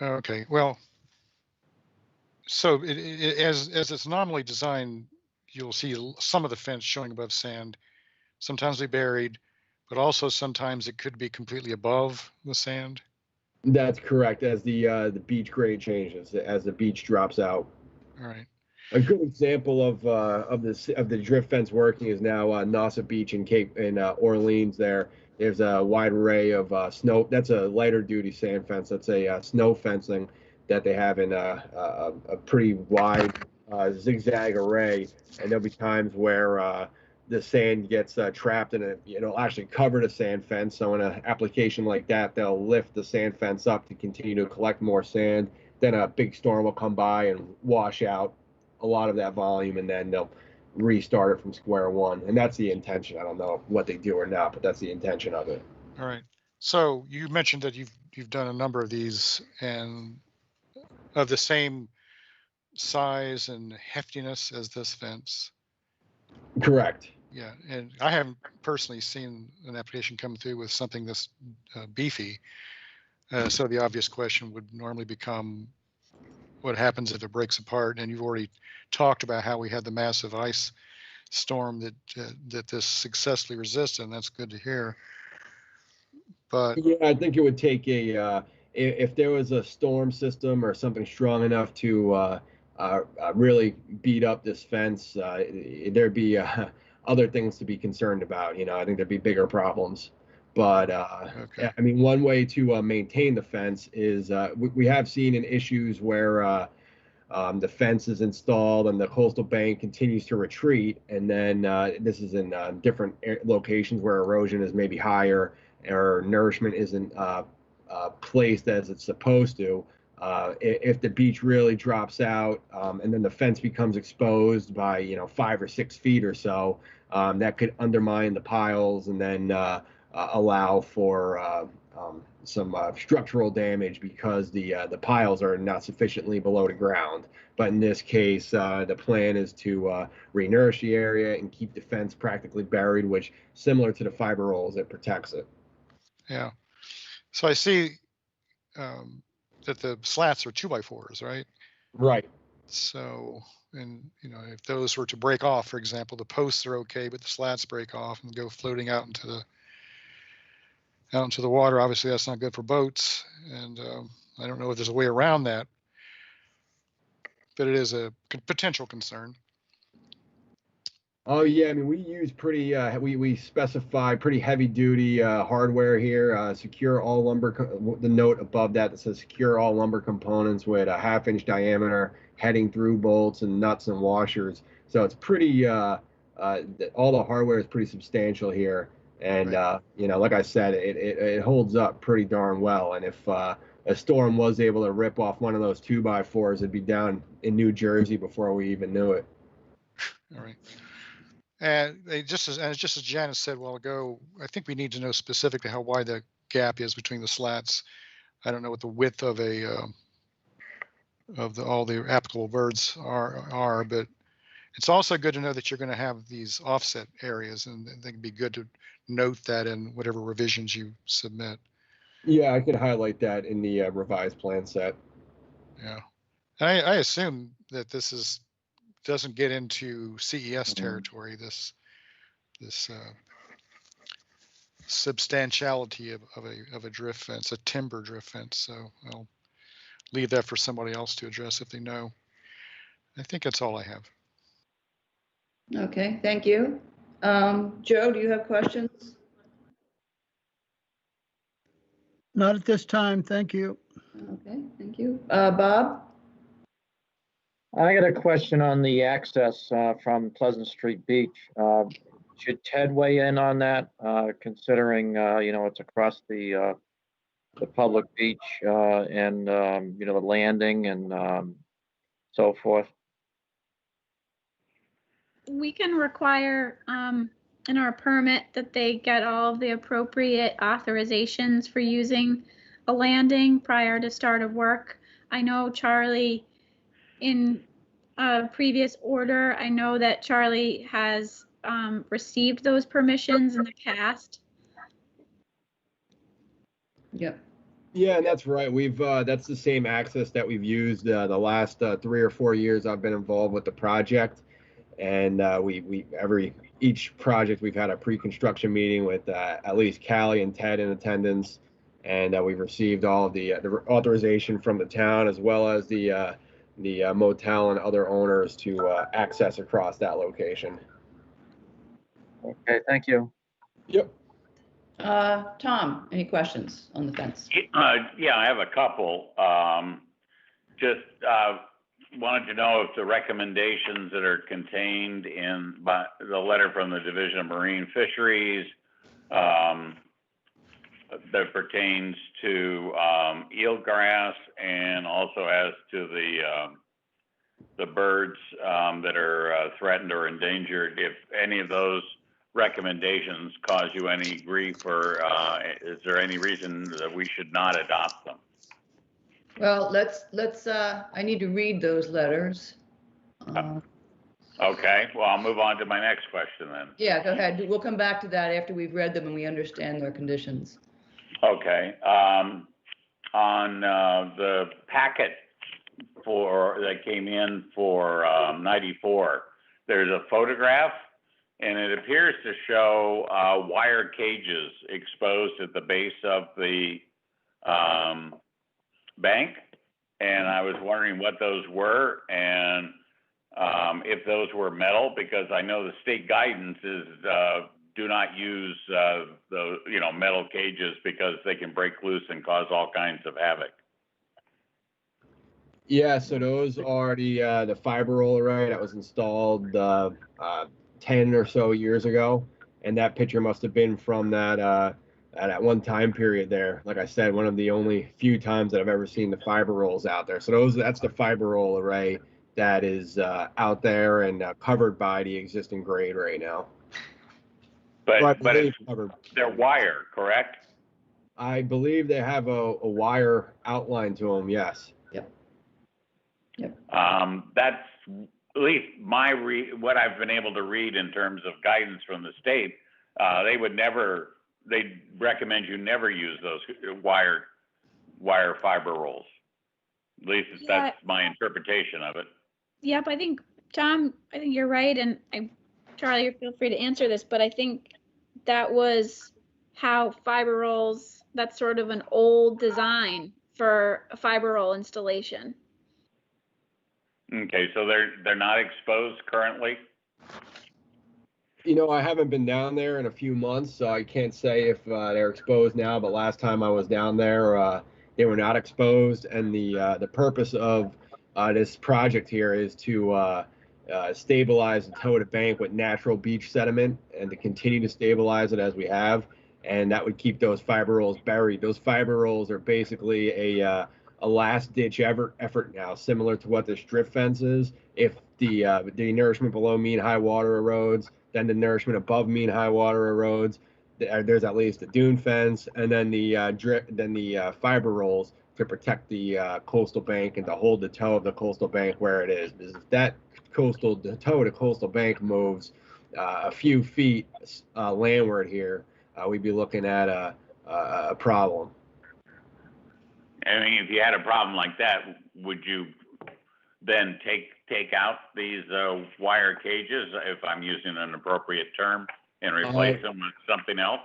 Okay, well, so as it's nominally designed, you'll see some of the fence showing above sand. Sometimes be buried, but also sometimes it could be completely above the sand. That's correct. As the beach grade changes, as the beach drops out. All right. A good example of the drift fence working is now Nassau Beach in Orleans. There's a wide array of snow. That's a lighter duty sand fence. That's a snow fencing that they have in a pretty wide zigzag array. And there'll be times where the sand gets trapped in it'll actually cover the sand fence. So in an application like that, they'll lift the sand fence up to continue to collect more sand. Then a big storm will come by and wash out a lot of that volume, and then they'll restart it from square one. And that's the intention. I don't know what they do or not, but that's the intention of it. All right. So you mentioned that you've done a number of these and of the same size and heftiness as this fence. Correct. Yeah, and I haven't personally seen an application come through with something this beefy. So the obvious question would normally become, what happens if it breaks apart? And you've already talked about how we had the massive ice storm that this successfully resisted, and that's good to hear. But yeah, I think it would take if there was a storm system or something strong enough to really beat up this fence, there'd be other things to be concerned about. I think there'd be bigger problems. But okay. I mean, one way to maintain the fence is we have seen in issues where the fence is installed and the coastal bank continues to retreat, and then this is in different locations where erosion is maybe higher or nourishment isn't placed as it's supposed to. If the beach really drops out and then the fence becomes exposed by 5 or 6 feet or so, that could undermine the piles and then allow for some structural damage because the piles are not sufficiently below the ground. But in this case, the plan is to re-nourish the area and keep the fence practically buried, which, similar to the fiber rolls, it protects it. Yeah. So I see that the slats are 2x4s, right? Right. So, and if those were to break off, for example, the posts are okay, but the slats break off and go floating out into the water. Obviously, that's not good for boats, and I don't know if there's a way around that. but it is a potential concern. Oh yeah, I mean we use pretty we specify pretty heavy duty hardware here. Secure all lumber. The note above that says secure all lumber components with a 1/2 inch diameter heading through bolts and nuts and washers. So it's pretty. All the hardware is pretty substantial here, and Right. you know, like I said, it holds up pretty darn well. And if a storm was able to rip off one of those 2x4s, it'd be down in New Jersey before we even knew it. All right. And just as Janice said a while ago, I think we need to know specifically how wide the gap is between the slats. I don't know what the width of all the applicable birds are, but it's also good to know that you're going to have these offset areas, and they can be good to note that in whatever revisions you submit. Yeah, I could highlight that in the revised plan set. Yeah, I assume that this doesn't get into CES territory. This substantiality of a drift fence, a timber drift fence. So I'll leave that for somebody else to address if they know. I think that's all I have. Okay, thank you. Joe, do you have questions? Not at this time, thank you. Okay, thank you. Bob? I got a question on the access from Pleasant Street Beach. Should Ted weigh in on that, considering you know, it's across the public beach and you know, the landing and so forth? We can require in our permit that they get all of the appropriate authorizations for using a landing prior to start of work. I know Charlie, in a previous order, I know that Charlie has received those permissions in the past. Yep. Yeah, and that's right. We've that's the same access that we've used the last 3 or 4 years I've been involved with the project, and each project we've had a pre-construction meeting with at least Callie and Ted in attendance, and we've received all of the authorization from the town as well as the motel and other owners to access across that location. Okay, thank you. Yep. Tom, any questions on the fence? Yeah, I have a couple. Just wanted to know if the recommendations that are contained in the letter from the Division of Marine Fisheries that pertains to eelgrass and also as to the birds that are threatened or endangered, if any of those recommendations cause you any grief, or is there any reason that we should not adopt them? Well, let's I need to read those letters. Okay, well, I'll move on to my next question then. Yeah, go ahead. We'll come back to that after we've read them and we understand their conditions. Okay, on the packet that came in for 94, there's a photograph, and it appears to show wire cages exposed at the base of the bank, and I was wondering what those were and if those were metal, because I know the state guidance is do not use the metal cages because they can break loose and cause all kinds of havoc. Yeah, so those are the fiber roller array that was installed 10 or so years ago, and that picture must have been from that at one time period there. Like I said, one of the only few times that I've ever seen the fiber rolls out there. So that's the fiber roll array that is out there and covered by the existing grade right now. But they're wire, correct? I believe they have a wire outline to them, yes. Yep. That's at least what I've been able to read in terms of guidance from the state. They recommend you never use those wire fiber rolls. At least that's my interpretation of it. Yep, I think, Tom, I think you're right, and Charlie, feel free to answer this, but I think that was how fiber rolls, that's sort of an old design for a fiber roll installation. Okay, so they're not exposed currently? You know, I haven't been down there in a few months, so I can't say if they're exposed now. But last time I was down there, they were not exposed. And the purpose of this project here is to stabilize and tow the bank with natural beach sediment, and to continue to stabilize it as we have. And that would keep those fiber rolls buried. Those fiber rolls are basically a last ditch effort now, similar to what the strip fence is. If the nourishment below mean high water erodes, then the nourishment above mean high water erodes. There's at least a dune fence, and then the fiber rolls to protect the coastal bank and to hold the toe of the coastal bank where it is. Because if that the toe of the coastal bank moves a few feet landward here, we'd be looking at a problem. I mean, if you had a problem like that, would you then take out these wire cages, if I'm using an appropriate term, and replace them with something else?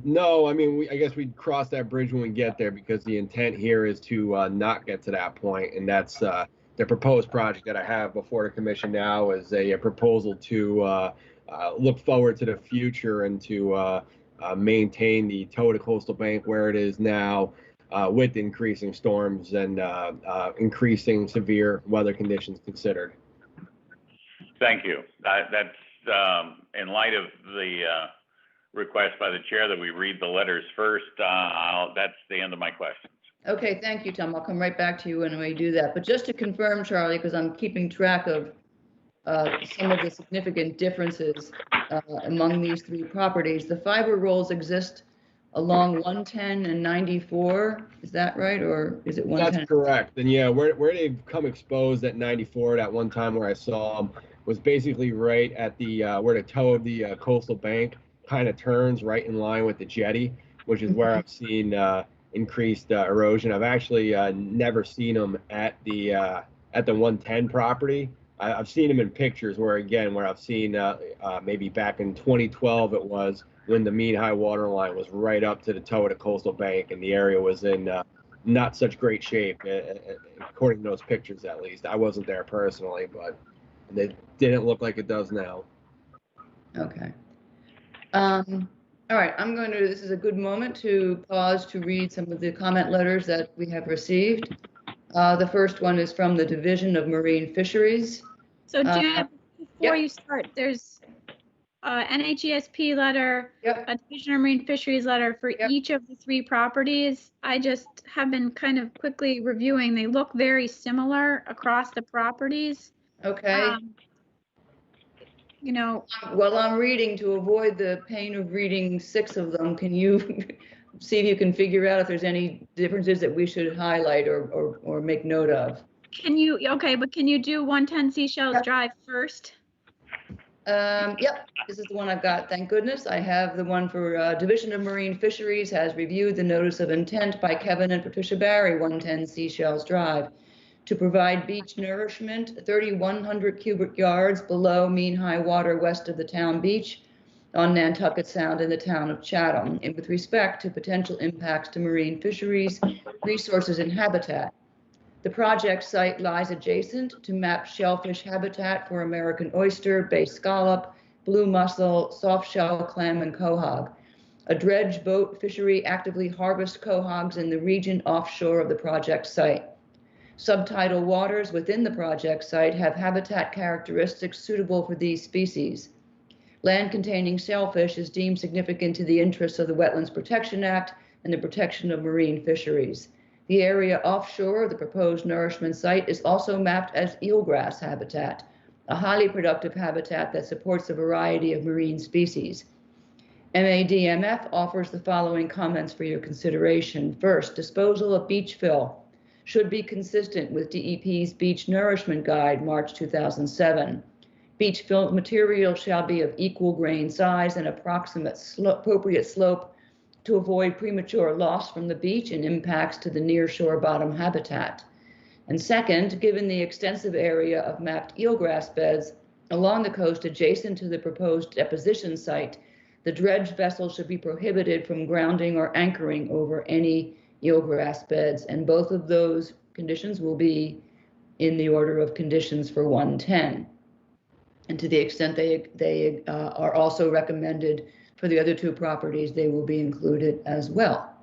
No, I mean, I guess we'd cross that bridge when we get there, because the intent here is to not get to that point, and that's the proposed project that I have before the commission now is a proposal to look forward to the future and to maintain the toe to coastal bank where it is now, with increasing storms and increasing severe weather conditions considered. Thank you. That's in light of the request by the chair that we read the letters first. That's the end of my questions. Okay, thank you, Tom. I'll come right back to you when we do that. But just to confirm, Charlie, because I'm keeping track of some of the significant differences among these three properties, the fiber rolls exist along 110 and 94. Is that right, or is it 110? That's correct. And yeah, where they've come exposed at 94 that one time where I saw them was basically right at the where the toe of the coastal bank kind of turns right in line with the jetty, which is where I've seen increased erosion. I've actually never seen them at the 110 property. I've seen them in pictures where I've seen maybe back in 2012 it was, when the mean high water line was right up to the toe of the coastal bank, and the area was in not such great shape, according to those pictures at least. I wasn't there personally, but it didn't look like it does now. Okay. All right, this is a good moment to pause to read some of the comment letters that we have received. The first one is from the Division of Marine Fisheries. So Jan, before you start, there's NHESP letter, a Division of Marine Fisheries letter for each of the three properties. I just have been kind of quickly reviewing. They look very similar across the properties. Okay. You know, while I'm reading, to avoid the pain of reading 6 of them, can you see if you can figure out if there's any differences that we should highlight or make note of? Can you, but can you do 110 Seashells Drive first? Yep, this is the one I've got. Thank goodness. I have the one for Division of Marine Fisheries has reviewed the notice of intent by Kevin and Patricia Barry, 110 Seashells Drive, to provide beach nourishment 3,100 cubic yards below mean high water west of the town beach on Nantucket Sound in the town of Chatham, and with respect to potential impacts to marine fisheries, resources, and habitat. The project site lies adjacent to mapped shellfish habitat for American oyster, bay scallop, blue mussel, soft shell clam, and quahog. A dredge boat fishery actively harvests quahogs in the region offshore of the project site. Subtidal waters within the project site have habitat characteristics suitable for these species. Land containing shellfish is deemed significant to the interests of the Wetlands Protection Act and the protection of marine fisheries. The area offshore of the proposed nourishment site is also mapped as eelgrass habitat, a highly productive habitat that supports a variety of marine species. MADMF offers the following comments for your consideration. First, disposal of beach fill should be consistent with DEP's Beach Nourishment Guide, March 2007. Beach fill material shall be of equal grain size and appropriate slope to avoid premature loss from the beach and impacts to the nearshore bottom habitat. And second, given the extensive area of mapped eelgrass beds along the coast adjacent to the proposed deposition site, the dredge vessel should be prohibited from grounding or anchoring over any eelgrass beds, and both of those conditions will be in the order of conditions for 110. And to the extent they are also recommended for the other two properties, they will be included as well.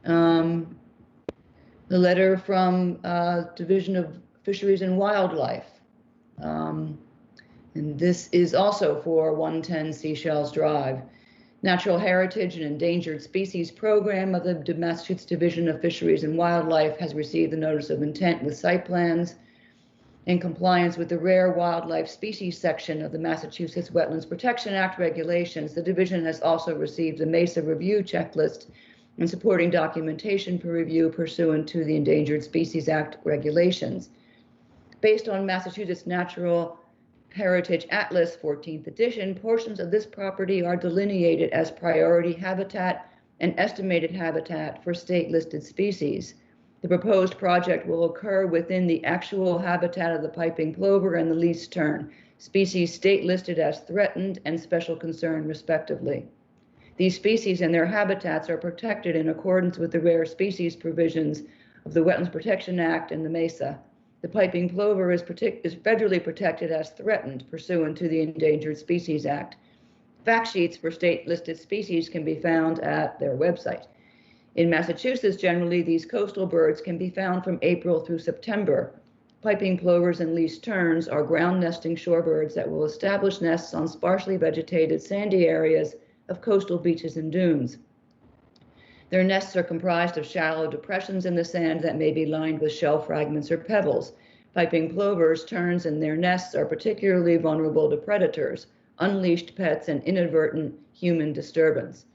The letter from Division of Fisheries and Wildlife. And this is also for 110 Seashells Drive. Natural Heritage and Endangered Species Program of the Massachusetts Division of Fisheries and Wildlife has received the notice of intent with site plans. In compliance with the Rare Wildlife Species section of the Massachusetts Wetlands Protection Act regulations, the division has also received a MESA review checklist and supporting documentation for review pursuant to the Endangered Species Act regulations. Based on Massachusetts Natural Heritage Atlas 14th edition, portions of this property are delineated as priority habitat and estimated habitat for state-listed species. The proposed project will occur within the actual habitat of the piping plover and the least tern, species state-listed as threatened and special concern respectively. These species and their habitats are protected in accordance with the rare species provisions of the Wetlands Protection Act and the MESA. The piping plover is federally protected as threatened pursuant to the Endangered Species Act. Fact sheets for state-listed species can be found at their website. In Massachusetts, generally, these coastal birds can be found from April through September. Piping plovers and least terns are ground nesting shorebirds that will establish nests on sparsely vegetated sandy areas of coastal beaches and dunes. Their nests are comprised of shallow depressions in the sand that may be lined with shell fragments or pebbles. Piping plovers, terns, and their nests are particularly vulnerable to predators, unleashed pets, and inadvertent human disturbance.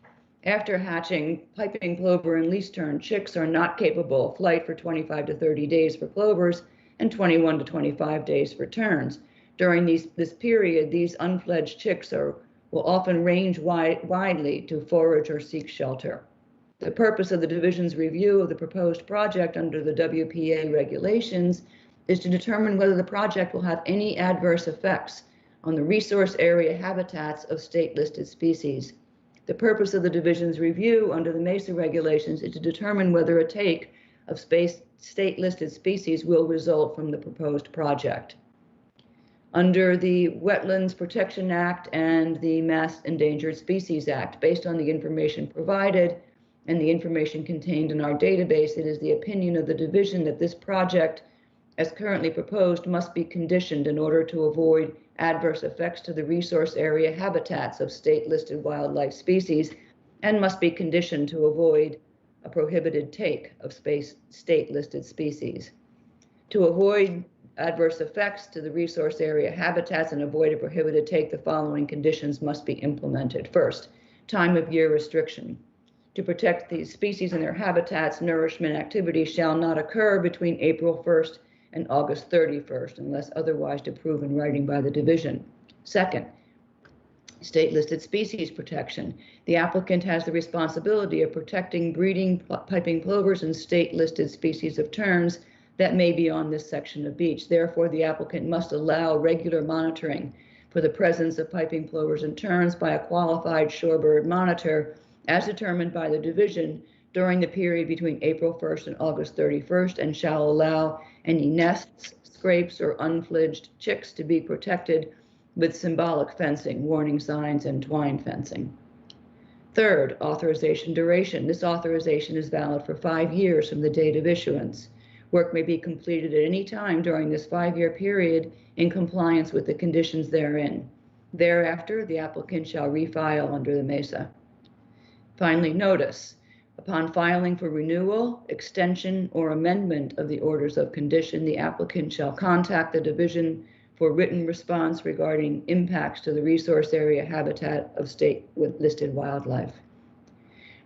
After hatching, piping plover and least tern chicks are not capable of flight for 25 to 30 days for plovers and 21 to 25 days for terns. During this period, these unfledged chicks will often range widely to forage or seek shelter. The purpose of the division's review of the proposed project under the WPA regulations is to determine whether the project will have any adverse effects on the resource area habitats of state-listed species. The purpose of the division's review under the MESA regulations is to determine whether a take of state-listed species will result from the proposed project. Under the Wetlands Protection Act and the Mass Endangered Species Act, based on the information provided and the information contained in our database, it is the opinion of the division that this project, as currently proposed, must be conditioned in order to avoid adverse effects to the resource area habitats of state-listed wildlife species and must be conditioned to avoid a prohibited take of state-listed species. To avoid adverse effects to the resource area habitats and avoid a prohibited take, the following conditions must be implemented. First, time of year restriction. To protect these species and their habitats, nourishment activities shall not occur between April 1st and August 31st, unless otherwise approved in writing by the division. Second, state-listed species protection. The applicant has the responsibility of protecting breeding piping plovers and state-listed species of terns that may be on this section of beach. Therefore, the applicant must allow regular monitoring for the presence of piping plovers and terns by a qualified shorebird monitor as determined by the division during the period between April 1st and August 31st, and shall allow any nests, scrapes, or unfledged chicks to be protected with symbolic fencing, warning signs, and twine fencing. Third, authorization duration. This authorization is valid for 5 years from the date of issuance. Work may be completed at any time during this 5-year period in compliance with the conditions therein. Thereafter, the applicant shall refile under the MESA. Finally, notice. Upon filing for renewal, extension, or amendment of the orders of condition, the applicant shall contact the division for written response regarding impacts to the resource area habitat of state-listed wildlife.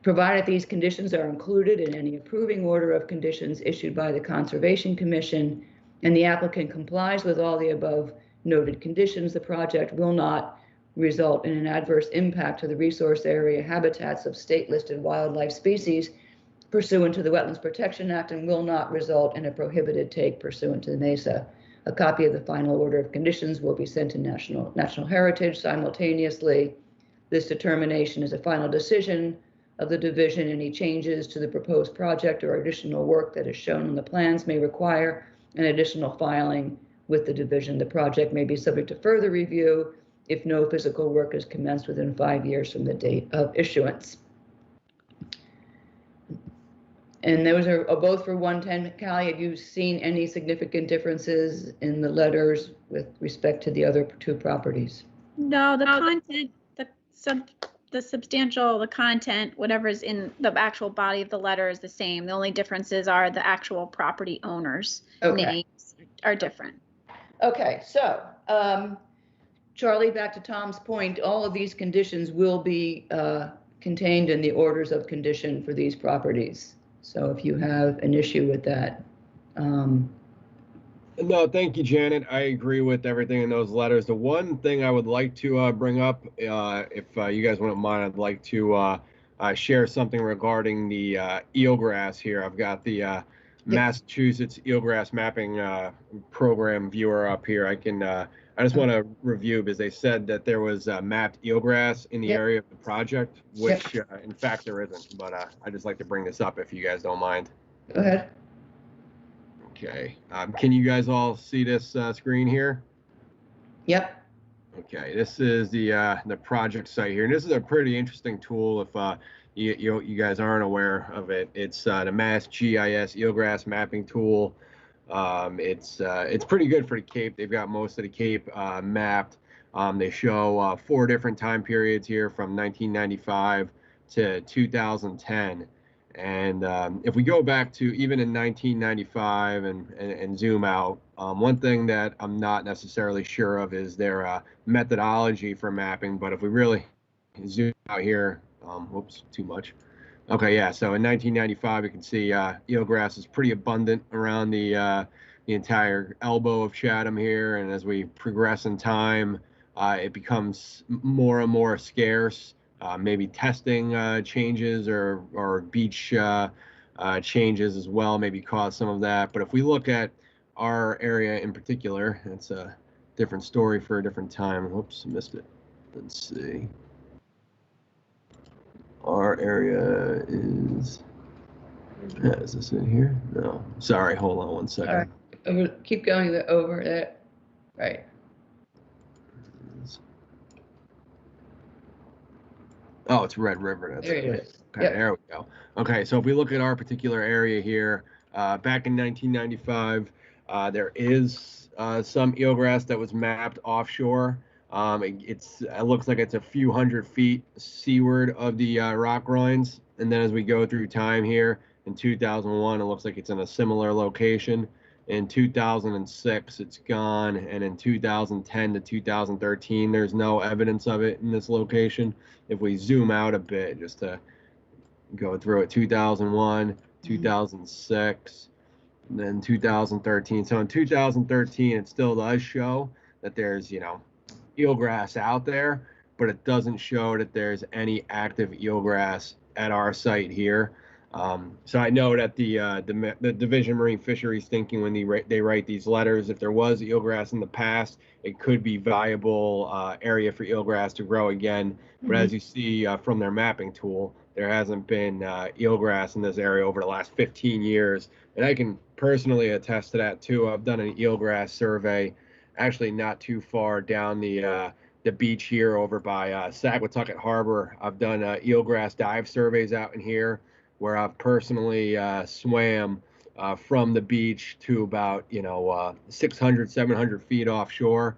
Provided these conditions are included in any approving order of conditions issued by the Conservation Commission and the applicant complies with all the above noted conditions, the project will not result in an adverse impact to the resource area habitats of state-listed wildlife species pursuant to the Wetlands Protection Act and will not result in a prohibited take pursuant to the MESA. A copy of the final order of conditions will be sent to National Heritage simultaneously. This determination is a final decision of the division. Any changes to the proposed project or additional work that is shown on the plans may require an additional filing with the division. The project may be subject to further review if no physical work is commenced within 5 years from the date of issuance. And those are both for 110. Callie, have you seen any significant differences in the letters with respect to the other two properties? No, the content, the substantial, the content, whatever's in the actual body of the letter is the same. The only differences are the actual property owners' names are different. Okay, so Charlie, back to Tom's point, all of these conditions will be contained in the orders of condition for these properties. So if you have an issue with that. No, thank you, Janet. I agree with everything in those letters. The one thing I would like to bring up, if you guys wouldn't mind, I'd like to share something regarding the eelgrass here. I've got the Massachusetts eelgrass mapping program viewer up here. I just want to review because they said that there was mapped eelgrass in the area of the project, which in fact there isn't. But I just like to bring this up if you guys don't mind. Go ahead. Okay. Can you guys all see this screen here? Yep. Okay. This is the project site here, and this is a pretty interesting tool. If you guys aren't aware of it, it's the Mass GIS eelgrass mapping tool. It's pretty good for the Cape. They've got most of the Cape mapped. They show 4 different time periods here from 1995 to 2010. And if we go back to even in 1995 and zoom out, one thing that I'm not necessarily sure of is their methodology for mapping. But if we really zoom out here, whoops, too much. Okay, yeah, so in 1995, you can see eelgrass is pretty abundant around the entire elbow of Chatham here, and as we progress in time, it becomes more and more scarce. Maybe testing changes or beach changes as well maybe cause some of that. But if we look at our area in particular, it's a different story for a different time. Whoops, missed it. Let's see. Our area is this in here? No, sorry, hold on one second. All right. Keep going over it. Right. Oh, it's Red River. That's there it is. Okay, there we go. Okay, so if we look at our particular area here, back in 1995, there is some eelgrass that was mapped offshore. It looks like it's a few hundred feet seaward of the rock groins. And then as we go through time here, in 2001, it looks like it's in a similar location. In 2006, it's gone. And in 2010 to 2013, there's no evidence of it in this location. If we zoom out a bit, just to go through it, 2001, 2006, and then 2013. So in 2013, it still does show that there's, eelgrass out there, but it doesn't show that there's any active eelgrass at our site here. So I know that the Division of Marine Fisheries thinking when they write these letters, if there was eelgrass in the past, it could be viable area for eelgrass to grow again. But as you see from their mapping tool, there hasn't been eelgrass in this area over the last 15 years. And I can personally attest to that too. I've done an eelgrass survey actually not too far down the beach here over by Saquatucket Harbor. I've done eelgrass dive surveys out in here where I've personally swam from the beach to about 600, 700 feet offshore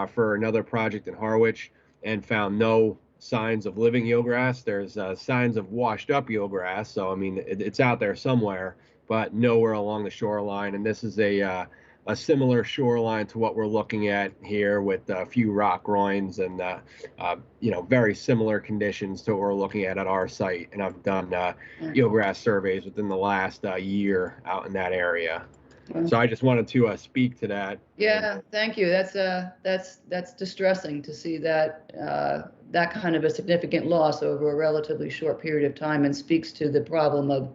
for another project in Harwich and found no signs of living eelgrass. There's signs of washed up eelgrass, so I mean it's out there somewhere, but nowhere along the shoreline. And this is a similar shoreline to what we're looking at here with a few rock groins and very similar conditions to what we're looking at our site. And I've done eelgrass surveys within the last year out in that area. So I just wanted to speak to that. Yeah, thank you. That's distressing to see that that kind of a significant loss over a relatively short period of time, and speaks to the problem of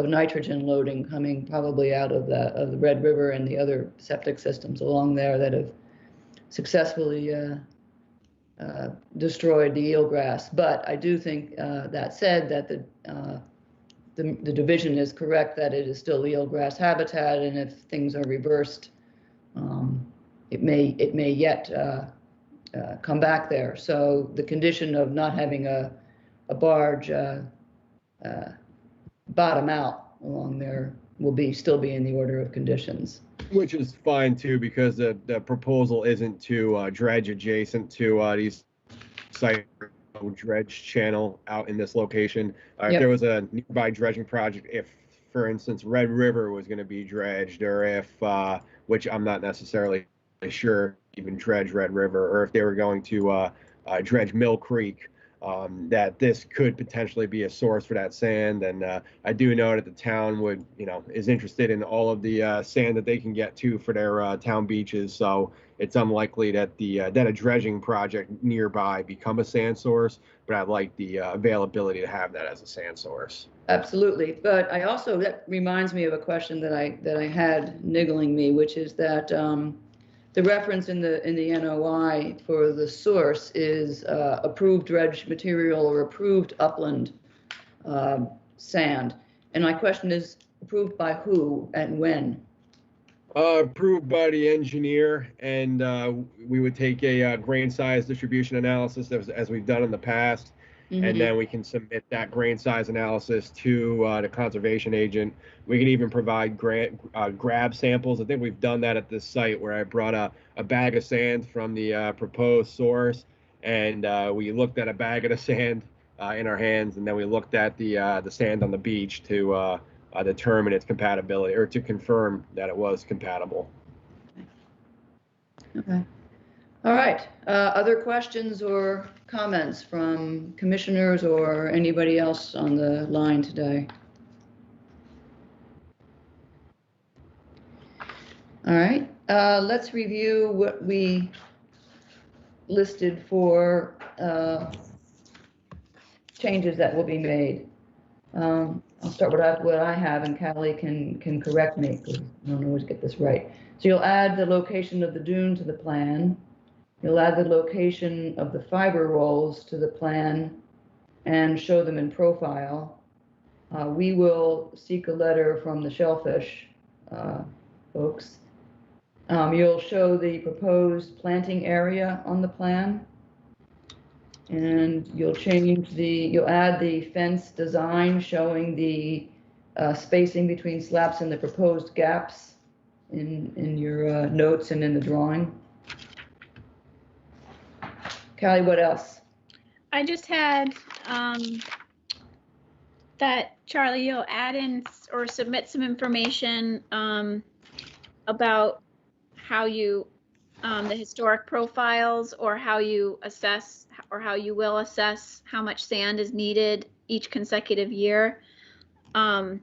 nitrogen loading coming probably out of the Red River and the other septic systems along there that have successfully destroyed the eelgrass. But I do think, that said, that the division is correct that it is still eelgrass habitat, and if things are reversed, it may yet come back there. So the condition of not having a barge bottom out along there will still be in the order of conditions. Which is fine too, because the proposal isn't to dredge adjacent to these site dredge channel out in this location. If Yep. there was a nearby dredging project, if, for instance, Red River was going to be dredged, or if, which I'm not necessarily sure, even dredge Red River, or if they were going to dredge Mill Creek, that this could potentially be a source for that sand. And I do know that the town is interested in all of the sand that they can get to for their town beaches. So it's unlikely that that a dredging project nearby become a sand source, but I'd like the availability to have that as a sand source. Absolutely, but that reminds me of a question that I had niggling me, which is that the reference in the NOI for the source is approved dredge material or approved upland sand, and my question is, approved by who and when? Approved by the engineer, and we would take a grain size distribution analysis as we've done in the past. And then we can submit that grain size analysis to the conservation agent. We can even provide grab samples. I think we've done that at this site, where I brought a bag of sand from the proposed source, and we looked at a bag of the sand in our hands, and then we looked at the sand on the beach to determine its compatibility, or to confirm that it was compatible. Okay. All right. Other questions or comments from commissioners or anybody else on the line today? All right. Let's review what we listed for changes that will be made. I'll start with what I have, and Callie can correct me, because I don't always get this right. So you'll add the location of the dune to the plan. You'll add the location of the fiber rolls to the plan and show them in profile. We will seek a letter from the shellfish folks. You'll show the proposed planting area on the plan, and you'll add the fence design showing the spacing between slabs and the proposed gaps in your notes and in the drawing. Callie, what else? I just had that, Charlie, you'll add in or submit some information about how you, the historic profiles, or how you assess, or how you will assess how much sand is needed each consecutive year. And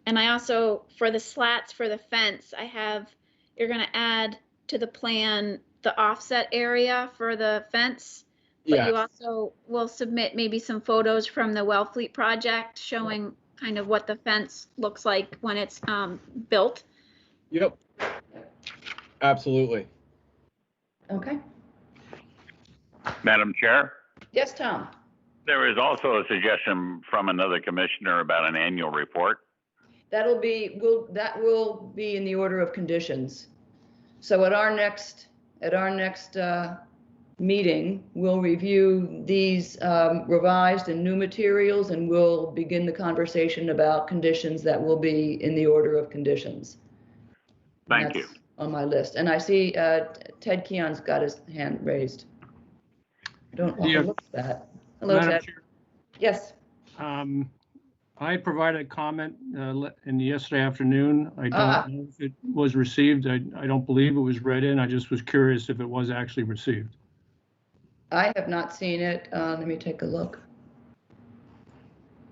I also, for the slats for the fence, you're going to add to the plan the offset area for the fence, but you also will submit maybe some photos from the Wellfleet project showing kind of what the fence looks like when it's built. Yep. Absolutely. Okay. Madam Chair, Yes, Tom. there is also a suggestion from another commissioner about an annual report. That will be in the order of conditions. So at our next meeting, we'll review these revised and new materials, and we'll begin the conversation about conditions that will be in the order of conditions. Thank you. On my list. And I see Ted Keon's got his hand raised. I don't often look at that. Hello, Madam Ted. Chair, Yes. I provided a comment in yesterday afternoon. I don't know if it was received. I don't believe it was read in. I just was curious if it was actually received. I have not seen it. Let me take a look.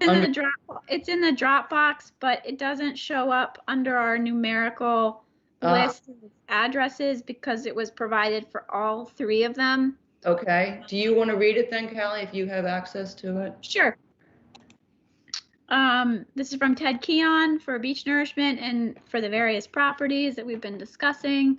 It's in the Dropbox, but it doesn't show up under our numerical list of addresses because it was provided for all three of them. Okay. Do you want to read it then, Callie, if you have access to it? Sure. This is from Ted Keon for beach nourishment and for the various properties that we've been discussing.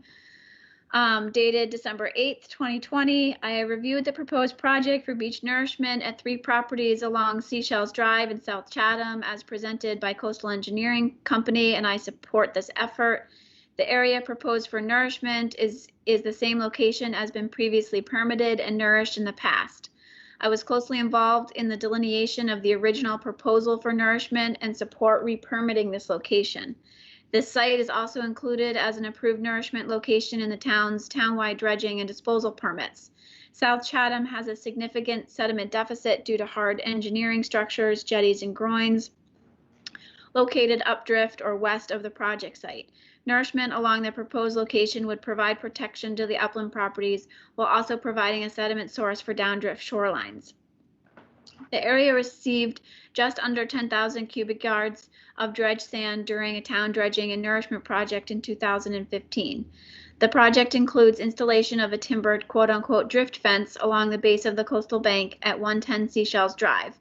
dated December 8th, 2020. I reviewed the proposed project for beach nourishment at 3 properties along Seashells Drive in South Chatham as presented by Coastal Engineering Company, and I support this effort. The area proposed for nourishment is the same location as been previously permitted and nourished in the past. I was closely involved in the delineation of the original proposal for nourishment and support re-permitting this location. This site is also included as an approved nourishment location in the town's townwide dredging and disposal permits. South Chatham has a significant sediment deficit due to hard engineering structures, jetties, and groins located updrift or west of the project site. Nourishment along the proposed location would provide protection to the upland properties while also providing a sediment source for downdrift shorelines. The area received just under 10,000 cubic yards of dredged sand during a town dredging and nourishment project in 2015. The project includes installation of a timbered quote-unquote drift fence along the base of the coastal bank at 110 Seashells Drive.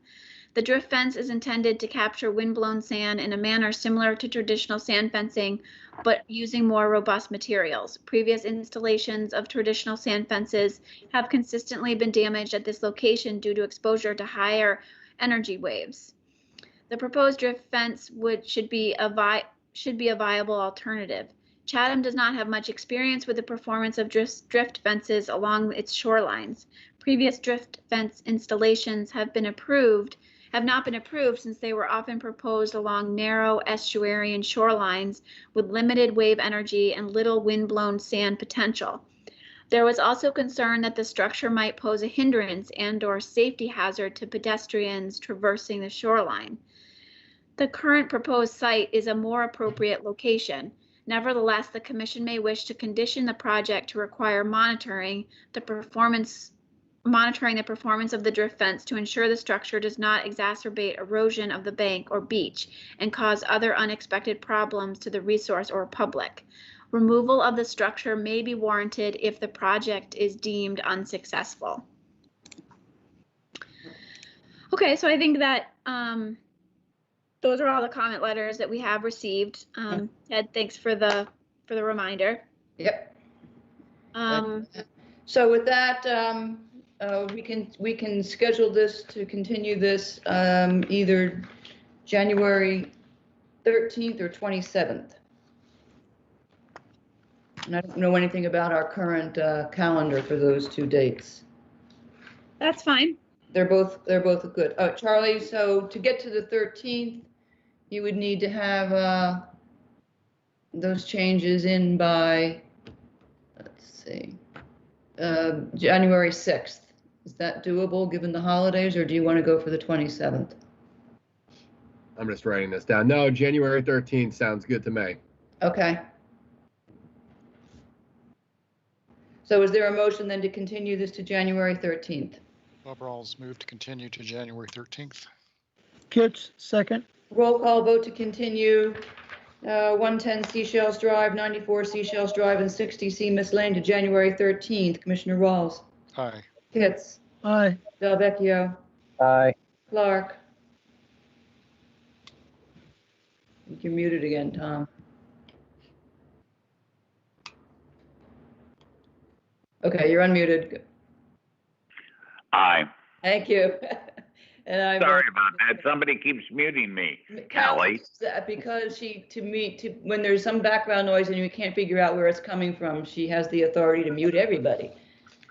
The drift fence is intended to capture windblown sand in a manner similar to traditional sand fencing, but using more robust materials. Previous installations of traditional sand fences have consistently been damaged at this location due to exposure to higher energy waves. The proposed drift fence should be a viable alternative. Chatham does not have much experience with the performance of drift fences along its shorelines. Previous drift fence installations have not been approved since they were often proposed along narrow estuarine shorelines with limited wave energy and little wind-blown sand potential. There was also concern that the structure might pose a hindrance and/or safety hazard to pedestrians traversing the shoreline. The current proposed site is a more appropriate location. Nevertheless, the Commission may wish to condition the project to require monitoring the performance of the drift fence to ensure the structure does not exacerbate erosion of the bank or beach and cause other unexpected problems to the resource or public. Removal of the structure may be warranted if the project is deemed unsuccessful. Okay, so I think that those are all the comment letters that we have received. Ted, thanks for the reminder. Yep. So with that, we can schedule this to continue this either January 13th or 27th. And I don't know anything about our current calendar for those 2 dates. That's fine. They're both good. Oh, Charlie, so to get to the 13th, you would need to have those changes in by, let's see, January 6th. Is that doable given the holidays, or do you want to go for the 27th? I'm just writing this down. No, January 13th sounds good to me. Okay. So is there a motion then to continue this to January 13th? Bob Rawls moved to continue to January 13th. Kitts, second. Roll call vote to continue 110 Seashells Drive, 94 Seashells Drive, and 60 Seamus Lane to January 13th. Commissioner Rawls. Aye. Pitts. Aye. Delvecchio. Aye. Clark. You're muted again, Tom. Okay, you're unmuted. Aye. Thank you. And I Sorry about that. Somebody keeps muting me. Kelly. Because when there's some background noise and you can't figure out where it's coming from, she has the authority to mute everybody.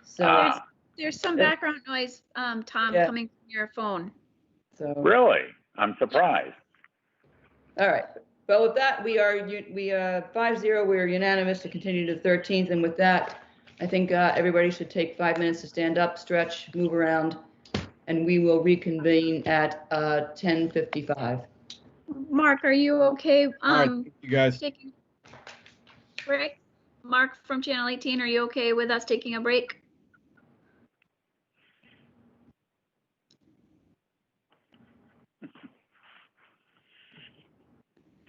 So there's some background noise, Tom, coming from your phone. So Really? I'm surprised. all right. Well, with that, we 5-0. We're unanimous to continue to the 13th, and with that, I think everybody should take 5 minutes to stand up, stretch, move around, and we will reconvene at 10:55. Mark, are you okay? All right, you guys. Taking a break? Mark from Channel 18, are you okay with us taking a break?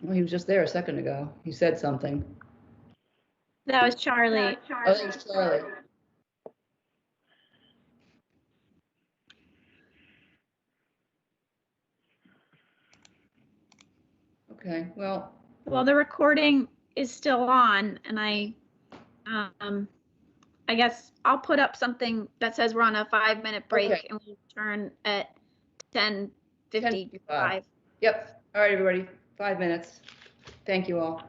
Well, he was just there a second ago. He said something. That was Charlie. Oh, that was Charlie. Okay, well. Well, the recording is still on, and I guess I'll put up something that says we're on a 5-minute break Okay. and we'll return at 10:55. Yep. All right, everybody, 5 minutes. Thank you all.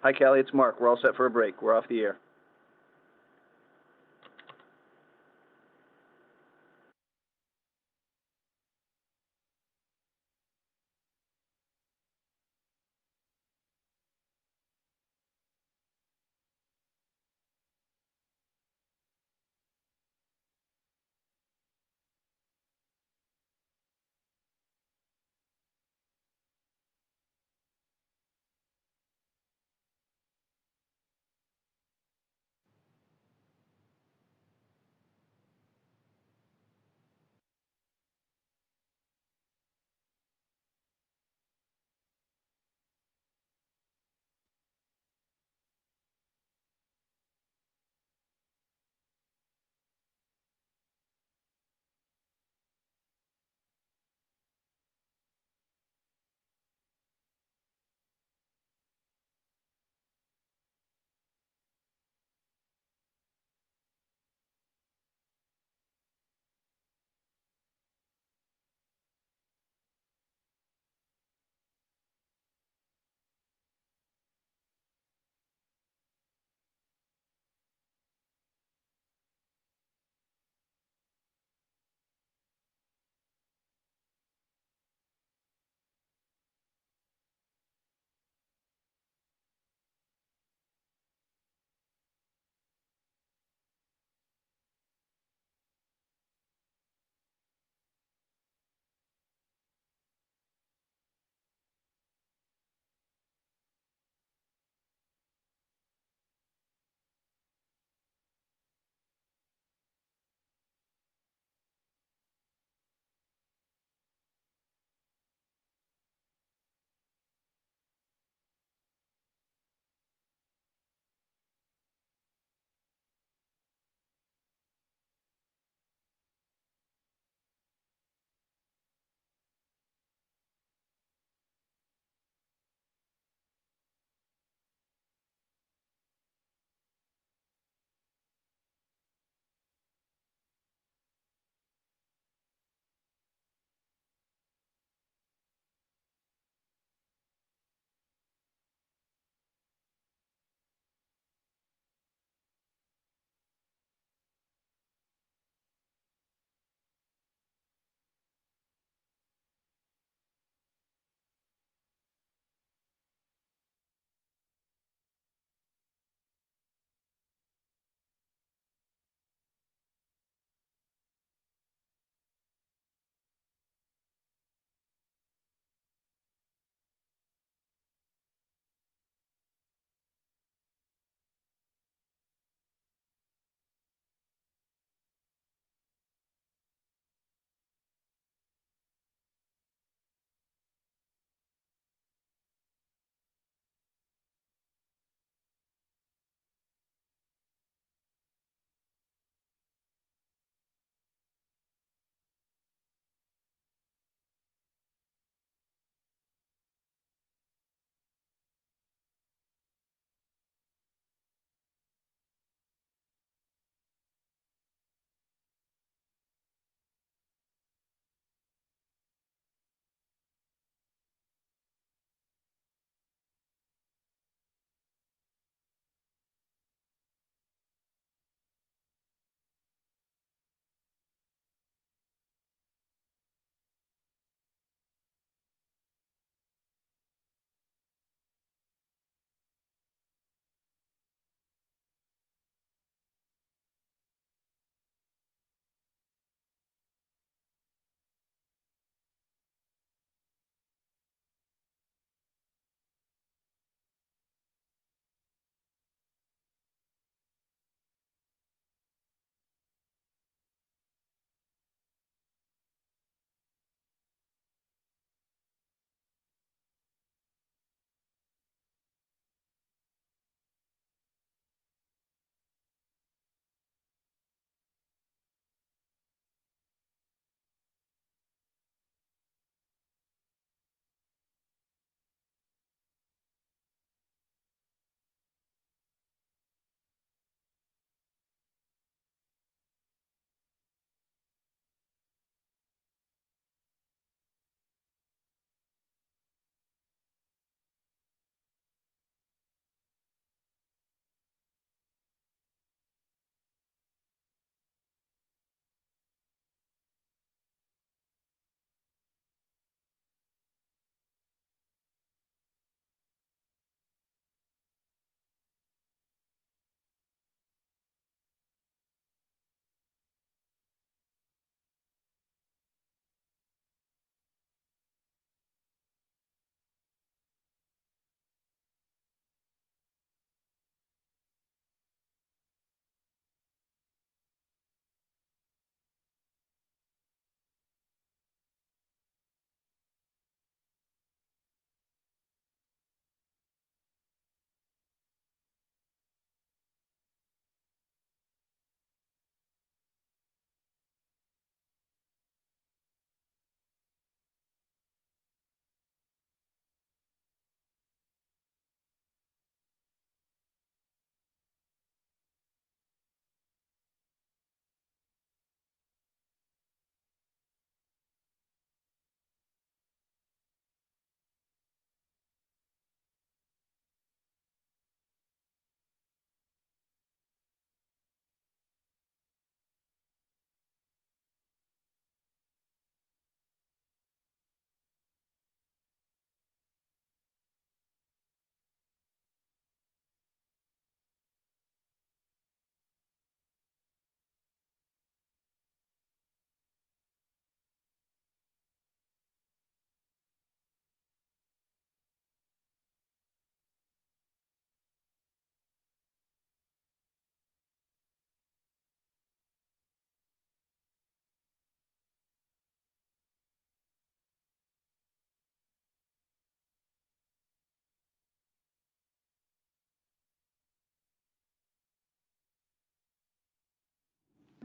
Hi, Callie, it's Mark. We're all set for a break. We're off the air.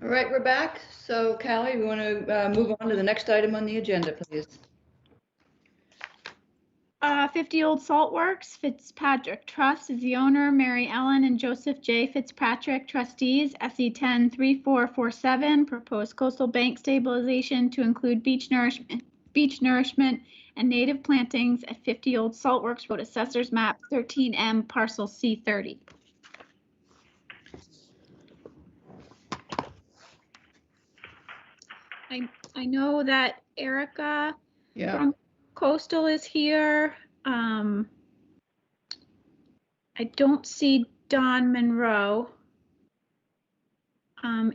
All right, we're back. So Callie, we want to move on to the next item on the agenda, please. 50 Old Salt Works, Fitzpatrick Trust is the owner, Mary Ellen and Joseph J. Fitzpatrick, trustees, SE 103447, proposed coastal bank stabilization to include beach nourishment and native plantings at 50 Old Salt Works Road, Assessors Map 13M, parcel C30. I know that Erica from Coastal is here. I don't see Don Monroe.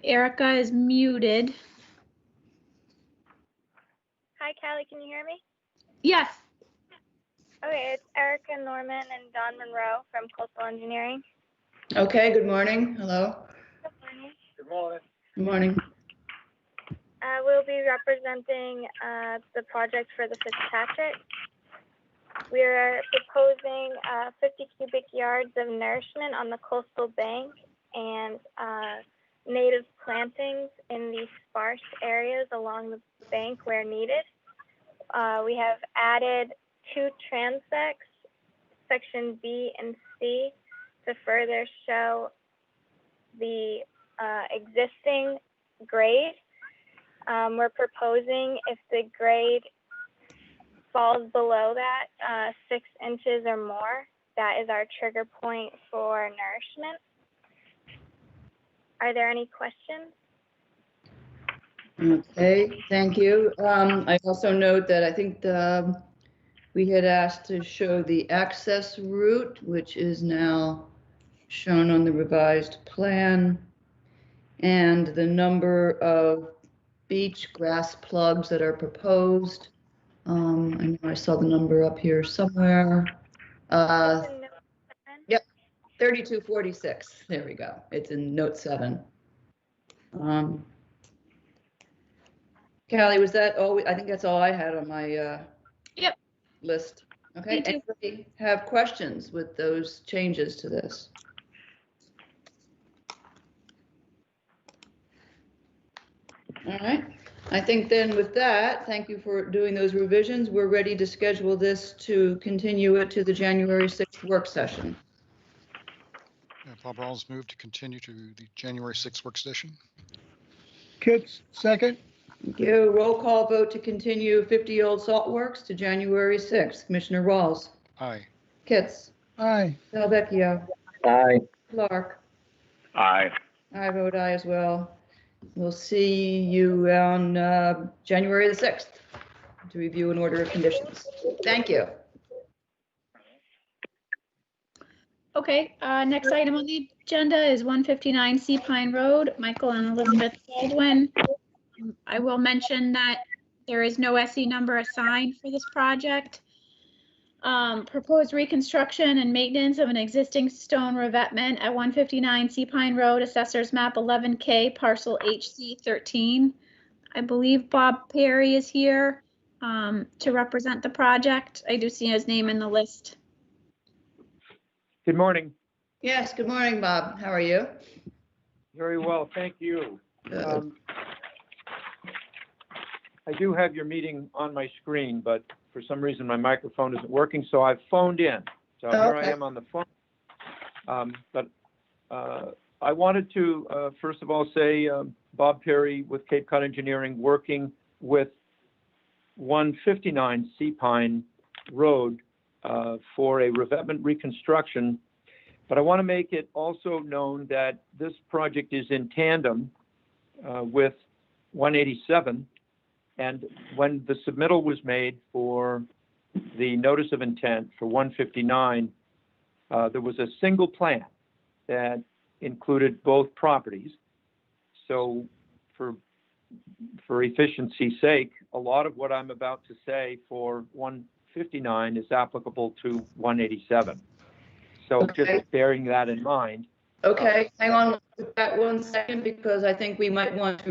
Erica is muted. Hi, Callie, can you hear me? Yes. Okay, it's Erica Norman and Don Monroe from Coastal Engineering. Okay, good morning. Hello. Good morning. Good morning. Good morning. We'll be representing the project for the Fitzpatrick. We are proposing 50 cubic yards of nourishment on the coastal bank and native plantings in the sparse areas along the bank where needed. We have added 2 transects, section B and C, to further show the existing grade. We're proposing if the grade falls below that 6 inches or more, that is our trigger point for nourishment. Are there any questions? Okay, thank you. I also note that I think we had asked to show the access route, which is now shown on the revised plan, and the number of beach grass plugs that are proposed. I know I saw the number up here somewhere. Yep, 3246. There we go. It's in note 7. Callie, was that all? I think that's all I had on my list. Okay. Anybody have questions with those changes to this? All right. I think then with that, thank you for doing those revisions. We're ready to schedule this to continue it to the January 6th work session. Bob Rawls moved to continue to the January 6th work session. Kits, second. Thank you. Roll call vote to continue 50 Old Salt Works to January 6th. Commissioner Rawls. Aye. Kitts. Aye. Delvecchio. Aye. Clark. Aye. I vote aye as well. We'll see you on January the 6th to review an order of conditions. Thank you. Okay, next item on the agenda is 159 Seapine Road, Michael and Elizabeth Baldwin. I will mention that there is no SE number assigned for this project. Proposed reconstruction and maintenance of an existing stone revetment at 159 Seapine Road, Assessors Map 11K, parcel HC 13. I believe Bob Perry is here to represent the project. I do see his name in the list. Good morning. Yes, good morning, Bob. How are you? Very well, thank you. I do have your meeting on my screen, but for some reason my microphone isn't working, so I've phoned in. So here I am on the phone. I wanted to, first of all, say Bob Perry with Cape Cod Engineering, working with 159 Seapine Road for a revetment reconstruction. But I want to make it also known that this project is in tandem with 187. And when the submittal was made for the notice of intent for 159, there was a single plan that included both properties. So for efficiency's sake, a lot of what I'm about to say for 159 is applicable to 187. So just bearing that in mind. Okay, hang on with that 1 second, because I think we might want to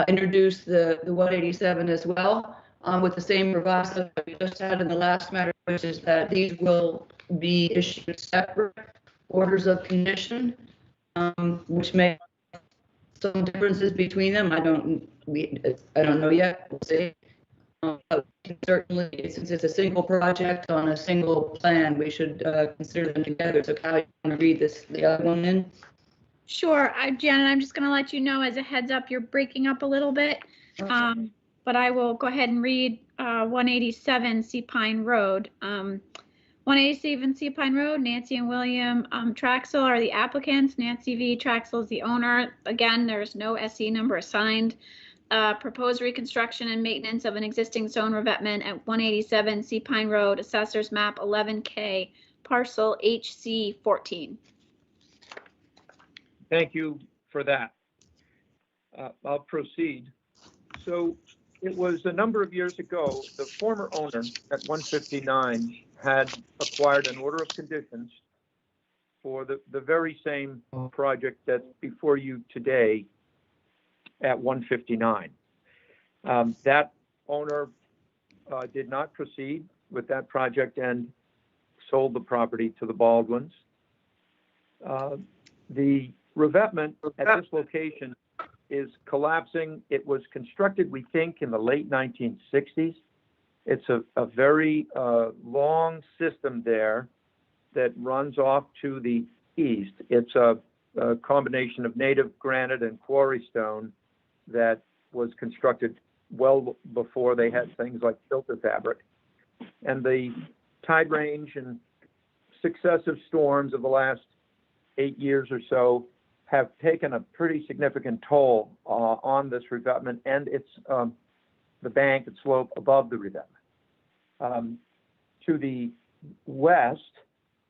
introduce the 187 as well, with the same revised that we just had in the last matter, which is that these will be issued separate orders of condition, which may some differences between them. I don't know yet. We'll see. But certainly, since it's a single project on a single plan, we should consider them together. So, Callie, you want to read the other one in? Sure. Janet, I'm just going to let you know as a heads up, you're breaking up a little bit. Okay. But I will go ahead and read 187 Seapine Road. 187 Seapine Road, Nancy and William Traxel are the applicants. Nancy V. Traxel is the owner. Again, there's no SE number assigned. Proposed reconstruction and maintenance of an existing zone revetment at 187 Seapine Road, Assessor's Map 11K, parcel HC 14. Thank you for that. I'll proceed. So it was a number of years ago, the former owner at 159 had acquired an order of conditions for the very same project that's before you today at 159. That owner did not proceed with that project and sold the property to the Baldwins. The revetment at this location is collapsing. It was constructed, we think, in the late 1960s. It's a very long system there that runs off to the east. It's a combination of native granite and quarry stone that was constructed well before they had things like filter fabric. And the tide range and successive storms of the last 8 years or so have taken a pretty significant toll on this revetment and its the bank and slope above the revetment. To the west,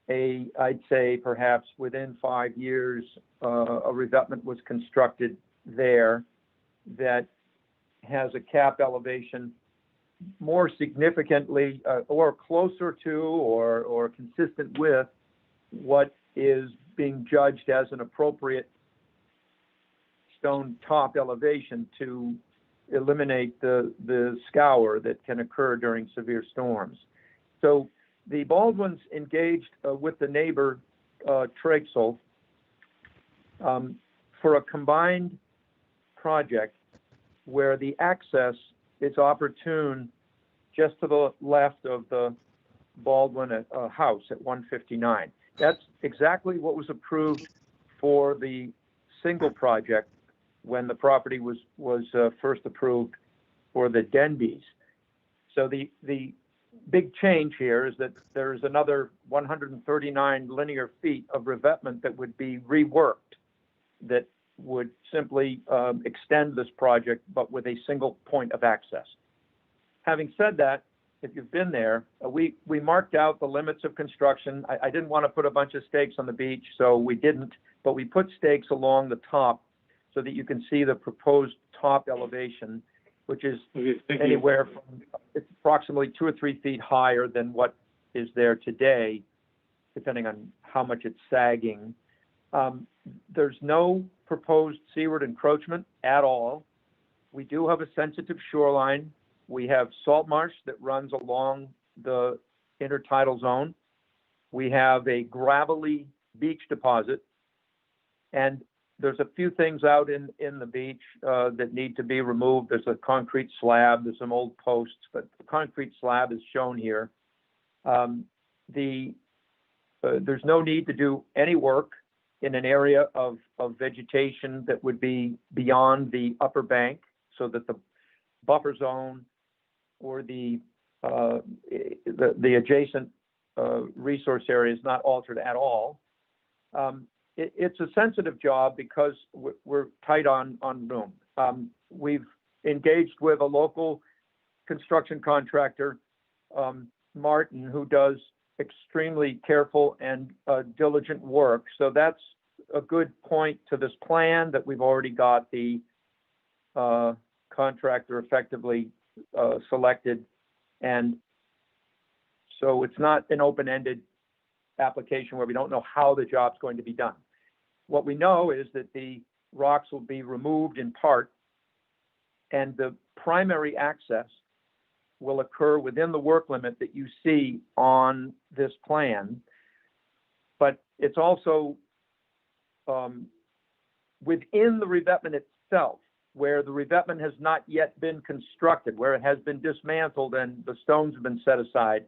I'd say perhaps within 5 years, a revetment was constructed there that has a cap elevation more significantly or closer to or consistent with what is being judged as an appropriate stone top elevation to eliminate the scour that can occur during severe storms. So the Baldwins engaged with the neighbor, Traxel, for a combined project where the access is opportune just to the left of the Baldwin house at 159. That's exactly what was approved for the single project when the property was first approved for the Denbys. So the big change here is that there's another 139 linear feet of revetment that would be reworked that would simply extend this project, but with a single point of access. Having said that, if you've been there, we marked out the limits of construction. I didn't want to put a bunch of stakes on the beach, so we didn't, but we put stakes along the top so that you can see the proposed top elevation, which is anywhere from, it's approximately 2 or 3 feet higher than what is there today, depending on how much it's sagging. There's no proposed seaward encroachment at all. We do have a sensitive shoreline. We have salt marsh that runs along the intertidal zone. We have a gravelly beach deposit, and there's a few things out in the beach that need to be removed. There's a concrete slab, there's some old posts, but the concrete slab is shown here. There's no need to do any work in an area of vegetation that would be beyond the upper bank, so that the buffer zone or the adjacent resource area is not altered at all. It's a sensitive job because we're tight on room. We've engaged with a local construction contractor, Martin, who does extremely careful and diligent work. So that's a good point to this plan, that we've already got the contractor effectively selected. And so it's not an open-ended application where we don't know how the job's going to be done. What we know is that the rocks will be removed in part, and the primary access will occur within the work limit that you see on this plan. But it's also within the revetment itself, where the revetment has not yet been constructed, where it has been dismantled and the stones have been set aside,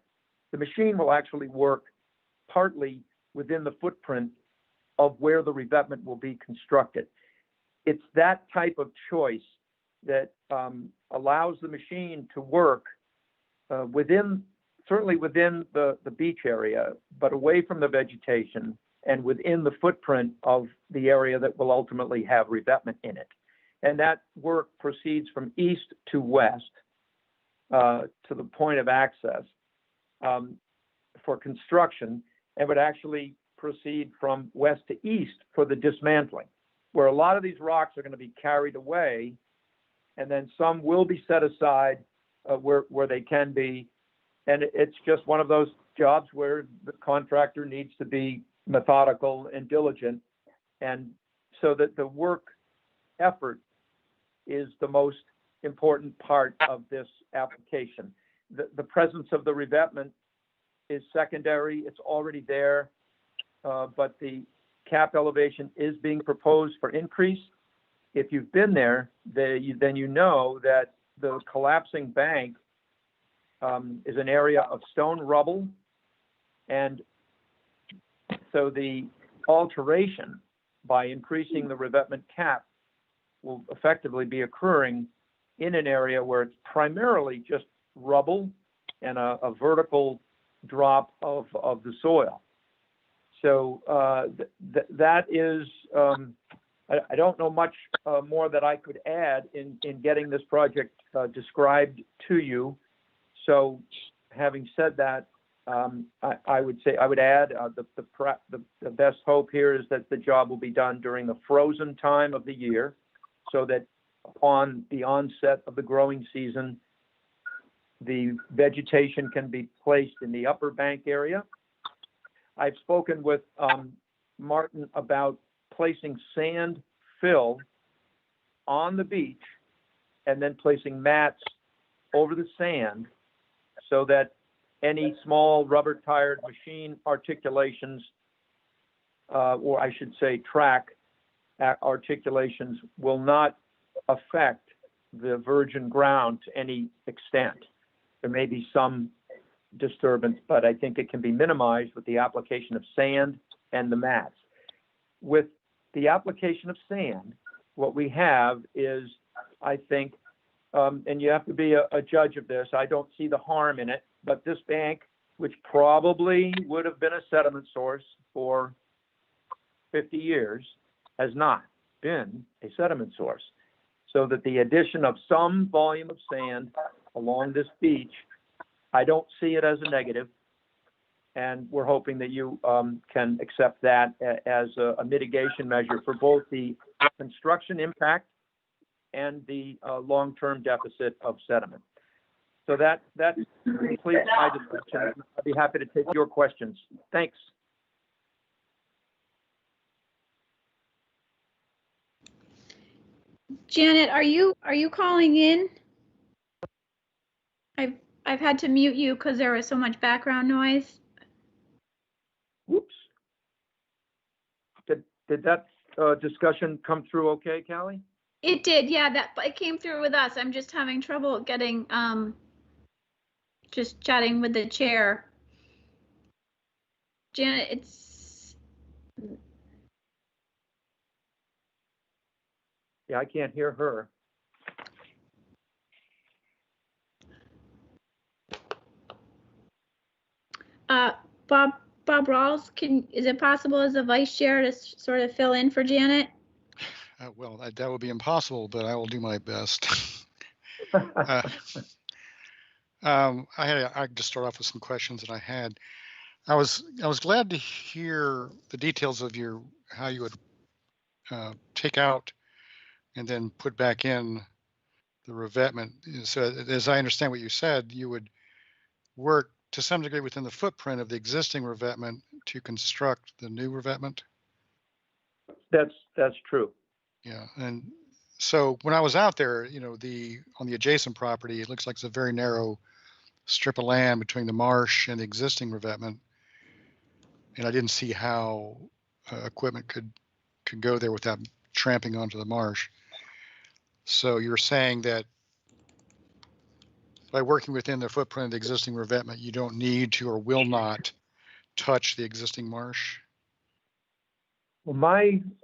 the machine will actually work partly within the footprint of where the revetment will be constructed. It's that type of choice that allows the machine to work certainly within the beach area, but away from the vegetation and within the footprint of the area that will ultimately have revetment in it. And that work proceeds from east to west to the point of access for construction, and would actually proceed from west to east for the dismantling, where a lot of these rocks are going to be carried away, and then some will be set aside where they can be. And it's just one of those jobs where the contractor needs to be methodical and diligent, and so that the work effort is the most important part of this application. The presence of the revetment is secondary. It's already there, but the cap elevation is being proposed for increase. If you've been there, then you know that the collapsing bank is an area of stone rubble, and so the alteration by increasing the revetment cap will effectively be occurring in an area where it's primarily just rubble and a vertical drop of the soil. So that is, I don't know much more that I could add in getting this project described to you. So having said that, I would add the best hope here is that the job will be done during the frozen time of the year, so that upon the onset of the growing season, the vegetation can be placed in the upper bank area. I've spoken with Martin about placing sand fill on the beach and then placing mats over the sand, so that any small rubber tired machine articulations, or I should say track articulations, will not affect the virgin ground to any extent. There may be some disturbance, but I think it can be minimized with the application of sand and the mats. With the application of sand, what we have is, I think, and you have to be a judge of this, I don't see the harm in it, but this bank, which probably would have been a sediment source for 50 years, has not been a sediment source. So that the addition of some volume of sand along this beach, I don't see it as a negative. And we're hoping that you can accept that as a mitigation measure for both the construction impact and the long-term deficit of sediment. So that completes my discussion. I'd be happy to take your questions. Thanks. Janet, are you calling in? I've had to mute you because there was so much background noise. Whoops. Did that discussion come through okay, Callie? It did, yeah. It came through with us. I'm just having trouble getting just chatting with the chair. Janet, it's. Yeah, I can't hear her. Bob Rawls, is it possible as a vice chair to sort of fill in for Janet? Well, that would be impossible, but I will do my best. I just start off with some questions that I had. I was glad to hear the details of how you would take out and then put back in the revetment. So as I understand what you said, you would work to some degree within the footprint of the existing revetment to construct the new revetment. That's true. Yeah, and so when I was out there, on the adjacent property, it looks like it's a very narrow strip of land between the marsh and the existing revetment, and I didn't see how equipment could go there without tramping onto the marsh. So you're saying that by working within the footprint of the existing revetment, you don't need to or will not touch the existing marsh? Well,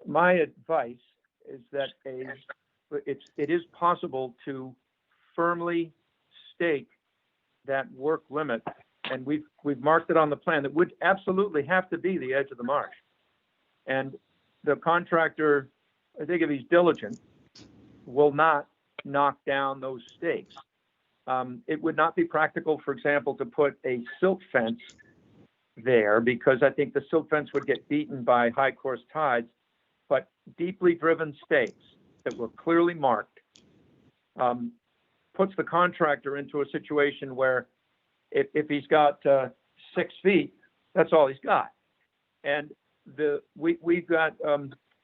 my advice is that it is possible to firmly stake that work limit, and we've marked it on the plan. That would absolutely have to be the edge of the marsh. And the contractor, I think if he's diligent, will not knock down those stakes. It would not be practical, for example, to put a silt fence there, because I think the silt fence would get beaten by high course tides, but deeply driven stakes that were clearly marked puts the contractor into a situation where if he's got 6 feet, that's all he's got. And we've got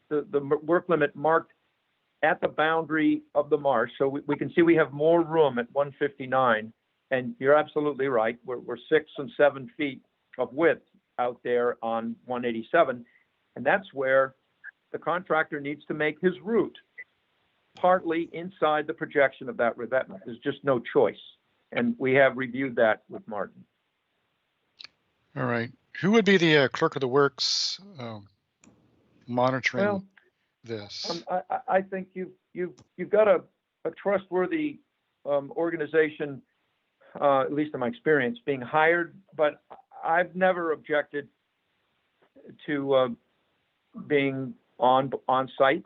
the work limit marked at the boundary of the marsh, so we can see we have more room at 159. And you're absolutely right. We're 6 and 7 feet of width out there on 187, and that's where the contractor needs to make his route partly inside the projection of that revetment. There's just no choice, and we have reviewed that with Martin. All right. Who would be the clerk of the works monitoring this? I think you've got a trustworthy organization, at least in my experience, being hired, but I've never objected to being on site.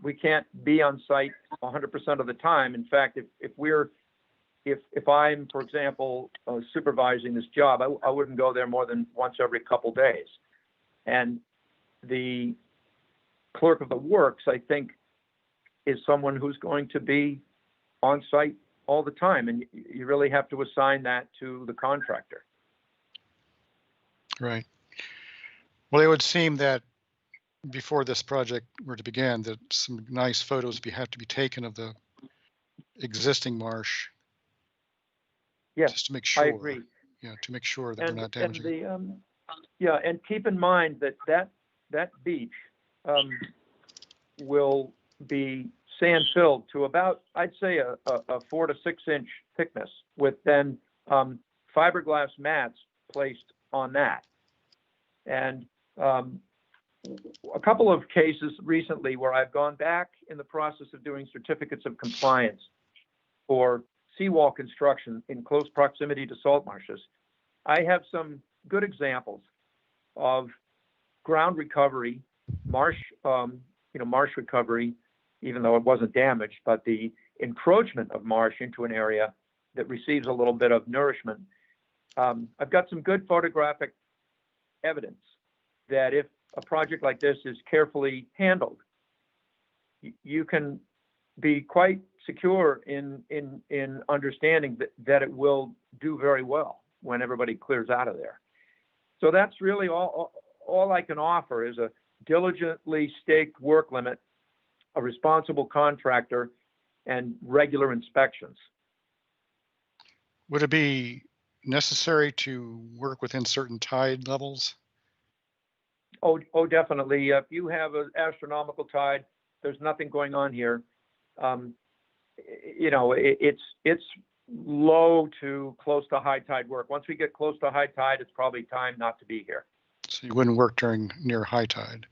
We can't be on site 100% of the time. In fact, if I'm, for example, supervising this job, I wouldn't go there more than once every couple days. And the clerk of the works, I think, is someone who's going to be on site all the time, and you really have to assign that to the contractor. Right. Well, it would seem that before this project were to begin, that some nice photos have to be taken of the existing marsh. Yes, just to make sure. I agree. Yeah, to make sure that we're not damaging. And keep in mind that beach will be sand filled to about, I'd say, a 4 to 6 inch thickness, with then fiberglass mats placed on that. And a couple of cases recently where I've gone back in the process of doing certificates of compliance for seawall construction in close proximity to salt marshes, I have some good examples of ground recovery, marsh recovery, even though it wasn't damaged, but the encroachment of marsh into an area that receives a little bit of nourishment. I've got some good photographic evidence that if a project like this is carefully handled, you can be quite secure in understanding that it will do very well when everybody clears out of there. So that's really all I can offer is a diligently staked work limit, a responsible contractor, and regular inspections. Would it be necessary to work within certain tide levels? Oh, definitely. If you have an astronomical tide, there's nothing going on here. It's low to close to high tide work. Once we get close to high tide, it's probably time not to be here. So you wouldn't work during near high tide?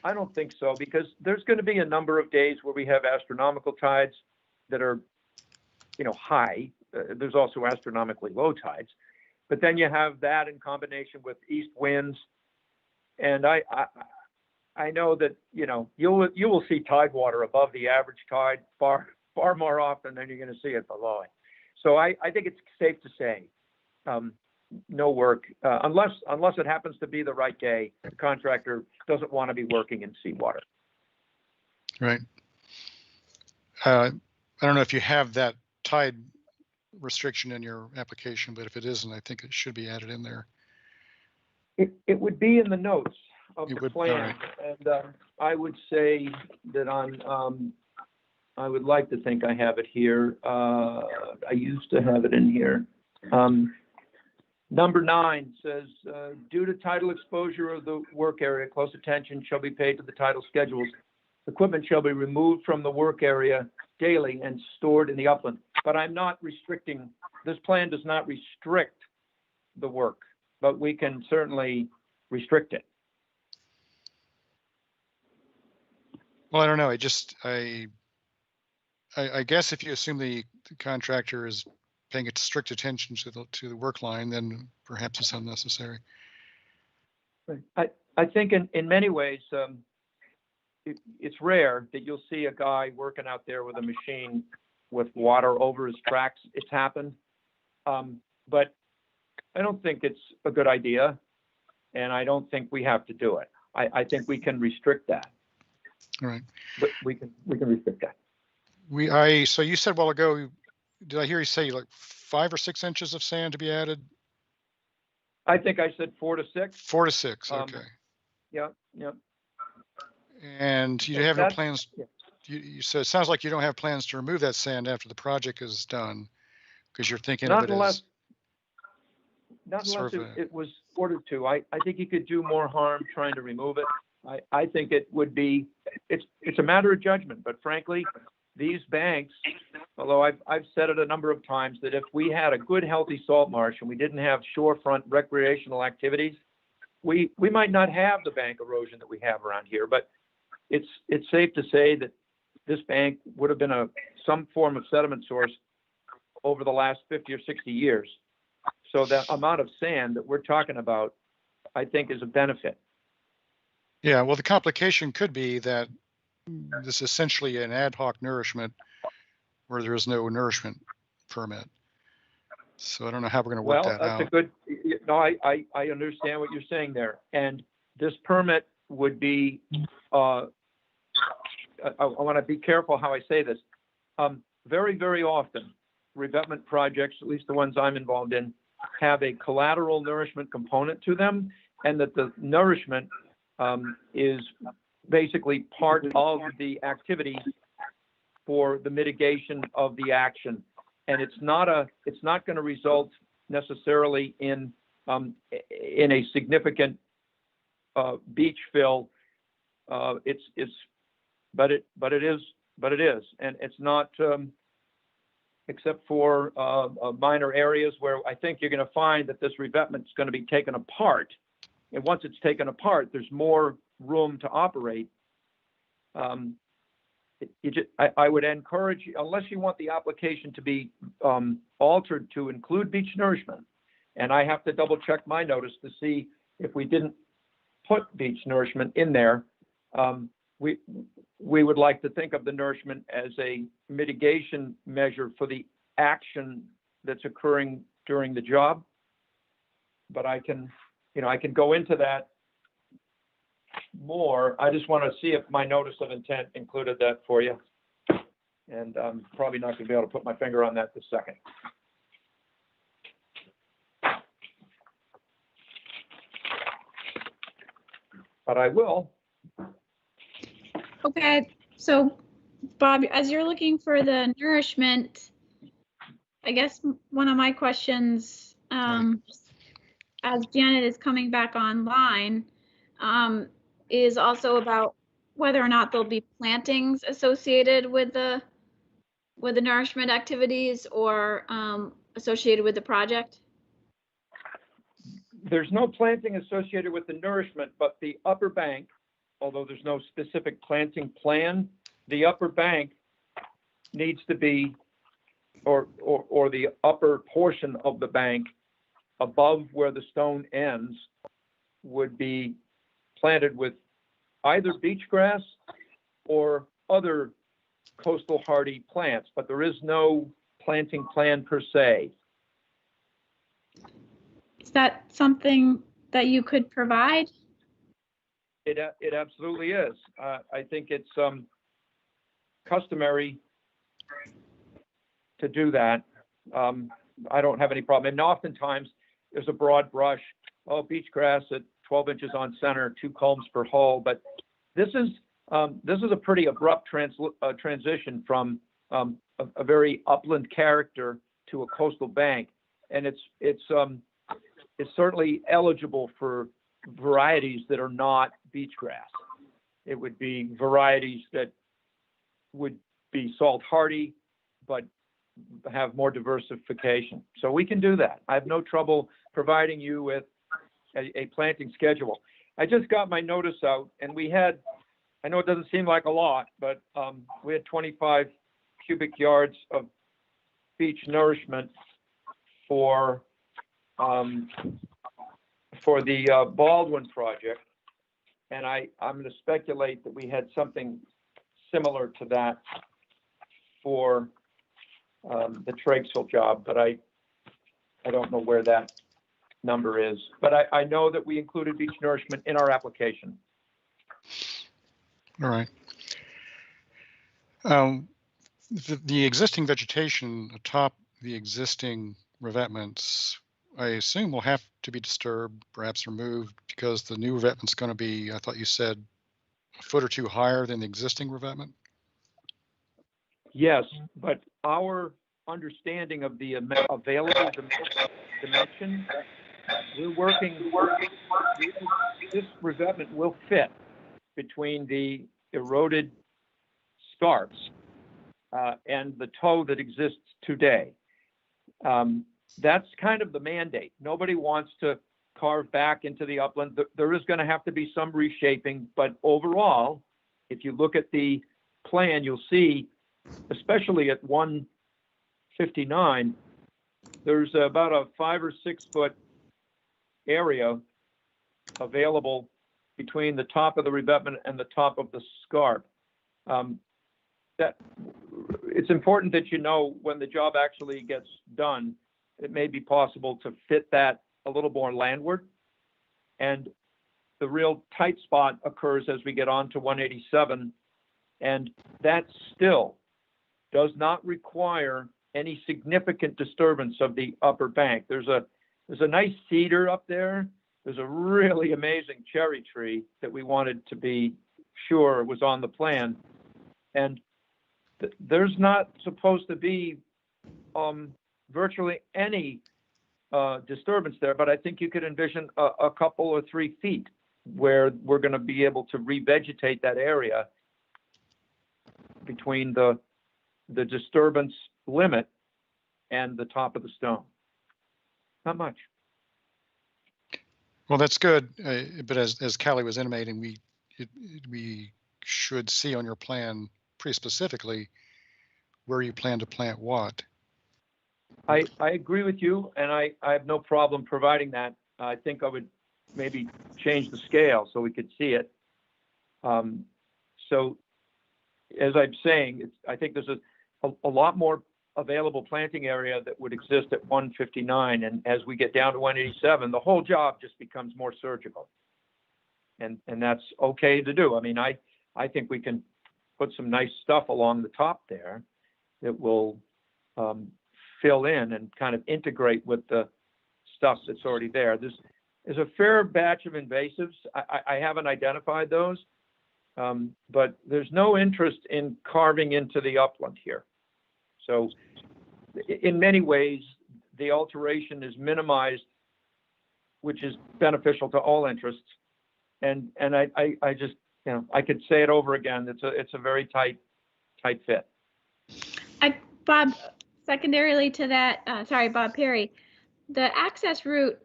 I don't think so, because there's going to be a number of days where we have astronomical tides that are, high. There's also astronomically low tides, but then you have that in combination with east winds. And I know that, you will see tide water above the average tide far more often than you're going to see it below it. So I think it's safe to say no work unless it happens to be the right day. The contractor doesn't want to be working in seawater. Right. I don't know if you have that tide restriction in your application, but if it isn't, I think it should be added in there. It would be in the notes of the plan, right. And I would say that I would like to think I have it here. I used to have it in here. Number 9 says, due to tidal exposure of the work area, close attention shall be paid to the tidal schedules. Equipment shall be removed from the work area daily and stored in the upland. But I'm not restricting, this plan does not restrict the work, but we can certainly restrict it. Well, I don't know. I guess if you assume the contractor is paying strict attention to the work line, then perhaps it's unnecessary. I think in many ways, it's rare that you'll see a guy working out there with a machine with water over his tracks. It's happened, but I don't think it's a good idea, and I don't think we have to do it. I think we can restrict that. All right. But we can restrict that. So you said a while ago, did I hear you say like 5 or 6 inches of sand to be added? I think I said 4 to 6. 4 to 6. Okay. Yeah. And you have no plans. Yeah. You said it sounds like you don't have plans to remove that sand after the project is done, because you're thinking of it as. Not unless it was ordered to. I think you could do more harm trying to remove it. I think it would be. It's a matter of judgment, but frankly, these banks, although I've said it a number of times, that if we had a good, healthy salt marsh and we didn't have shorefront recreational activities, we might not have the bank erosion that we have around here. But it's safe to say that this bank would have been some form of sediment source over the last 50 or 60 years. So the amount of sand that we're talking about, I think, is a benefit. Yeah, well, the complication could be that this is essentially an ad hoc nourishment where there is no nourishment permit. So I don't know how we're going to work that out. That's a good. No, I understand what you're saying there. And this permit would be. I want to be careful how I say this. Very, very often, revetment projects, at least the ones I'm involved in, have a collateral nourishment component to them, and that the nourishment is basically part of the activity for the mitigation of the action, and it's not going to result necessarily in a significant beach fill. But it is, and it's not except for minor areas where I think you're going to find that this revetment is going to be taken apart, and once it's taken apart, there's more room to operate. I would encourage you, unless you want the application to be altered to include beach nourishment, and I have to double check my notice to see if we didn't put beach nourishment in there. We would like to think of the nourishment as a mitigation measure for the action that's occurring during the job. But I can go into that more. I just want to see if my notice of intent included that for you. And I'm probably not going to be able to put my finger on that this second. But I will. Okay, so Bob, as you're looking for the nourishment, I guess one of my questions, as Janet is coming back online, is also about whether or not there'll be plantings associated with the nourishment activities or associated with the project. There's no planting associated with the nourishment, but the upper bank, although there's no specific planting plan, the upper bank needs to be, or the upper portion of the bank above where the stone ends would be planted with either beach grass or other coastal hardy plants, but there is no planting plan per se. Is that something that you could provide? It absolutely is. I think it's customary to do that. I don't have any problem. And oftentimes there's a broad brush, beach grass at 12 inches on center, 2 culms per hole. But this is a pretty abrupt transition from a very upland character to a coastal bank, and it's is certainly eligible for varieties that are not beach grass. It would be varieties that would be salt hardy, but have more diversification. So we can do that. I have no trouble providing you with a planting schedule. I just got my notice out, and we had, I know it doesn't seem like a lot, but we had 25 cubic yards of beach nourishment for the Baldwin project. And I'm going to speculate that we had something similar to that for the Trakesville job, but I don't know where that number is. But I know that we included beach nourishment in our application. All right. The existing vegetation atop the existing revetments, I assume will have to be disturbed, perhaps removed, because the new revetment's going to be, I thought you said, a foot or two higher than the existing revetment? Yes, but our understanding of the available dimension, we're working, this revetment will fit between the eroded scarps and the toe that exists today. That's kind of the mandate. Nobody wants to carve back into the upland. There is going to have to be some reshaping, but overall, if you look at the plan, you'll see, especially at 159, there's about a 5 or 6 foot area available between the top of the revetment and the top of the scarp. That it's important that you know when the job actually gets done, it may be possible to fit that a little more landward. And the real tight spot occurs as we get on to 187. And that still does not require any significant disturbance of the upper bank. There's a nice cedar up there. There's a really amazing cherry tree that we wanted to be sure was on the plan. And there's not supposed to be virtually any disturbance there, but I think you could envision a couple or 3 feet where we're going to be able to revegetate that area between the disturbance limit and the top of the stone. Not much. Well, that's good, but as Callie was intimating, we should see on your plan pretty specifically where you plan to plant what. I agree with you, and I have no problem providing that. I think I would maybe change the scale so we could see it. So as I'm saying, I think there's a lot more available planting area that would exist at 159. And as we get down to 187, the whole job just becomes more surgical. And that's okay to do. I mean, I think we can put some nice stuff along the top there that will fill in and kind of integrate with the stuff that's already there. There's a fair batch of invasives. I haven't identified those, but there's no interest in carving into the upland here. So in many ways, the alteration is minimized, which is beneficial to all interests. And I just, you know, I could say it over again. It's a very tight fit. Bob, secondarily to that, sorry, Bob Perry, the access route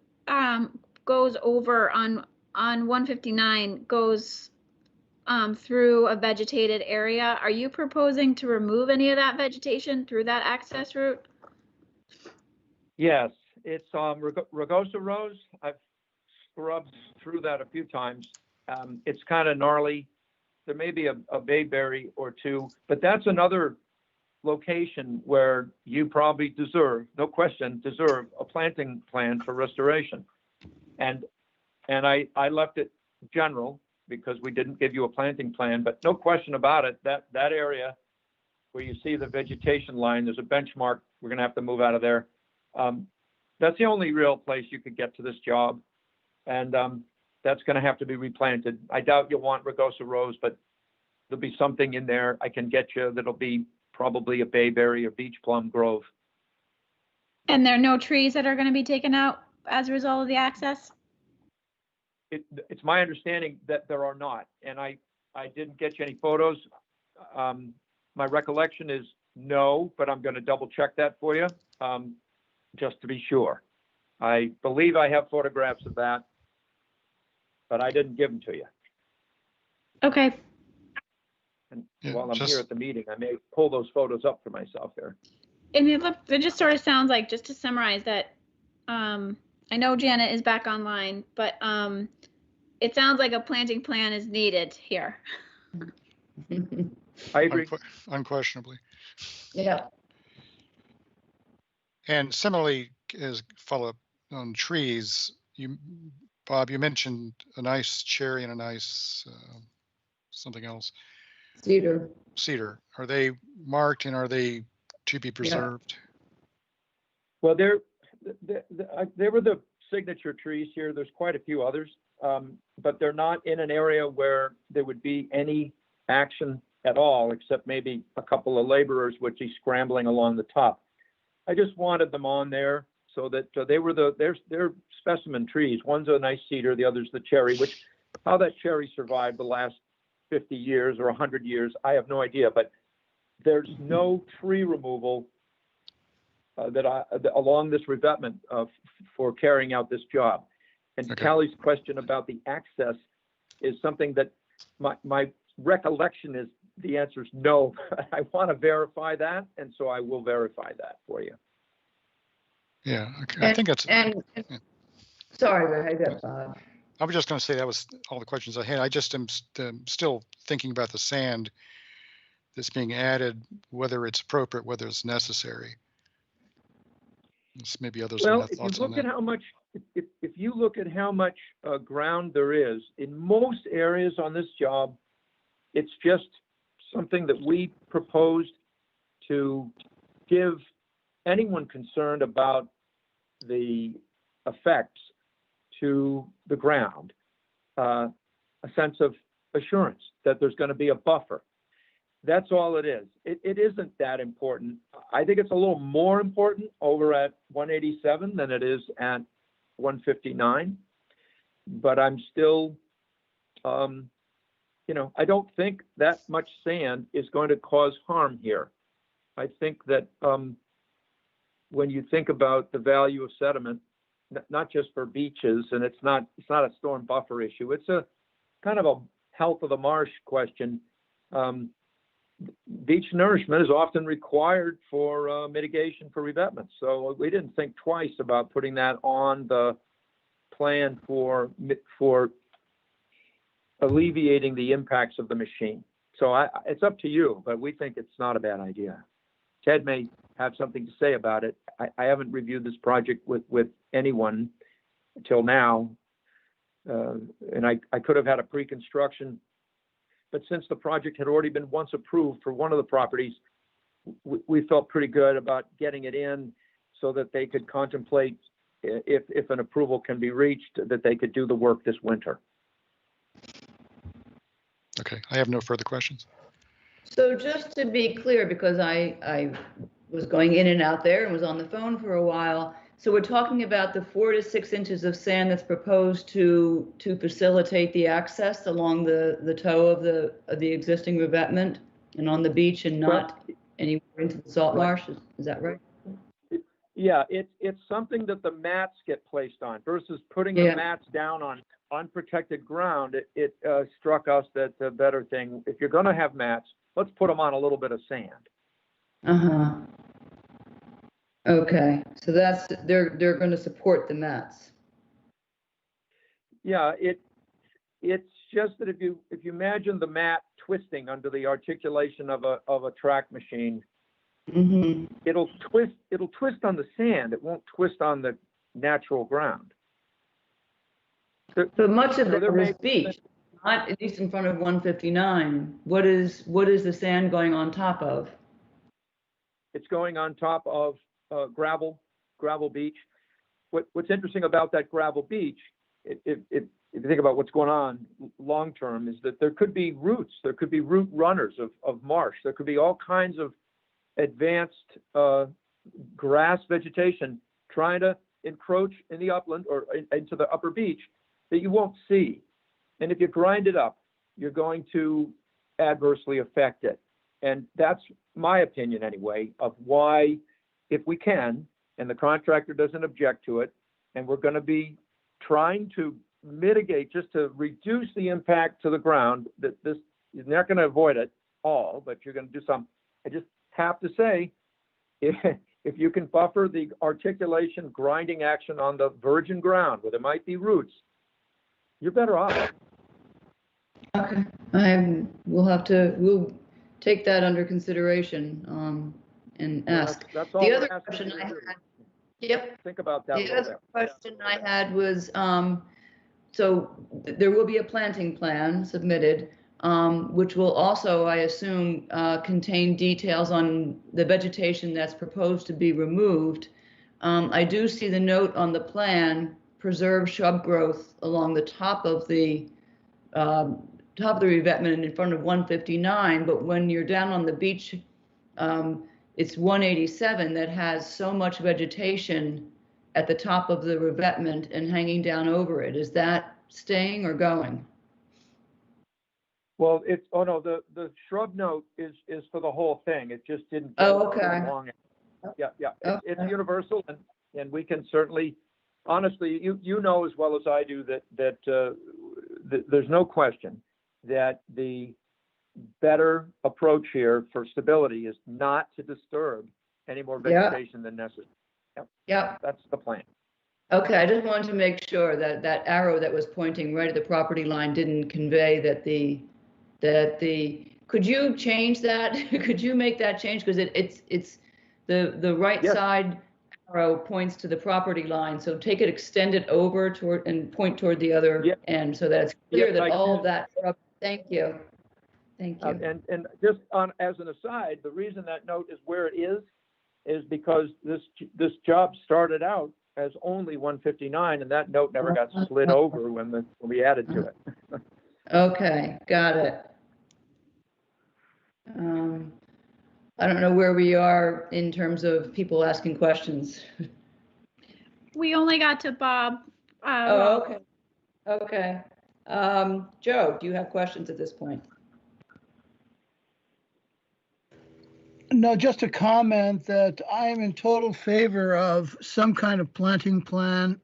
goes over on 159, goes through a vegetated area. Are you proposing to remove any of that vegetation through that access route? Yes, it's Rugosa Rose. I've scrubbed through that a few times. It's kind of gnarly. There may be a bayberry or two, but that's another location where you probably deserve, no question, a planting plan for restoration. And I left it general because we didn't give you a planting plan, but no question about it, that area where you see the vegetation line, there's a benchmark. We're going to have to move out of there. That's the only real place you could get to this job. And that's going to have to be replanted. I doubt you'll want Rugosa Rose, but there'll be something in there I can get you that'll be probably a bayberry or beach plum grove. And there are no trees that are going to be taken out as a result of the access? It's my understanding that there are not, and I didn't get you any photos. My recollection is no, but I'm going to double check that for you, just to be sure. I believe I have photographs of that, but I didn't give them to you. Okay. And Yeah, while I'm here at the meeting, I may pull those photos up for myself here. And it just sort of sounds like, just to summarize that, I know Janet is back online, but it sounds like a planting plan is needed here. I agree. Unquestionably. Yeah. And similarly, as follow-up on trees, Bob, you mentioned a nice cherry and a nice something else. Cedar. Cedar. Are they marked and are they to be preserved? Well, they were the signature trees here. There's quite a few others, but they're not in an area where there would be any action at all, except maybe a couple of laborers would be scrambling along the top. I just wanted them on there so that they're specimen trees. One's a nice cedar, the other's the cherry, which how that cherry survived the last 50 years or 100 years, I have no idea, but there's no tree removal along this revetment for carrying out this job. And Okay. Callie's question about the access is something that my recollection is the answer is no. I want to verify that, and so I will verify that for you. Yeah, okay. I think that's. Sorry, go ahead, Bob. I was just going to say that was all the questions I had. I just am still thinking about the sand that's being added, whether it's appropriate, whether it's necessary. Maybe others Well, have if you thoughts on look that. at how much, if you look at how much ground there is in most areas on this job, it's just something that we proposed to give anyone concerned about the effects to the ground a sense of assurance that there's going to be a buffer. That's all it is. It isn't that important. I think it's a little more important over at 187 than it is at 159. But I'm still, I don't think that much sand is going to cause harm here. I think that when you think about the value of sediment, not just for beaches, and it's not a storm buffer issue. It's a kind of a health of the marsh question. Beach nourishment is often required for mitigation for revetment. So we didn't think twice about putting that on the plan for alleviating the impacts of the machine. So it's up to you, but we think it's not a bad idea. Ted may have something to say about it. I haven't reviewed this project with anyone until now, and I could have had a pre-construction. But since the project had already been once approved for one of the properties, we felt pretty good about getting it in so that they could contemplate if an approval can be reached, that they could do the work this winter. Okay, I have no further questions. So just to be clear, because I was going in and out there and was on the phone for a while. So we're talking about the 4 to 6 inches of sand that's proposed to facilitate the access along the toe of the existing revetment and on the beach and not anywhere into the salt marsh. Is that right? Yeah, it's something that the mats get placed on versus putting the mats down on unprotected ground. It struck us that the better thing, if you're going to have mats, let's put them on a little bit of sand. Uh-huh. Okay, so they're going to support the mats. Yeah, it's just that if you imagine the mat twisting under the articulation of a track machine, it'll twist on the sand. It won't twist on the natural ground. So much of that is beach, not at least in front of 159. What is the sand going on top of? It's going on top of gravel beach. What's interesting about that gravel beach, if you think about what's going on long term, is that there could be roots, there could be root runners of marsh, there could be all kinds of advanced grass vegetation trying to encroach in the upland or into the upper beach that you won't see. And if you grind it up, you're going to adversely affect it. And that's my opinion anyway, of why, if we can, and the contractor doesn't object to it, and we're going to be trying to mitigate, just to reduce the impact to the ground, that this is not going to avoid it all, but you're going to do some. I just have to say, if you can buffer the articulation grinding action on the virgin ground where there might be roots, you're better off. Okay, we'll take that under consideration and ask. That's all The we're other asking question you to I do. had, yep. Think about that a The little other bit. question I had was, so there will be a planting plan submitted, which will also, I assume, contain details on the vegetation that's proposed to be removed. I do see the note on the plan, preserve shrub growth along the top of the revetment in front of 159, but when you're down on the beach, it's 187 that has so much vegetation at the top of the revetment and hanging down over it. Is that staying or going? Well, it's, oh no, the shrub note is for the whole thing. It just didn't. Oh, okay. Yeah. Okay. It's universal, and we can certainly, honestly, you know as well as I do that there's no question that the better approach here for stability is not to disturb any more vegetation than necessary. Yep. That's the plan. Okay, I just wanted to make sure that that arrow that was pointing right at the property line didn't convey that could you change that? Could you make that change? Because it's the right side arrow points to the property line. So take it, extend it over toward and point toward the other end so that it's clear that all of that. Thank you. Thank you. And just on as an aside, the reason that note is where it is because this job started out as only 159, and that note never got slid over when we added to it. Okay, got it. I don't know where we are in terms of people asking questions. We only got to Bob. Oh, okay. Okay. Joe, do you have questions at this point? No, just a comment that I am in total favor of some kind of planting plan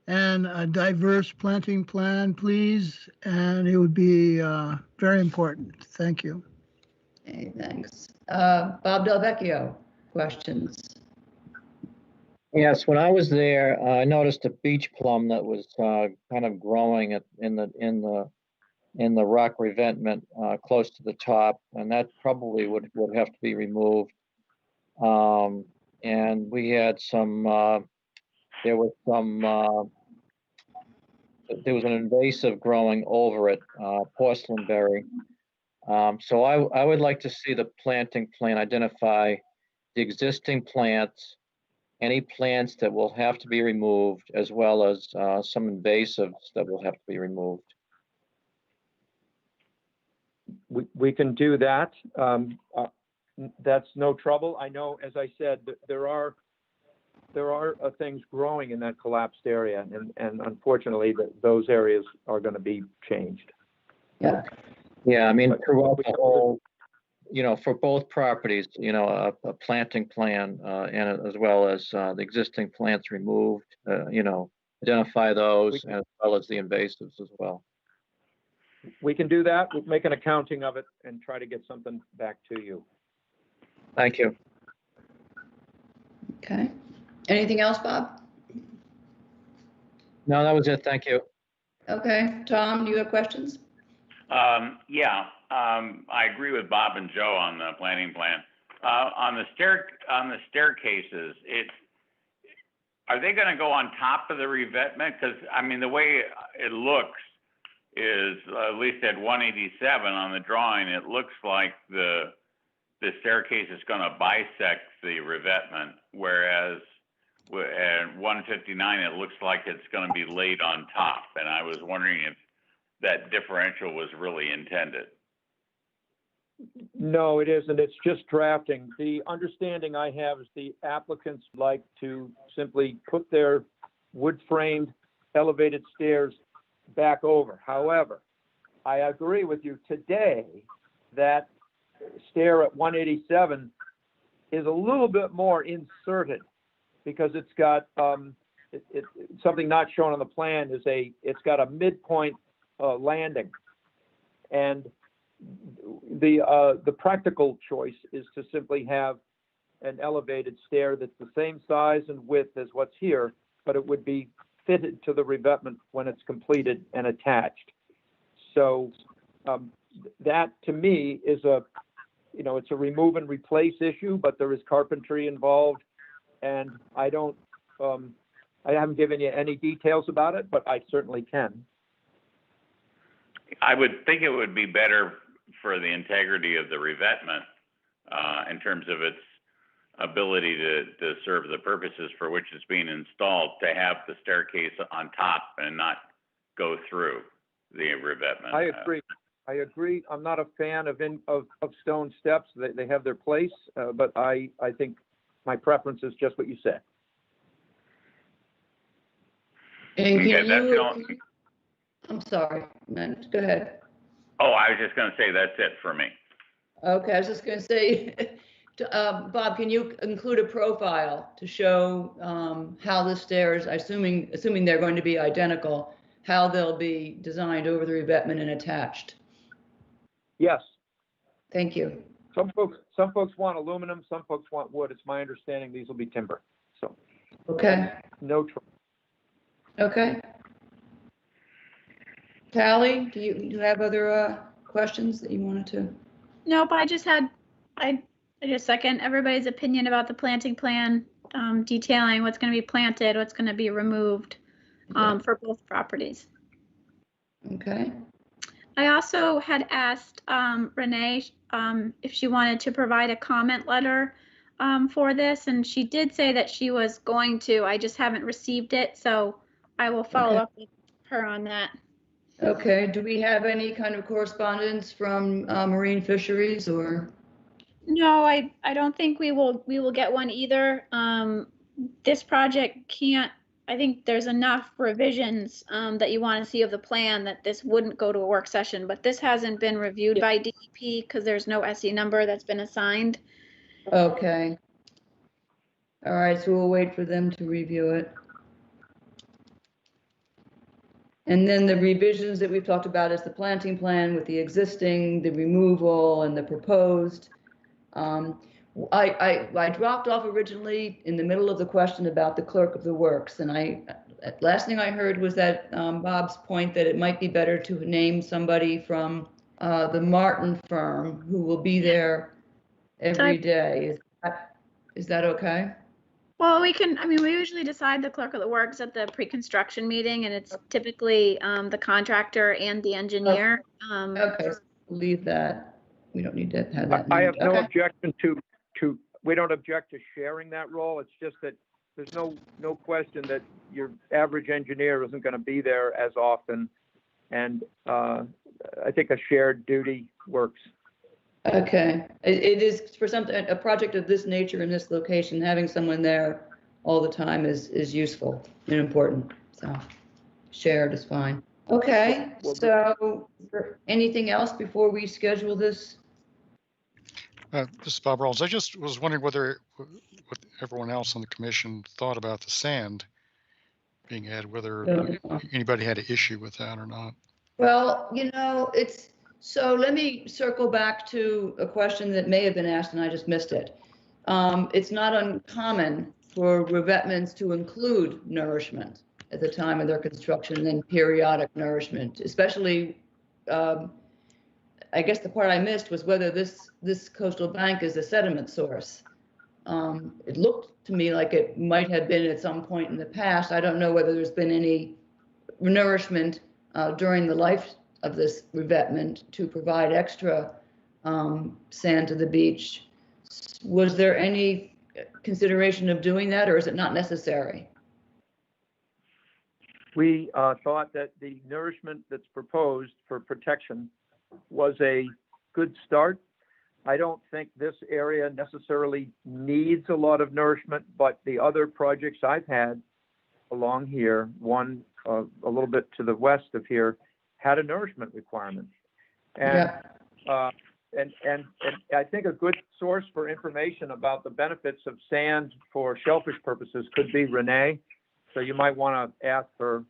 and a diverse planting plan, please. And it would be very important. Thank you. Okay, thanks. Bob Del Vecchio, questions? Yes, when I was there, I noticed a beach plum that was kind of growing in the rock revetment close to the top, and that probably would have to be removed. And we had there was an invasive growing over it, porcelain berry. So I would like to see the planting plan identify the existing plants, any plants that will have to be removed, as well as some invasives that will have to be removed. We can do that. That's no trouble. I know, as I said, there are things growing in that collapsed area, and unfortunately, those areas are going to be changed. Yeah, I mean, throughout the whole, for both properties, a planting plan, and as well as the existing plants removed, identify those as well as the invasives as well. We can do that. We'll make an accounting of it and try to get something back to you. Thank you. Okay. Anything else, Bob? No, that was it. Thank you. Okay. Tom, do you have questions? Yeah, I agree with Bob and Joe on the planning plan. On the staircases, are they going to go on top of the revetment? Because I mean, the way it looks is, at least at 187 on the drawing, it looks like the staircase is going to bisect the revetment, whereas at 159 it looks like it's going to be laid on top. And I was wondering if that differential was really intended. No, it isn't. It's just drafting. The understanding I have is the applicants like to simply put their wood-framed elevated stairs back over. However, I agree with you today that stair at 187 is a little bit more inserted because it's got something not shown on the plan is it's got a midpoint landing, and the practical choice is to simply have an elevated stair that's the same size and width as what's here, but it would be fitted to the revetment when it's completed and attached. So that to me is it's a remove and replace issue, but there is carpentry involved, and I haven't given you any details about it, but I certainly can. I would think it would be better for the integrity of the revetment in terms of its ability to serve the purposes for which it's being installed, to have the staircase on top and not go through the revetment. I agree. I'm not a fan of stone steps. They have their place, but I think my preference is just what you said. And Okay, I'm sorry, man, go ahead. Oh, I was just going to say that's it for me. Okay, I was just going to say, Bob, can you include a profile to show how the stairs, assuming they're going to be identical, how they'll be designed over the revetment and attached? Yes. Thank you. Some folks want aluminum, some folks want wood. It's my understanding these will be timber. So. Okay. No trouble. Okay. Tally, do you have other questions that you wanted to? Nope, I just second everybody's opinion about the planting plan, detailing what's going to be planted, what's going to be removed for both properties. Okay. I also had asked Renee if she wanted to provide a comment letter for this, and she did say that she was going to. I just haven't received it, so I will follow up with her on that. Okay. Do we have any kind of correspondence from Marine Fisheries or? No, I don't think we will get one either. This project can't. I think there's enough revisions that you want to see of the plan that this wouldn't go to a work session, but this hasn't been reviewed by DEP because there's no SE number that's been assigned. Okay. All right, so we'll wait for them to review it. And then the revisions that we've talked about is the planting plan with the existing, the removal, and the proposed. I dropped off originally in the middle of the question about the clerk of the works, and last thing I heard was that Bob's point that it might be better to name somebody from the Martin firm who will be there every day. Is that okay? Well, we usually decide the clerk of the works at the pre-construction meeting, and it's typically the contractor and the engineer. Okay, so leave that. We don't need to have that. I have no objection to, we don't object to sharing that role. It's just that there's no question that your average engineer isn't going to be there as often. And I think a shared duty works. Okay, it is for a project of this nature in this location, having someone there all the time is useful and important. So shared is fine. Okay, so anything else before we schedule this? This is Bob Rawls. I just was wondering what everyone else on the commission thought about the sand being added, whether anybody had an issue with that or not. Well, so let me circle back to a question that may have been asked and I just missed it. It's not uncommon for revetments to include nourishment at the time of their construction and then periodic nourishment, especially, I guess the part I missed was whether this coastal bank is a sediment source. It looked to me like it might have been at some point in the past. I don't know whether there's been any nourishment during the life of this revetment to provide extra sand to the beach. Was there any consideration of doing that, or is it not necessary? We thought that the nourishment that's proposed for protection was a good start. I don't think this area necessarily needs a lot of nourishment, but the other projects I've had along here, one a little bit to the west of here, had a nourishment requirement. And, and I think a good source for information about the benefits of sand for shellfish purposes could be Renee. So you might want to ask her,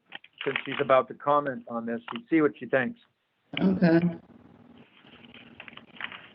since she's about to comment on this, and see what she thinks. Okay.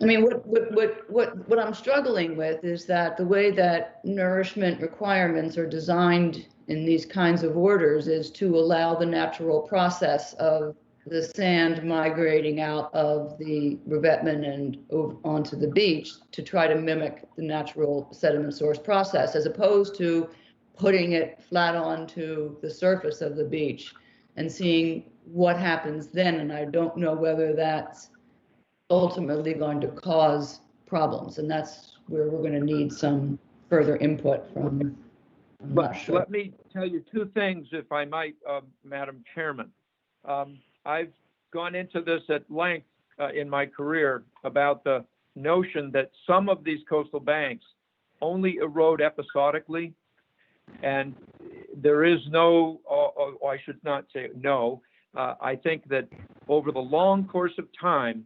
I mean, what I'm struggling with is that the way that nourishment requirements are designed in these kinds of orders is to allow the natural process of the sand migrating out of the revetment and onto the beach to try to mimic the natural sediment source process, as opposed to putting it flat onto the surface of the beach and seeing what happens then. And I don't know whether that's ultimately going to cause problems, and that's where we're going to need some further input from. Let me tell you two things, if I might, Madam Chairman. I've gone into this at length in my career about the notion that some of these coastal banks only erode episodically, and there is no, or I should not say no, I think that over the long course of time,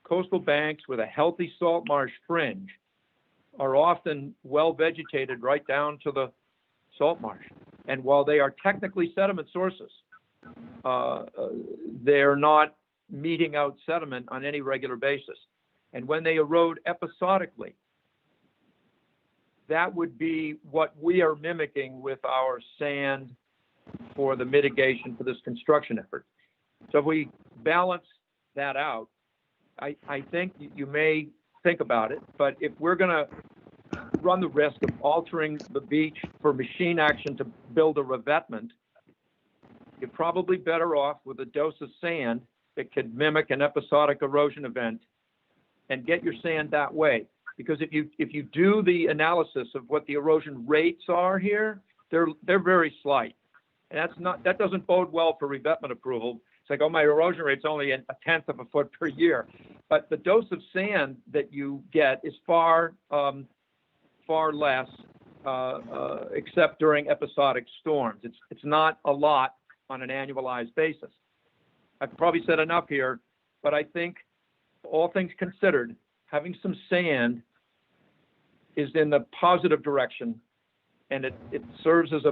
coastal banks with a healthy salt marsh fringe are often well vegetated right down to the salt marsh. And while they are technically sediment sources, they're not meeting out sediment on any regular basis. And when they erode episodically, that would be what we are mimicking with our sand for the mitigation for this construction effort. So if we balance that out, I think you may think about it, but if we're going to run the risk of altering the beach for machine action to build a revetment, you're probably better off with a dose of sand that could mimic an episodic erosion event and get your sand that way. Because if you do the analysis of what the erosion rates are here, they're very slight, and that doesn't bode well for revetment approval. It's like, oh, my erosion rate's only a 1/10 of a foot per year, but the dose of sand that you get is far less, except during episodic storms. It's not a lot on an annualized basis. I've probably said enough here, but I think all things considered, having some sand is in the positive direction, and it serves as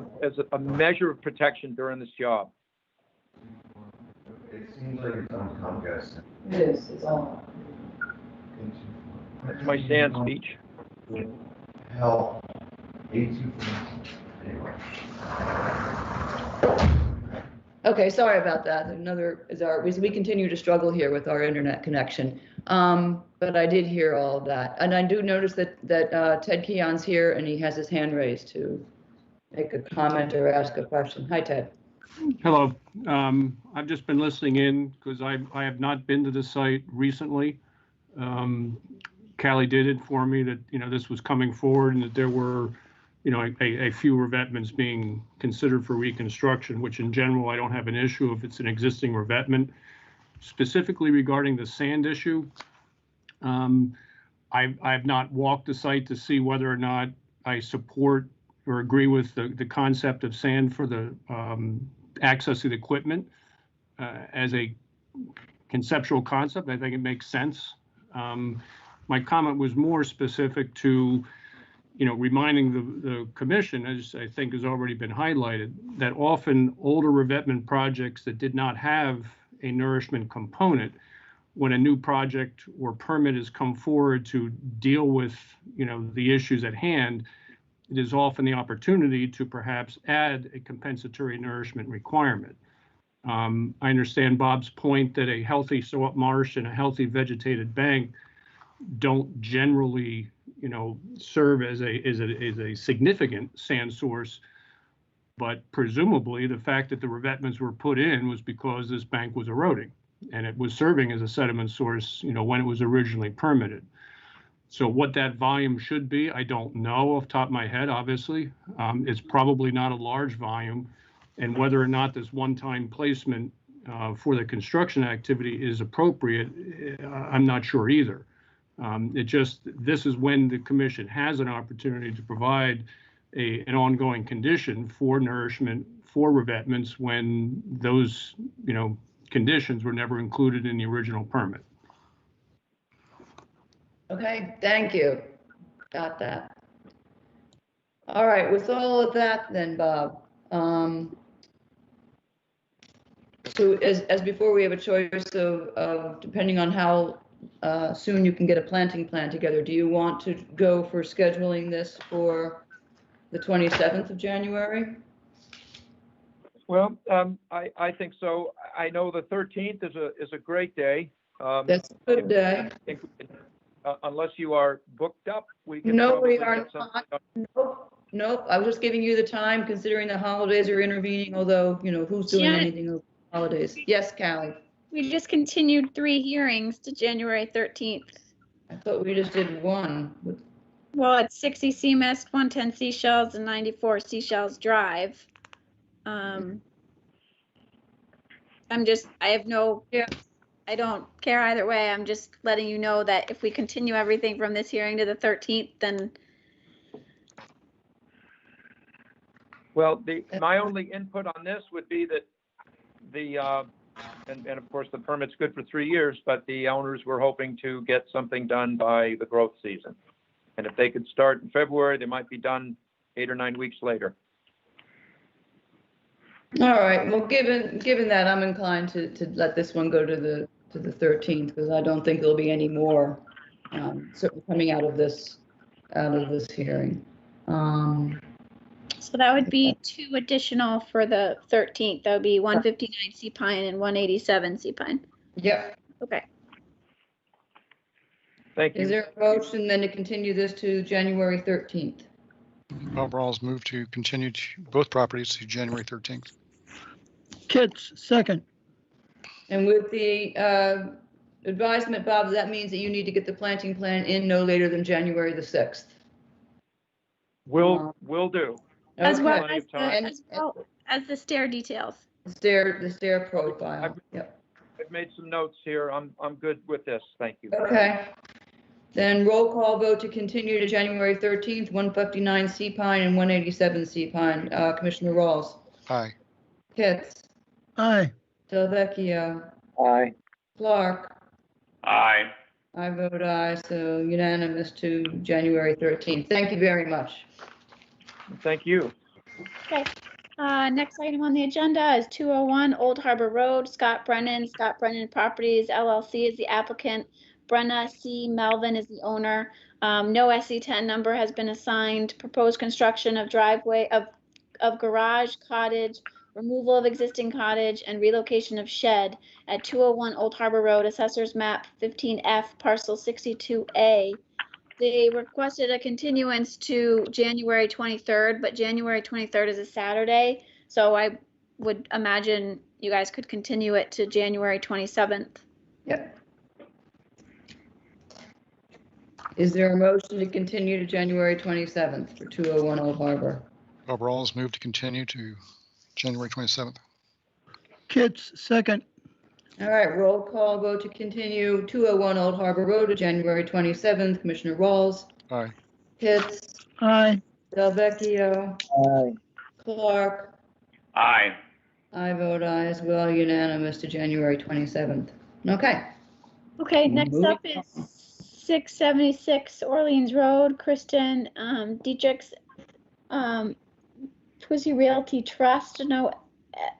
a measure of protection during this job. It seems like it's on Comcast. It is, it's all. That's my sand speech. Hell, A2 anyway. Okay, sorry about that. We continue to struggle here with our internet connection. But I did hear all of that. And I do notice that Ted Keon's here and he has his hand raised to make a comment or ask a question. Hi, Ted. Hello. I've just been listening in because I have not been to the site recently. Callie did inform me that, this was coming forward and that there were, a few revetments being considered for reconstruction, which in general, I don't have an issue if it's an existing revetment. Specifically regarding the sand issue, I've not walked the site to see whether or not I support or agree with the concept of sand for the access to the equipment as a conceptual concept. I think it makes sense. My comment was more specific to, reminding the commission, as I think has already been highlighted, that often older revetment projects that did not have a nourishment component, when a new project or permit has come forward to deal with, the issues at hand, it is often the opportunity to perhaps add a compensatory nourishment requirement. I understand Bob's point that a healthy salt marsh and a healthy vegetated bank don't generally, serve as a significant sand source, but presumably the fact that the revetments were put in was because this bank was eroding and it was serving as a sediment source, when it was originally permitted. So what that volume should be, I don't know off the top of my head, obviously. It's probably not a large volume, and whether or not this one-time placement for the construction activity is appropriate, I'm not sure either. This is when the commission has an opportunity to provide an ongoing condition for nourishment for revetments when those, conditions were never included in the original permit. Okay, thank you. Got that. All right, with all of that then, Bob, so as before, we have a choice of depending on how soon you can get a planting plan together. Do you want to go for scheduling this for the 27th of January? Well, I think so. I know the 13th is a great day. That's a good day. Unless you are booked up, we can. No, we probably are get something not. done. Nope. I was just giving you the time, considering the holidays are intervening, although, who's doing Janet- anything over the holidays? Yes, Callie. We just continued 3 hearings to January 13th. I thought we just did one. Well, it's 60 Sea Mist, 110 Seashells, and 94 Seashells Drive. I don't care either way. I'm just letting you know that if we continue everything from this hearing to the 13th, then. Well, my only input on this would be that and of course the permit's good for 3 years, but the owners were hoping to get something done by the growth season. And if they could start in February, they might be done 8 or 9 weeks later. All right, well, given that, I'm inclined to let this one go to the 13th, because I don't think there'll be any more certainly coming out of this hearing. So that would be 2 additional for the 13th. That would be 159 Seapine and 187 Seapine. Yep. Okay. Thank you. Is there a motion then to continue this to January 13th? Bob Rawls moved to continue both properties to January 13th. Kits, second. And with the advisement, Bob, that means that you need to get the planting plan in no later than January the 6th. Will do. As well Plenty as of time. the stair details. The stair profile. Yep. I've made some notes here. I'm good with this. Thank you. Okay. Then roll call vote to continue to January 13th, 159 Seapine and 187 Seapine. Commissioner Rawls. Aye. Pitts. Aye. Delvecchio. Aye. Clark. Aye. I vote aye, so unanimous to January 13th. Thank you very much. Thank you. Okay. Next item on the agenda is 201 Old Harbor Road, Scott Brennan Properties LLC is the applicant. Brenna C. Melvin is the owner. No SE10 number has been assigned. Proposed construction of driveway of garage, cottage, removal of existing cottage, and relocation of shed at 201 Old Harbor Road, Assessor's Map 15F, Parcel 62A. They requested a continuance to January 23rd, but January 23rd is a Saturday, so I would imagine you guys could continue it to January 27th. Yep. Is there a motion to continue to January 27th for 201 Old Harbor? Bob Rawls moved to continue to January 27th. Kits, second. All right, roll call vote to continue 201 Old Harbor Road to January 27th. Commissioner Rawls. Aye. Pitts. Aye. Delvecchio. Aye. Clark. Aye. I vote aye as well, unanimous to January 27th. Okay. Okay, next up is 676 Orleans Road, Kristen Dietrich's Twizy Realty Trust, no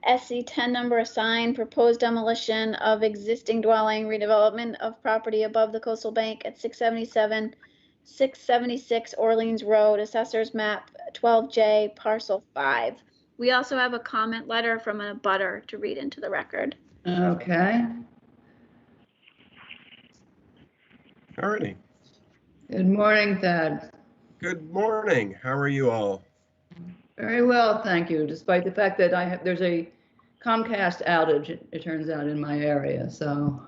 SE10 number assigned, proposed demolition of existing dwelling, redevelopment of property above the coastal bank at 676 Orleans Road, Assessor's Map 12J, Parcel 5. We also have a comment letter from an abutter to read into the record. Okay. Alrighty. Good morning, Thad. Good morning. How are you all? Very well, thank you, despite the fact that there's a Comcast outage, it turns out, in my area, so.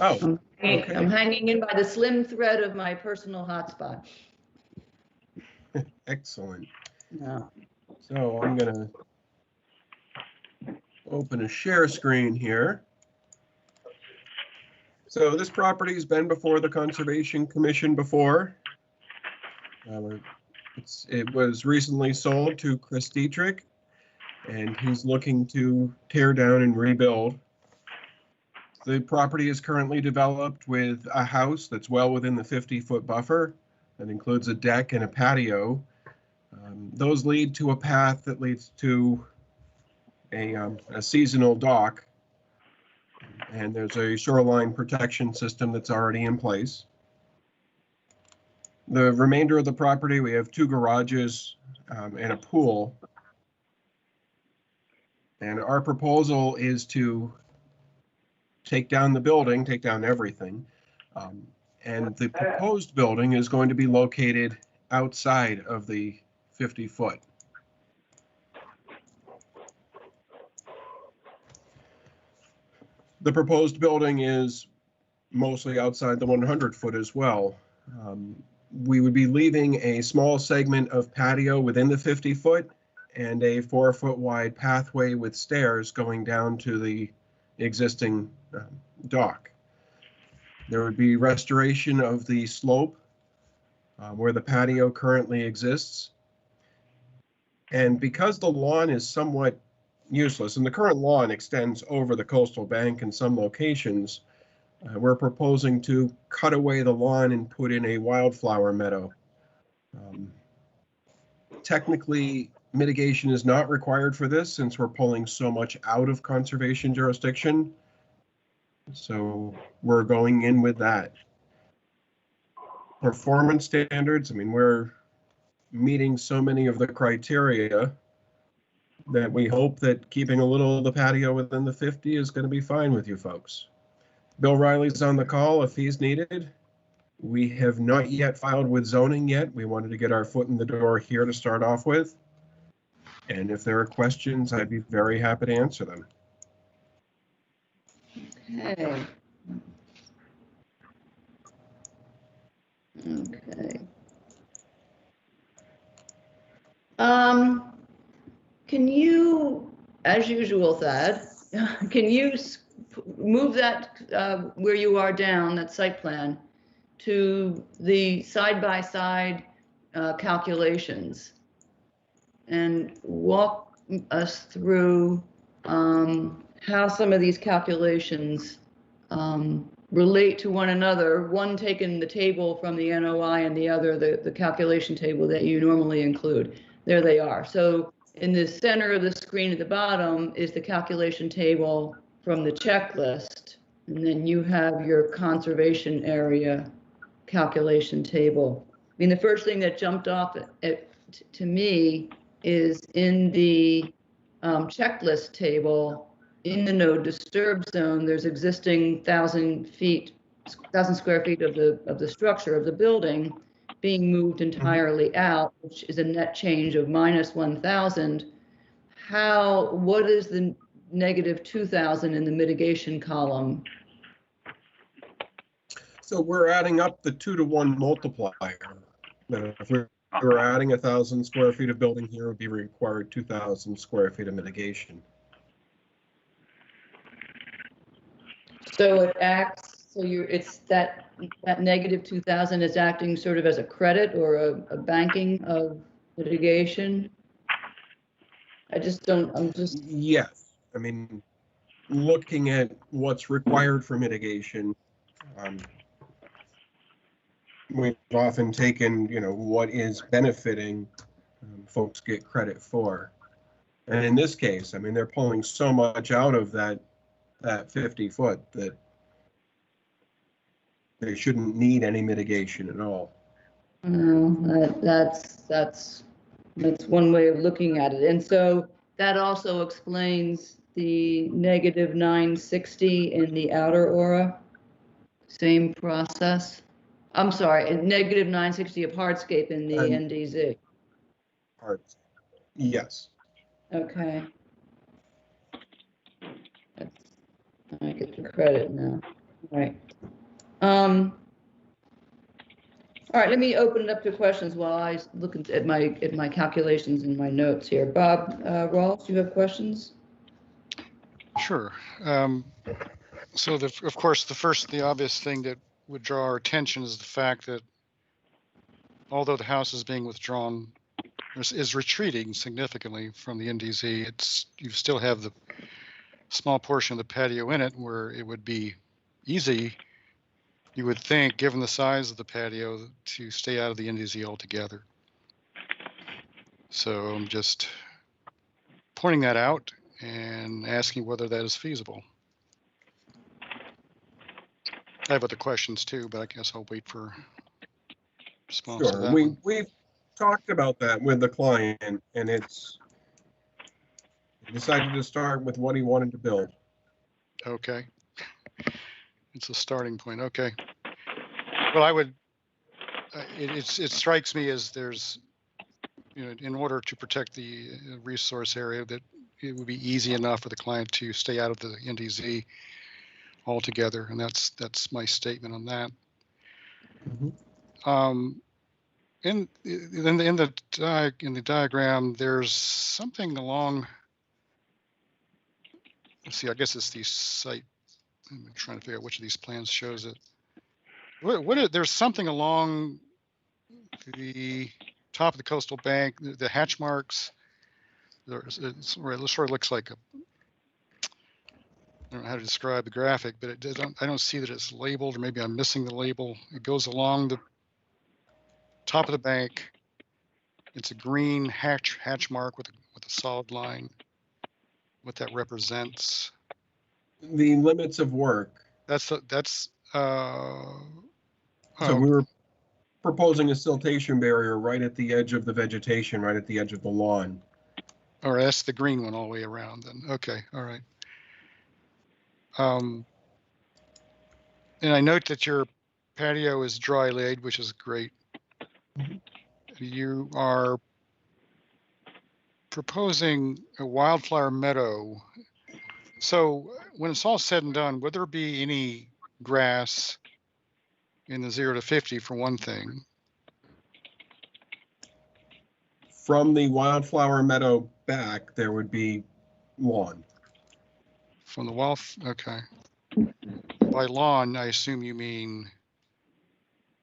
Oh, I'm hanging in by the slim thread of my personal hotspot. excellent. No. So I'm gonna open a share screen here. So this property's been before the Conservation Commission before. It was recently sold to Chris Dietrich, and he's looking to tear down and rebuild. The property is currently developed with a house that's well within the 50-foot buffer. That includes a deck and a patio. Those lead to a path that leads to a seasonal dock. And there's a shoreline protection system that's already in place. The remainder of the property, we have 2 garages and a pool. And our proposal is to take down the building, take down everything. And the proposed building is going to be located outside of the 50-foot. The proposed building is mostly outside the 100-foot as well. We would be leaving a small segment of patio within the 50-foot and a 4-foot wide pathway with stairs going down to the existing dock. There would be restoration of the slope where the patio currently exists. And because the lawn is somewhat useless, and the current lawn extends over the coastal bank in some locations, we're proposing to cut away the lawn and put in a wildflower meadow. Technically, mitigation is not required for this since we're pulling so much out of conservation jurisdiction. So we're going in with that. Performance standards, I mean, we're meeting so many of the criteria that we hope that keeping a little of the patio within the 50 is going to be fine with you folks. Bill Riley's on the call if he's needed. We have not yet filed with zoning yet. We wanted to get our foot in the door here to start off with. And if there are questions, I'd be very happy to answer them. Okay. Okay. Can you, as usual, Thad, can you move that where you are down, that site plan, to the side-by-side calculations and walk us through how some of these calculations relate to one another, one taking the table from the NOI and the other the calculation table that you normally include. There they are. So in the center of the screen at the bottom is the calculation table from the checklist, and then you have your conservation area calculation table. I mean, the first thing that jumped off to me is in the checklist table, in the no disturb zone, there's existing 1,000 square feet of the structure of the building being moved entirely out, which is a net change of minus 1,000. What is the negative 2,000 in the mitigation column? So we're adding up the 2-to-1 multiplier. If we were adding 1,000 square feet of building here, it would be required 2,000 square feet of mitigation. So it acts, so it's that negative 2,000 is acting sort of as a credit or a banking of mitigation? Yes. I mean, looking at what's required for mitigation, we've often taken, what is benefiting, folks get credit for. And in this case, I mean, they're pulling so much out of that 50-foot that they shouldn't need any mitigation at all. That's one way of looking at it. And so that also explains the negative 960 in the outer aura. Same process. I'm sorry, negative 960 of hardscape in the NDZ. Yes. Okay. I get the credit now. All right. All right, let me open it up to questions while I look at my calculations in my notes here. Bob Rawls, do you have questions? Sure. So of course, the obvious thing that would draw our attention is the fact that although the house is being withdrawn, is retreating significantly from the NDZ, you still have the small portion of the patio in it where it would be easy, you would think, given the size of the patio, to stay out of the NDZ altogether. So I'm just pointing that out and asking whether that is feasible. I have other questions too, but I guess I'll wait for response to Sure, that one. we've talked about that with the client, and he decided to start with what he wanted to build. Okay. It's a starting point. Okay. Well, I would, it strikes me as there's, in order to protect the resource area, that it would be easy enough for the client to stay out of the NDZ altogether. And that's my statement on that. Mm-hmm. In the diagram, there's something along, let's see, I guess it's the site. I'm trying to figure out which of these plans shows it. There's something along the top of the coastal bank, the hatch marks. It sort of looks like I don't know how to describe the graphic, but I don't see that it's labeled, or maybe I'm missing the label. It goes along the top of the bank. It's a green hatch mark with a solid line. What that represents? The limits of work. So we were proposing a siltation barrier right at the edge of the vegetation, right at the edge of the lawn. All right, that's the green one all the way around then. Okay, all right. And I note that your patio is dry laid, which is great. Mm-hmm. You are proposing a wildflower meadow. So when it's all said and done, would there be any grass in the 0 to 50 for one thing? From the wildflower meadow back, there would be lawn. From the okay. By lawn, I assume you mean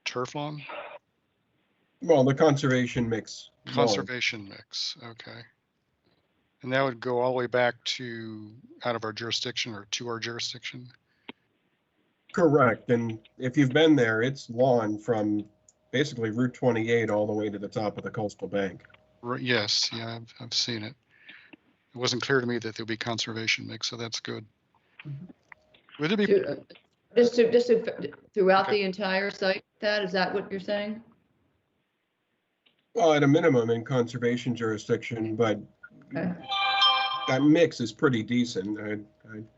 turf lawn? Well, the conservation mix. Conservation mix, okay. And that would go all the way back to out of our jurisdiction or to our jurisdiction? Correct. And if you've been there, it's lawn from basically Route 28 all the way to the top of the coastal bank. Right, yes, yeah, I've seen it. It wasn't clear to me that there'll be conservation mix, so that's good. Would it be just throughout okay. The entire site? Is that what you're saying? Well, at a minimum in conservation jurisdiction, but okay. That mix is pretty decent. I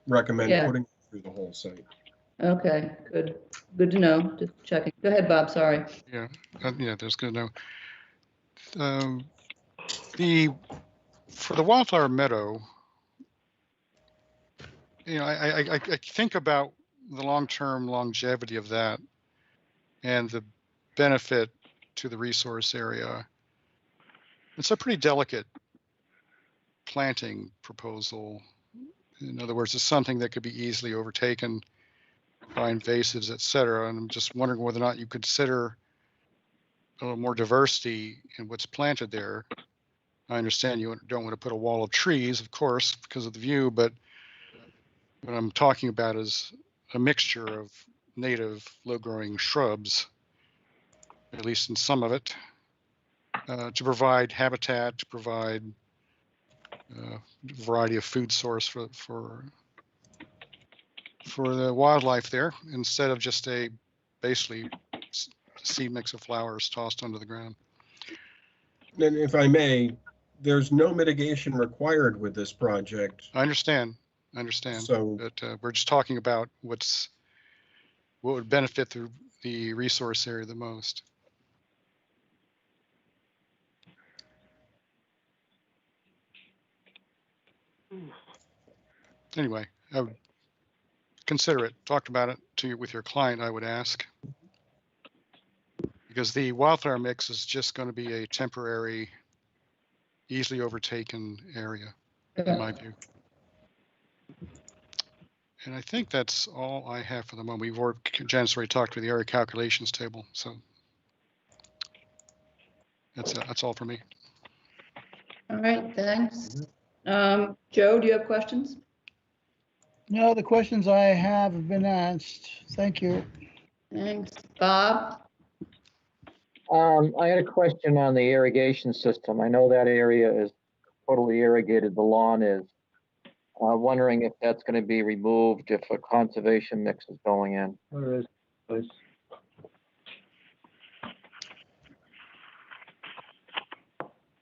recommend putting it through the whole site. Okay, good to know. Just checking. Go ahead, Bob. Sorry. Yeah, that's good to know. For the wildflower meadow, I think about the long-term longevity of that and the benefit to the resource area. It's a pretty delicate planting proposal. In other words, it's something that could be easily overtaken by invasives, et cetera. And I'm just wondering whether or not you consider a little more diversity in what's planted there. I understand you don't want to put a wall of trees, of course, because of the view, but what I'm talking about is a mixture of native low-growing shrubs, at least in some of it, to provide habitat, to provide a variety of food source for the wildlife there, instead of just a basically seed mix of flowers tossed onto the ground. And if I may, there's no mitigation required with this project. I understand. So, but we're just talking about what would benefit the resource area the most. Anyway, I would consider it. Talked about it with your client, I would ask. Because the wildflower mix is just going to be a temporary, easily overtaken area, in my view. And I think that's all I have for the moment. Janice already talked to the area calculations table, so that's all for me. All right, thanks. Joe, do you have questions? No, the questions I have been asked. Thank you. Thanks. Bob? I had a question on the irrigation system. I know that area is totally irrigated, the lawn is. Wondering if that's going to be removed if a conservation mix is going in. Where is this?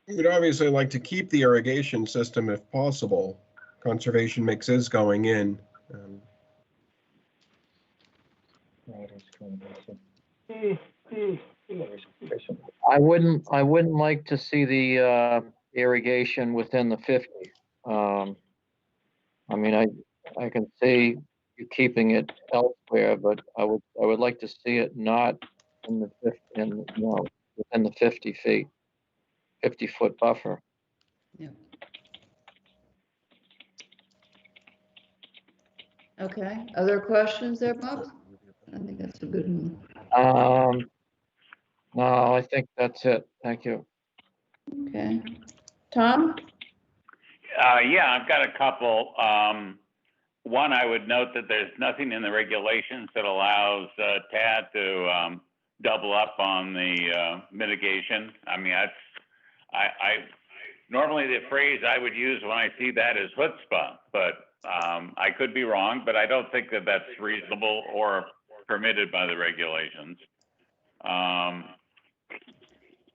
We'd obviously like to keep the irrigation system if possible. Conservation mix is going in. I wouldn't like to see the irrigation within the 50. I mean, I can see you keeping it elsewhere, but I would like to see it not in the 50, within the 50 feet, 50-foot buffer. Yeah. Okay, other questions there, Bob? I think that's a good one. No, I think that's it. Thank you. Okay. Tom? Yeah, I've got a couple. One, I would note that there's nothing in the regulations that allows TAD to double up on the mitigation. I mean, I normally the phrase I would use when I see that is chutzpah, but I could be wrong, but I don't think that that's reasonable or permitted by the regulations.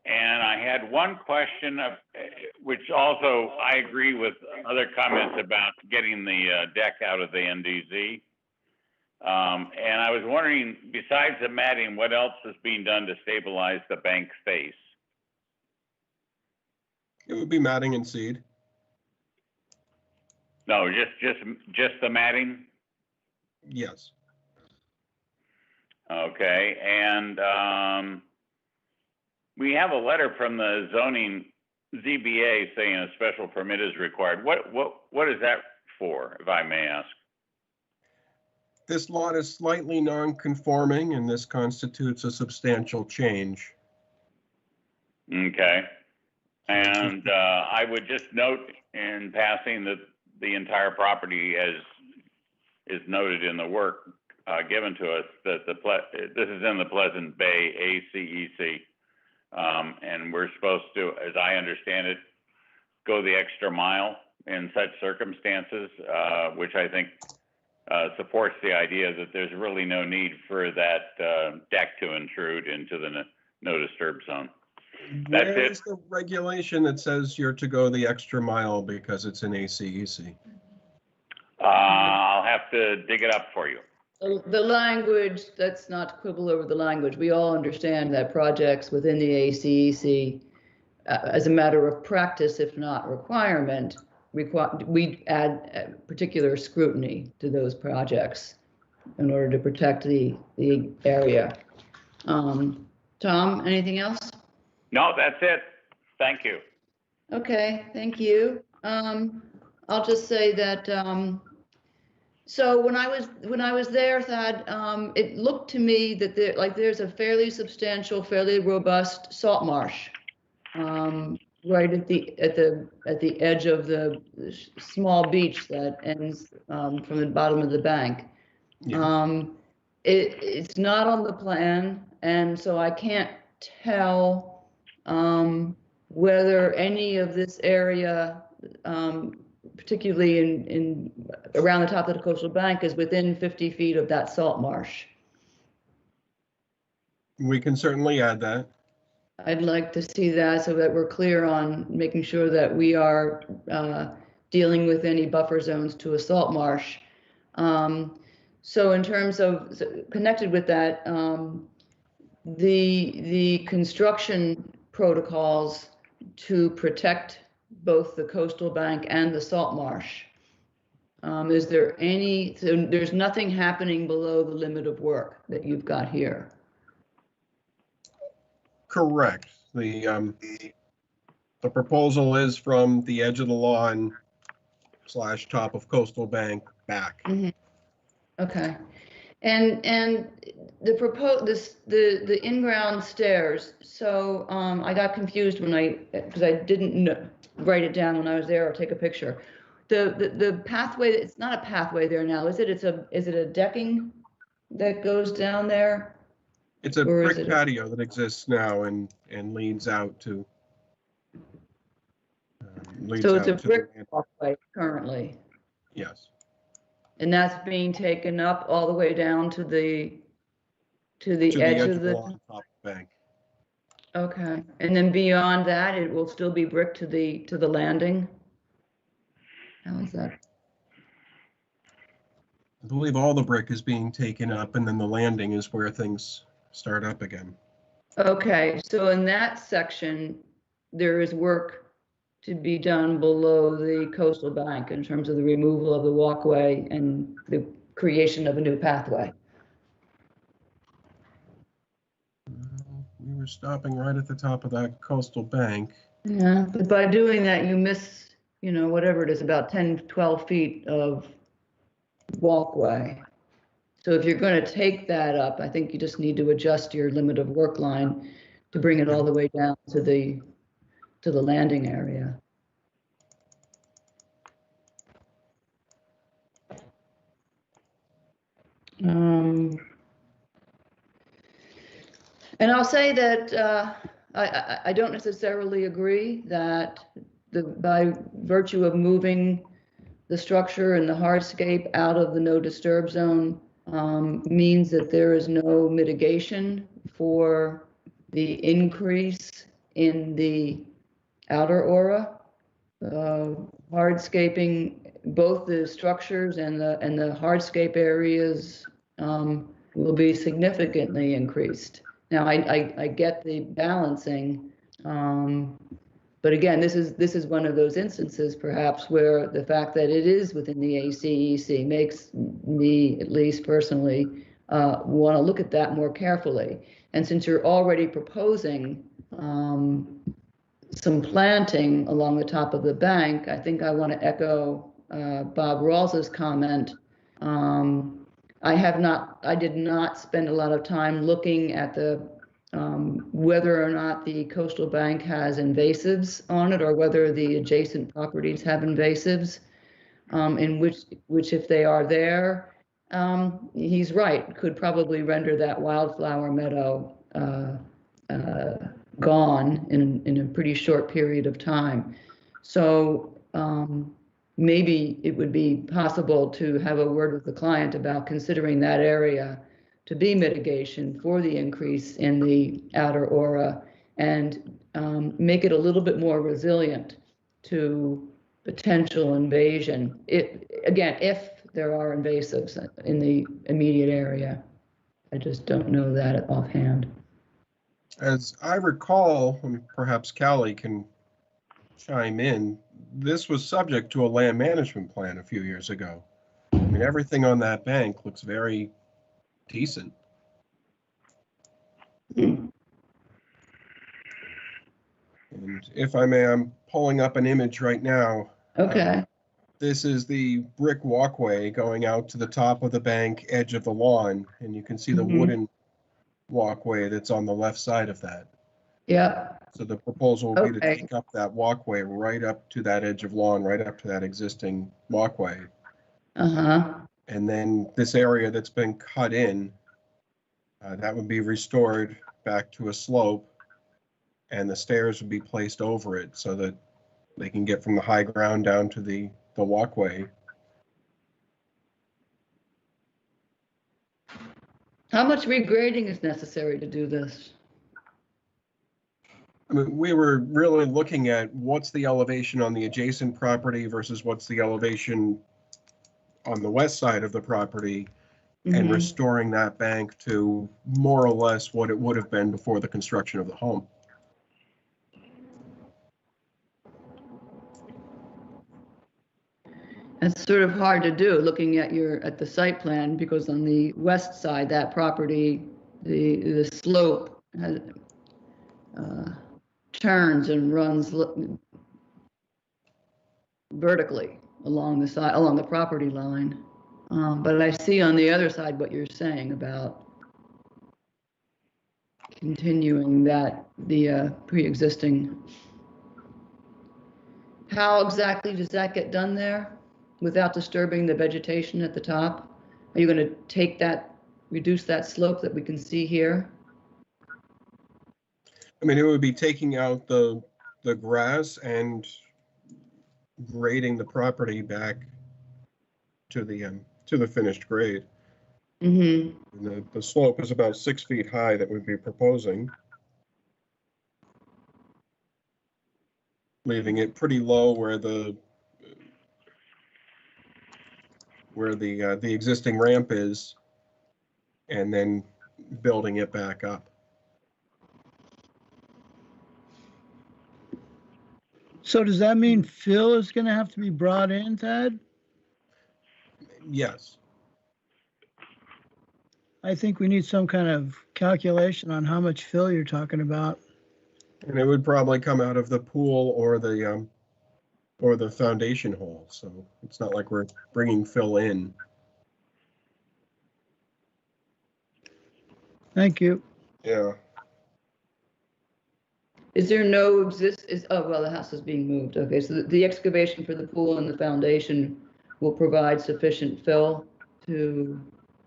And I had one question, which also I agree with other comments about getting the deck out of the NDZ. And I was wondering, besides the matting, what else is being done to stabilize the bank face? It would be matting and seed. No, just the matting? Yes. Okay, and we have a letter from the zoning ZBA saying a special permit is required. What is that for, if I may ask? This lot is slightly non-conforming, and this constitutes a substantial change. Okay, and I would just note in passing that the entire property, as is noted in the work given to us, that this is in the Pleasant Bay ACEC. And we're supposed to, as I understand it, go the extra mile in such circumstances, which I think supports the idea that there's really no need for that deck to intrude into the no disturb zone. That's it. Where's the regulation that says you're to go the extra mile because it's an ACEC? I'll have to dig it up for you. The language, let's not quibble over the language. We all understand that projects within the ACEC, as a matter of practice, if not requirement, we add particular scrutiny to those projects in order to protect the area. Tom, anything else? No, that's it. Thank you. Okay, thank you. I'll just say that so when I was there, Thad, it looked to me that there's a fairly substantial, fairly robust salt marsh right at the edge of the small beach that ends from the bottom of the bank. Yeah. It's not on the plan, and so I can't tell whether any of this area, particularly in around the top of the coastal bank, is within 50 feet of that salt marsh. We can certainly add that. I'd like to see that so that we're clear on making sure that we are dealing with any buffer zones to a salt marsh. So in terms of connected with that, the construction protocols to protect both the coastal bank and the salt marsh. Is there any, so there's nothing happening below the limit of work that you've got here? Correct. The proposal is from the edge of the lawn / top of coastal bank back. Mm-hmm. Okay. And the the in-ground stairs. So I got confused because I didn't write it down when I was there or take a picture. The pathway, it's not a pathway there now, is it? Is it a decking that goes down there? It's a Or is brick it patio that exists now and leads out to So it's a the brick land. walkway currently, Yes. and that's being taken up all the way down to the edge of the. lawn, top of the bank. Okay, and then beyond that, it will still be brick to the landing? How is that? I believe all the brick is being taken up, and then the landing is where things start up again. Okay, so in that section, there is work to be done below the coastal bank in terms of the removal of the walkway and the creation of a new pathway. We were stopping right at the top of that coastal bank. Yeah, but by doing that, you miss, whatever it is, about 10, 12 feet of walkway. So if you're going to take that up, I think you just need to adjust your limit of work line to bring it all the way down to the landing area. And I'll say that I don't necessarily agree that by virtue of moving the structure and the hardscape out of the no disturb zone means that there is no mitigation for the increase in the outer aura. Hardscaping, both the structures and the hardscape areas will be significantly increased. Now, I get the balancing, but again, this is one of those instances perhaps where the fact that it is within the ACEC makes me, at least personally, want to look at that more carefully. And since you're already proposing some planting along the top of the bank, I think I want to echo Bob Rawls's comment. I did not spend a lot of time looking at whether or not the coastal bank has invasives on it or whether the adjacent properties have invasives, in which if they are there, he's right, could probably render that wildflower meadow gone in a pretty short period of time. So maybe it would be possible to have a word with the client about considering that area to be mitigation for the increase in the outer aura and make it a little bit more resilient to potential invasion. Again, if there are invasives in the immediate area. I just don't know that offhand. As I recall, and perhaps Callie can chime in, this was subject to a land management plan a few years ago. I mean, everything on that bank looks very decent. And if I may, I'm pulling up an image right now. Okay. This is the brick walkway going out to the top of the bank, edge of the lawn, and you can see the wooden walkway that's on the left side of that. Yeah. So the proposal would be to take up that walkway right up to that edge of lawn, right up to that existing walkway. Uh-huh. And then this area that's been cut in, that would be restored back to a slope, and the stairs would be placed over it so that they can get from the high ground down to the walkway. How much regrading is necessary to do this? I mean, we were really looking at what's the elevation on the adjacent property versus what's the elevation on the west side of the property, and restoring that bank to more or less what it would have been before the construction of the home. It's sort of hard to do looking at the site plan, because on the west side, that property, the slope has, turns and runs vertically along the property line. But I see on the other side what you're saying about continuing that, the pre-existing. How exactly does that get done there without disturbing the vegetation at the top? Are you going to take that, reduce that slope that we can see here? I mean, it would be taking out the grass and grading the property back to the finished grade. Mm-hmm. And the slope is about 6 feet high that we'd be proposing, leaving it pretty low where the existing ramp is, and then building it back up. So does that mean fill is going to have to be brought in, Ted? Yes. I think we need some kind of calculation on how much fill you're talking about. And it would probably come out of the pool or the foundation hole. So it's not like we're bringing fill in. Thank you. Yeah. Is there no oh, well, the house is being moved. Okay, so the excavation for the pool and the foundation will provide sufficient fill to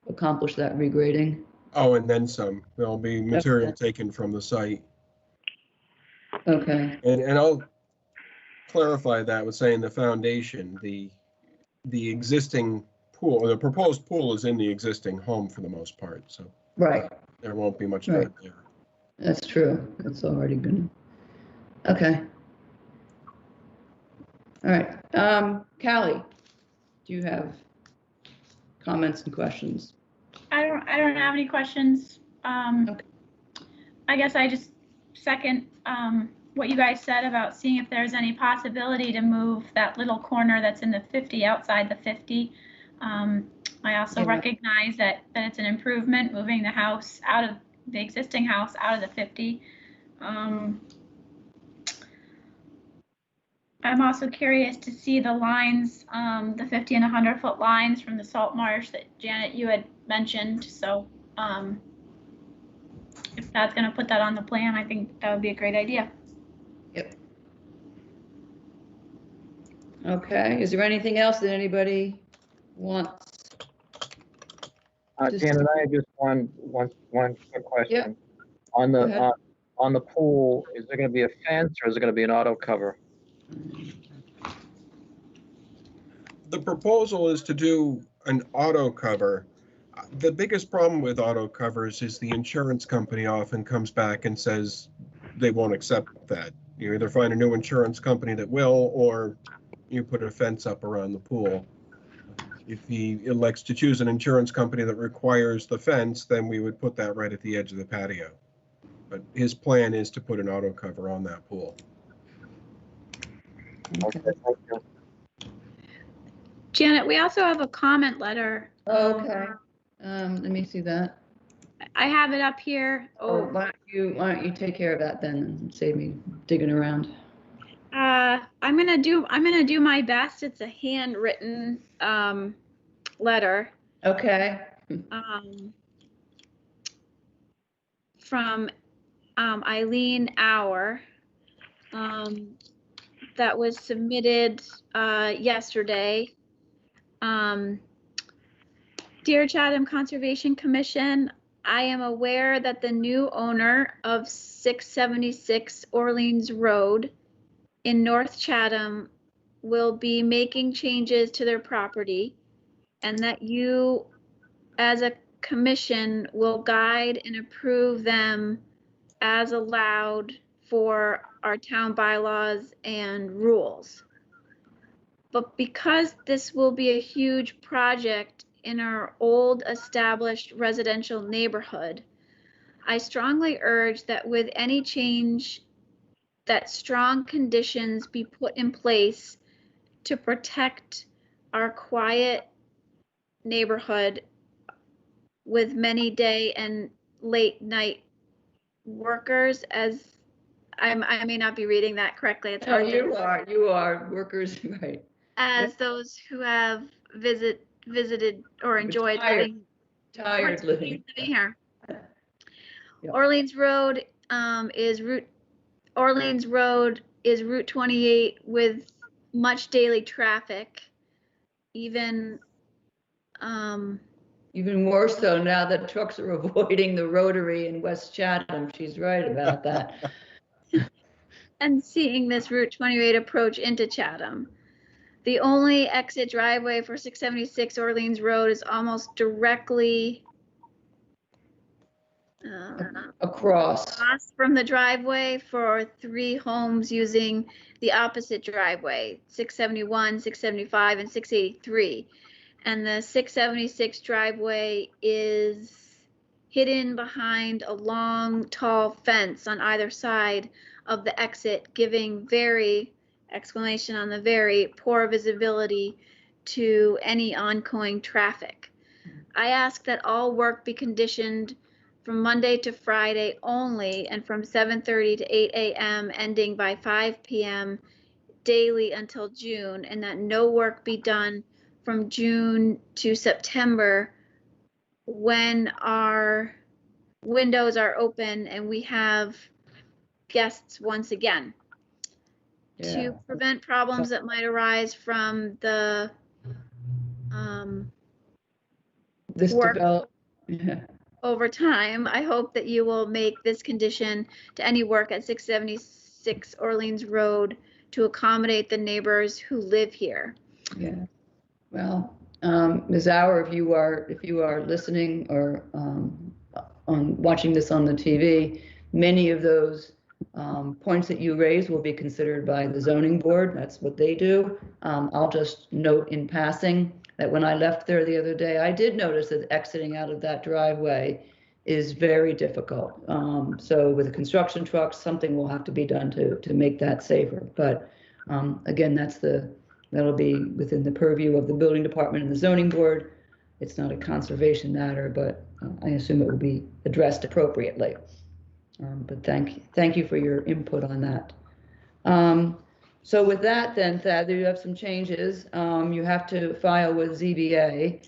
accomplish that regrading? Oh, and then some. There'll be material taken from the site. Okay. And I'll clarify that with saying the foundation, the existing pool, or the proposed pool is in the existing home for the most part. So right, there won't be much dirt there. That's true. It's already been. Okay. All right. Callie, do you have comments and questions? I don't have any questions. Okay. I guess I just second what you guys said about seeing if there's any possibility to move that little corner that's in the 50 outside the 50. I also recognize that it's an improvement moving the house out of the existing house out of the 50. I'm also curious to see the lines, the 50 and 100 foot lines from the salt marsh that Janet, you had mentioned. So if that's going to put that on the plan, I think that would be a great idea. Yep. Okay. Is there anything else that anybody wants? Janet, I have just one quick question. Yep. On the pool, is there going to be a fence or is it going to be an auto cover? The proposal is to do an auto cover. The biggest problem with auto covers is the insurance company often comes back and says they won't accept that. You either find a new insurance company that will, or you put a fence up around the pool. If he elects to choose an insurance company that requires the fence, then we would put that right at the edge of the patio. But his plan is to put an auto cover on that pool. Okay, thank you. Janet, we also have a comment letter. Okay. Let me see that. I have it up here. Oh, why don't you take care of that then and save me digging around. I'm gonna do my best. It's a handwritten letter. Okay. From Eileen Auer that was submitted yesterday. Dear Chatham Conservation Commission, I am aware that the new owner of 676 Orleans Road in North Chatham will be making changes to their property, and that you as a commission will guide and approve them as allowed for our town bylaws and rules. But because this will be a huge project in our old established residential neighborhood, I strongly urge that with any change, that strong conditions be put in place to protect our quiet neighborhood with many day and late night workers, as I may not be reading that correctly. It's hard you are workers, right? As those who have visit visited or enjoyed Tired living. here. Yeah. Orleans Road is Route 28 with much daily traffic. Even more so now that trucks are avoiding the rotary in West Chatham. She's right about that. and seeing this Route 28 approach into Chatham. The only exit driveway for 676 Orleans Road is almost directly across from the driveway for 3 homes using the opposite driveway, 671, 675, and 683. And the 676 driveway is hidden behind a long, tall fence on either side of the exit, giving very poor visibility to any oncoming traffic. I ask that all work be conditioned from Monday to Friday only and from 7:30 to 8 a.m. ending by 5 p.m. daily until June, and that no work be done from June to September when our windows are open and we have guests once again. Yeah. To prevent problems that might arise from the work over time, I hope that you will make this condition to any work at 676 Orleans Road to accommodate the neighbors who live here. Yeah. Well, Ms. Auer, if you are listening or on watching this on the TV, many of those points that you raised will be considered by the zoning board. That's what they do. I'll just note in passing that when I left there the other day, I did notice that exiting out of that driveway is very difficult. So with the construction trucks, something will have to be done to make that safer. But again, that'll be within the purview of the building department and the zoning board. It's not a conservation matter, but I assume it will be addressed appropriately. But thank you for your input on that. So with that then, Thad, you have some changes. You have to file with ZBA.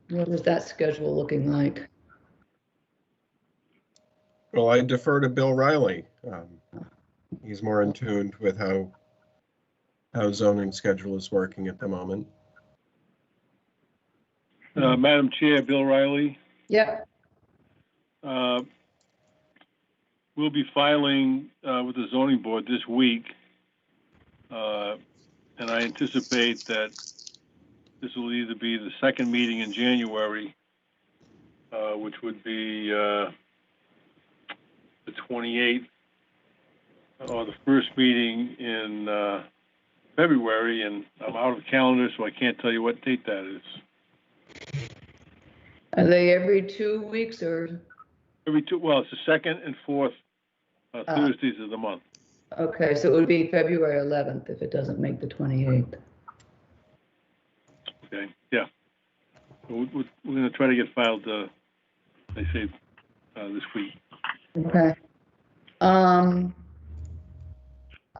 What is that schedule looking like? Well, I defer to Bill Riley. He's more in tune with how zoning schedule is working at the moment. Madam Chair, Bill Riley. Yep. We'll be filing with the zoning board this week, and I anticipate that this will either be the second meeting in January, which would be the 28th, or the first meeting in February, and I'm out of the calendar, so I can't tell you what date that is. Are they every 2 weeks or? Every two, well, it's the second and fourth Thursdays of the month. Okay, so it would be February 11th if it doesn't make the 28th. Okay, yeah. We're going to try to get filed, they say, this week. Okay.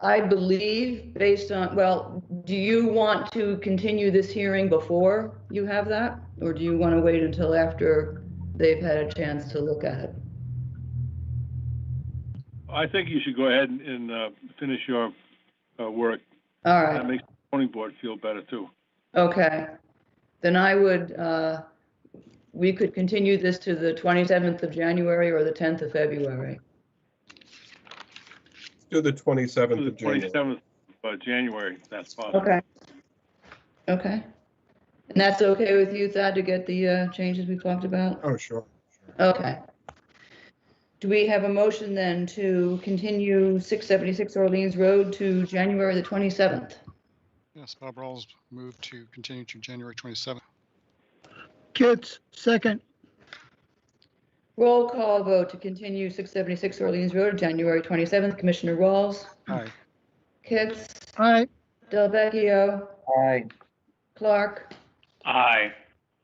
I believe based on, well, do you want to continue this hearing before you have that? Or do you want to wait until after they've had a chance to look at it? I think you should go ahead and finish your work. All right. That makes the zoning board feel better too. Okay. Then I would, we could continue this to the 27th of January or the 10th of February. Do the 27th of January. 27th of January, that's possible. Okay. Okay. And that's okay with you, Thad, to get the changes we talked about? Oh, sure. Okay. Do we have a motion then to continue 676 Orleans Road to January the 27th? Yes, Bob Rawls moved to continue to January 27th. Kitts, second. Roll call vote to continue 676 Orleans Road, January 27th. Commissioner Rawls. Aye. Kitts. Aye. Delvecchio. Aye. Clark. Aye.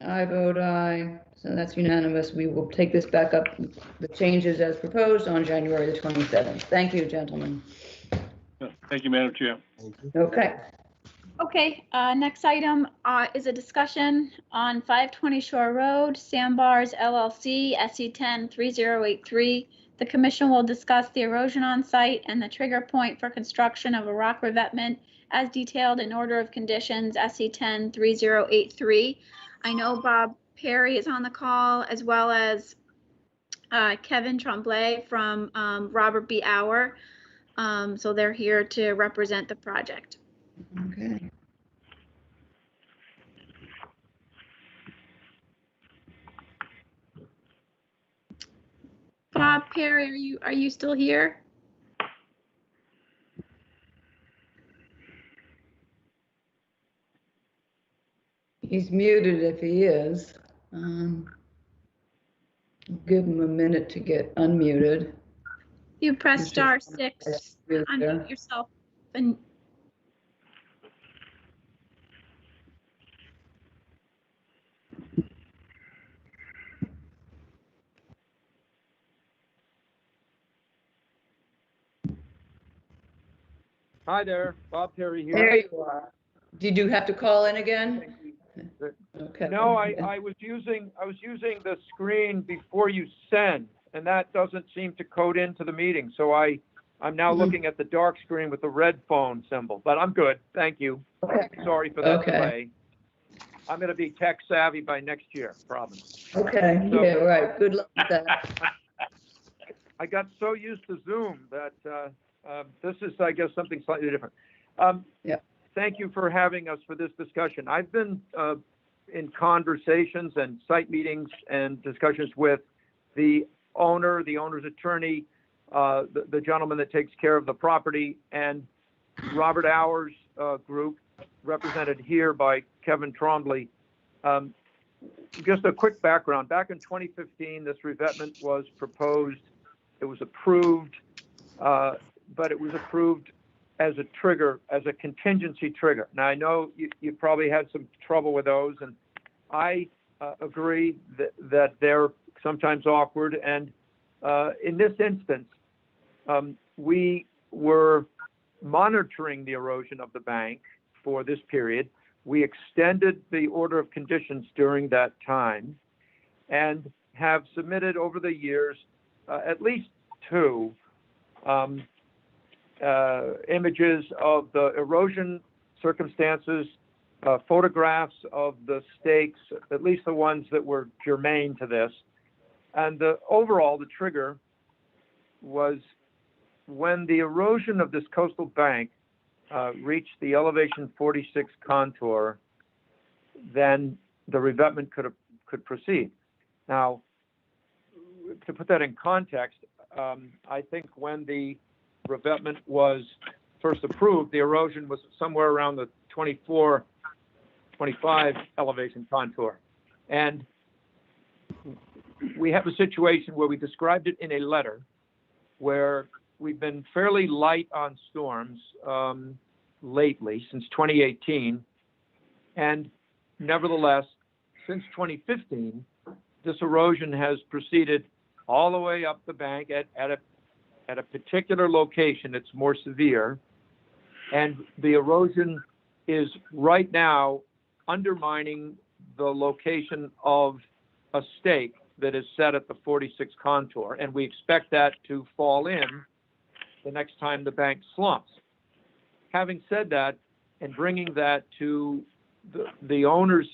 I vote aye. So that's unanimous. We will take this back up, the changes as proposed on January the 27th. Thank you, gentlemen. Thank you, Madam Chair. Okay. Okay, next item is a discussion on 520 Shore Road, Sandbars LLC, SE 103083. The commission will discuss the erosion on site and the trigger point for construction of a rock revetment as detailed in order of conditions, SE 103083. I know Bob Perry is on the call, as well as Kevin Tremblay from Robert B. Auer. So they're here to represent the project. Okay. Bob Perry, are you still here? He's muted if he is. Give him a minute to get unmuted. You press You star should- 6, there. unmute yourself. And Hi there, Bob Perry here. There you are. Did you have to call in again? Okay. No, I was using the screen before you send, and that doesn't seem to code into the meeting. So I'm now looking at the dark screen with the red phone symbol, but I'm good. Thank you. Okay. Sorry for that Okay. delay. I'm going to be tech savvy by next year, promise. Okay, So- yeah, right. Good luck with that. I got so used to Zoom that this is, I guess, something slightly different. Yeah. Thank you for having us for this discussion. I've been in conversations and site meetings and discussions with the owner, the owner's attorney, the gentleman that takes care of the property, and Robert Auer's group, represented here by Kevin Tremblay. Just a quick background. Back in 2015, this revetment was proposed. It was approved, but it was approved as a trigger, as a contingency trigger. Now, I know you probably had some trouble with those, and I agree that they're sometimes awkward. And in this instance, we were monitoring the erosion of the bank for this period. We extended the order of conditions during that time and have submitted over the years at least 2 images of the erosion circumstances, photographs of the stakes, at least the ones that were germane to this. And overall, the trigger was when the erosion of this coastal bank reached the elevation 46 contour, then the revetment could proceed. Now, to put that in context, I think when the revetment was first approved, the erosion was somewhere around the 24, 25 elevation contour. And we have a situation where we described it in a letter where we've been fairly light on storms lately, since 2018. And nevertheless, since 2015, this erosion has proceeded all the way up the bank at a particular location. It's more severe. And the erosion is right now undermining the location of a stake that is set at the 46 contour. And we expect that to fall in the next time the bank slumps. Having said that, and bringing that to the owner's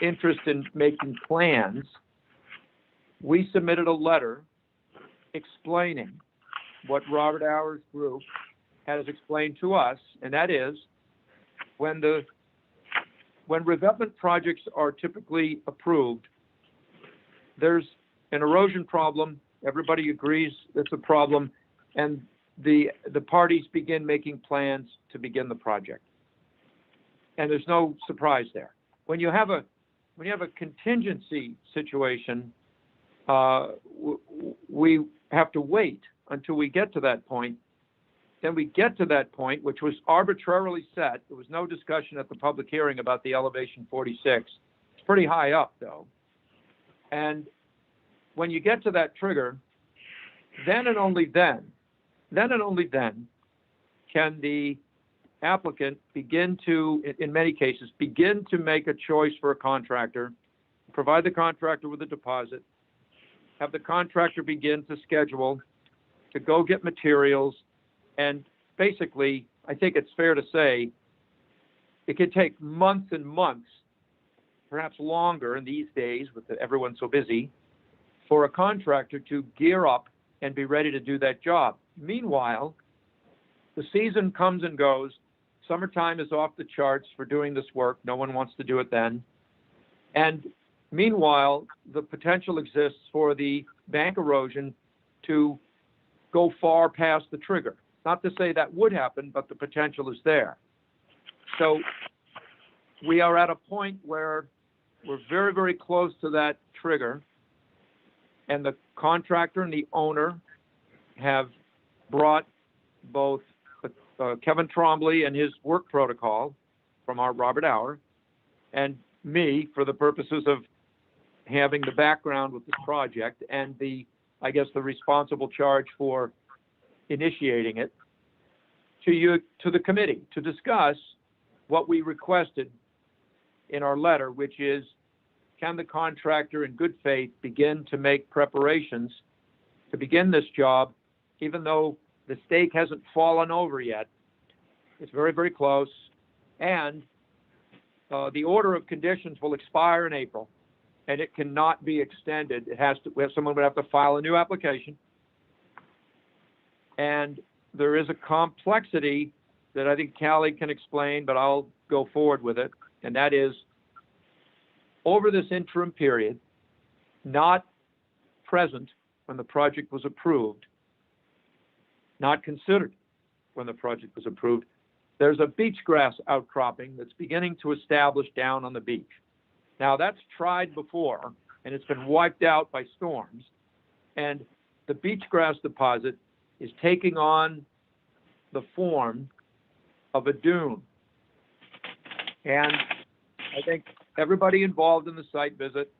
interest in making plans, we submitted a letter explaining what Robert Auer's group has explained to us, and that is when revetment projects are typically approved, there's an erosion problem. Everybody agrees it's a problem, and the parties begin making plans to begin the project. And there's no surprise there. When you have a contingency situation, we have to wait until we get to that point. Then we get to that point, which was arbitrarily set. There was no discussion at the public hearing about the elevation 46. It's pretty high up, though. And when you get to that trigger, then and only then can the applicant begin to, in many cases, begin to make a choice for a contractor, provide the contractor with a deposit, have the contractor begin to schedule, to go get materials, and basically, I think it's fair to say, it could take months and months, perhaps longer in these days with everyone so busy, for a contractor to gear up and be ready to do that job. Meanwhile, the season comes and goes. Summertime is off the charts for doing this work. No one wants to do it then. And meanwhile, the potential exists for the bank erosion to go far past the trigger. Not to say that would happen, but the potential is there. So we are at a point where we're very, very close to that trigger, and the contractor and the owner have brought both Kevin Trombley and his work protocol from our Robert Auer, and me for the purposes of having the background with this project and the responsible charge for initiating it to the committee to discuss what we requested in our letter, which is, can the contractor in good faith begin to make preparations to begin this job, even though the stake hasn't fallen over yet. It's very, very close. And the order of conditions will expire in April, and it cannot be extended. Someone would have to file a new application. And there is a complexity that I think Callie can explain, but I'll go forward with it. And that is, over this interim period, not present when the project was approved, not considered when the project was approved, there's a beach grass outcropping that's beginning to establish down on the beach. Now, that's tried before, and it's been wiped out by storms. And the beach grass deposit is taking on the form of a dune. And I think everybody involved in the site visit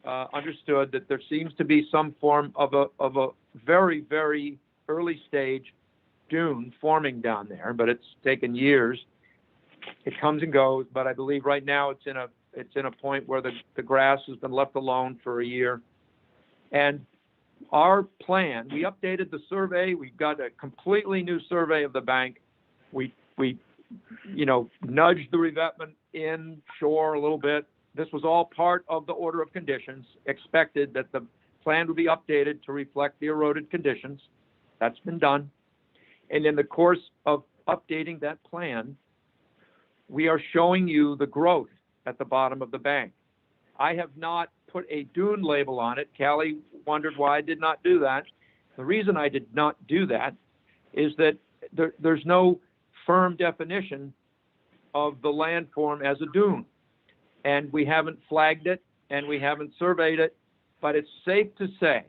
understood that there seems to be some form of a very, very early stage dune forming down there, but it's taken years. It comes and goes, but I believe right now it's in a point where the grass has been left alone for a year. And our plan, we updated the survey. We've got a completely new survey of the bank. We nudged the revetment inshore a little bit. This was all part of the order of conditions, expected that the plan would be updated to reflect the eroded conditions. That's been done. And in the course of updating that plan, we are showing you the growth at the bottom of the bank. I have not put a dune label on it. Callie wondered why I did not do that. The reason I did not do that is that there's no firm definition of the landform as a dune. And we haven't flagged it and we haven't surveyed it, but it's safe to say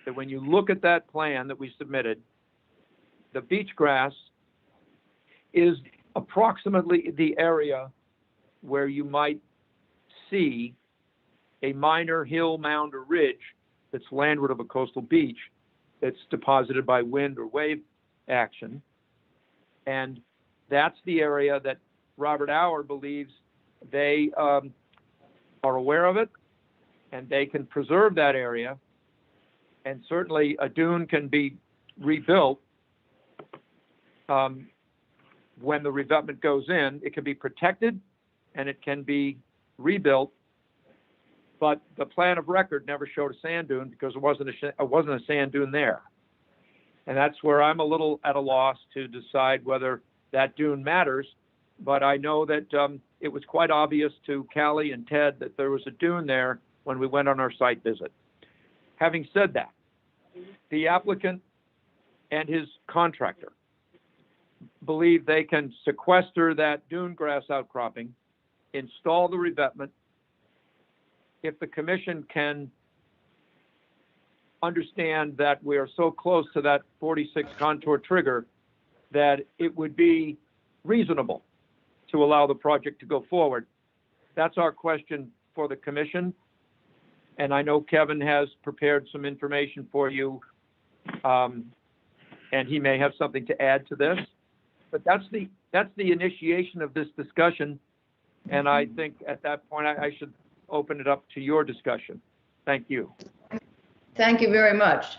that when you look at that plan that we submitted, the beach grass is approximately the area where you might see a minor hill, mound, or ridge that's landward of a coastal beach that's deposited by wind or wave action. And that's the area that Robert Auer believes they are aware of it, and they can preserve that area. And certainly a dune can be rebuilt when the revetment goes in. It can be protected and it can be rebuilt, but the plan of record never showed a sand dune because it wasn't a sand dune there. And that's where I'm a little at a loss to decide whether that dune matters. But I know that it was quite obvious to Callie and Ted that there was a dune there when we went on our site visit. Having said that, the applicant and his contractor believe they can sequester that dune grass outcropping, install the revetment. If the commission can understand that we are so close to that 46 contour trigger that it would be reasonable to allow the project to go forward. That's our question for the commission. And I know Kevin has prepared some information for you and he may have something to add to this. But that's the initiation of this discussion, and I think at that point I should open it up to your discussion. Thank you. Thank you very much.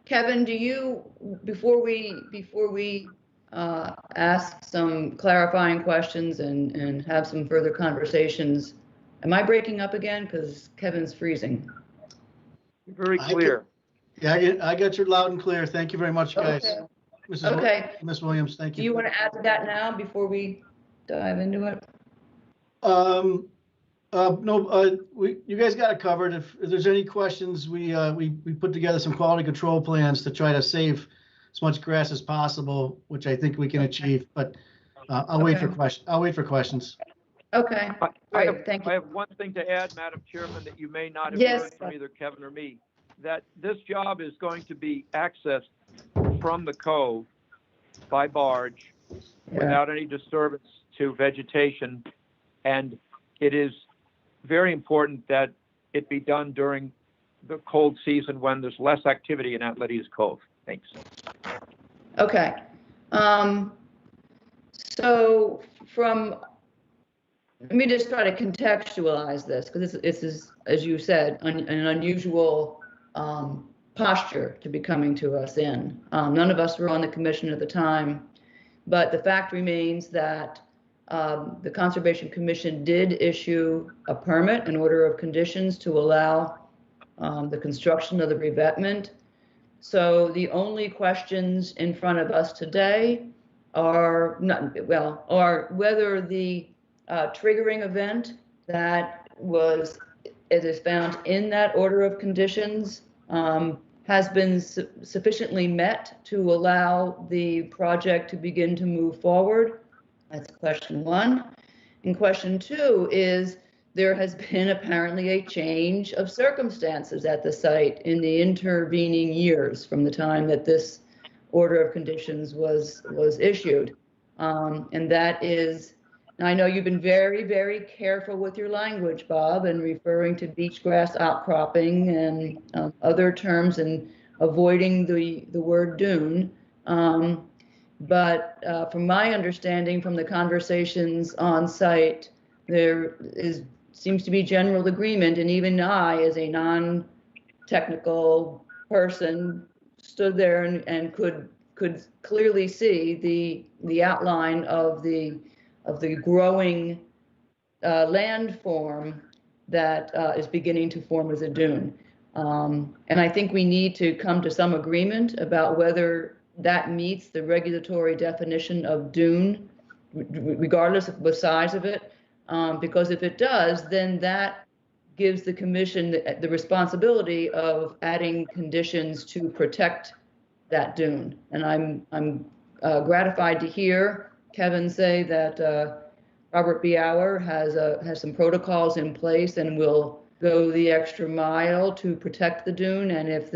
Kevin, do you, before we ask some clarifying questions and have some further conversations, am I breaking up again? Because Kevin's freezing. Very clear. I got you loud and clear. Thank you very much, guys. Okay. Ms. Williams, thank you. Do you want to add to that now before we dive into it? No, you guys got it covered. If there's any questions, we put together some quality control plans to try to save as much grass as possible, which I think we can achieve. But I'll wait for questions. Okay. I have one thing to add, Madam Chairman, that you may not have heard from either Kevin or me. That this job is going to be accessed from the cove by barge without any disturbance to vegetation, and it is very important that it be done during the cold season when there's less activity in Athleti's Cove. Thanks. Okay. So let me just try to contextualize this, because this is, as you said, an unusual posture to be coming to us in. None of us were on the commission at the time, but the fact remains that the Conservation Commission did issue a permit, an order of conditions to allow the construction of the revetment. So the only questions in front of us today are whether the triggering event that is found in that order of conditions has been sufficiently met to allow the project to begin to move forward. That's question one. And question two is, there has been apparently a change of circumstances at the site in the intervening years from the time that this order of conditions was issued. And that is, I know you've been very, very careful with your language, Bob, and referring to beach grass outcropping and other terms and avoiding the word dune. But from my understanding from the conversations on site, there seems to be general agreement, and even I, as a non-technical person, stood there and could clearly see the outline of the growing landform that is beginning to form as a dune. And I think we need to come to some agreement about whether that meets the regulatory definition of dune, regardless of the size of it. Because if it does, then that gives the commission the responsibility of adding conditions to protect that dune. And I'm gratified to hear Kevin say that Robert B. Auer has some protocols in place and will go the extra mile to protect the dune. And if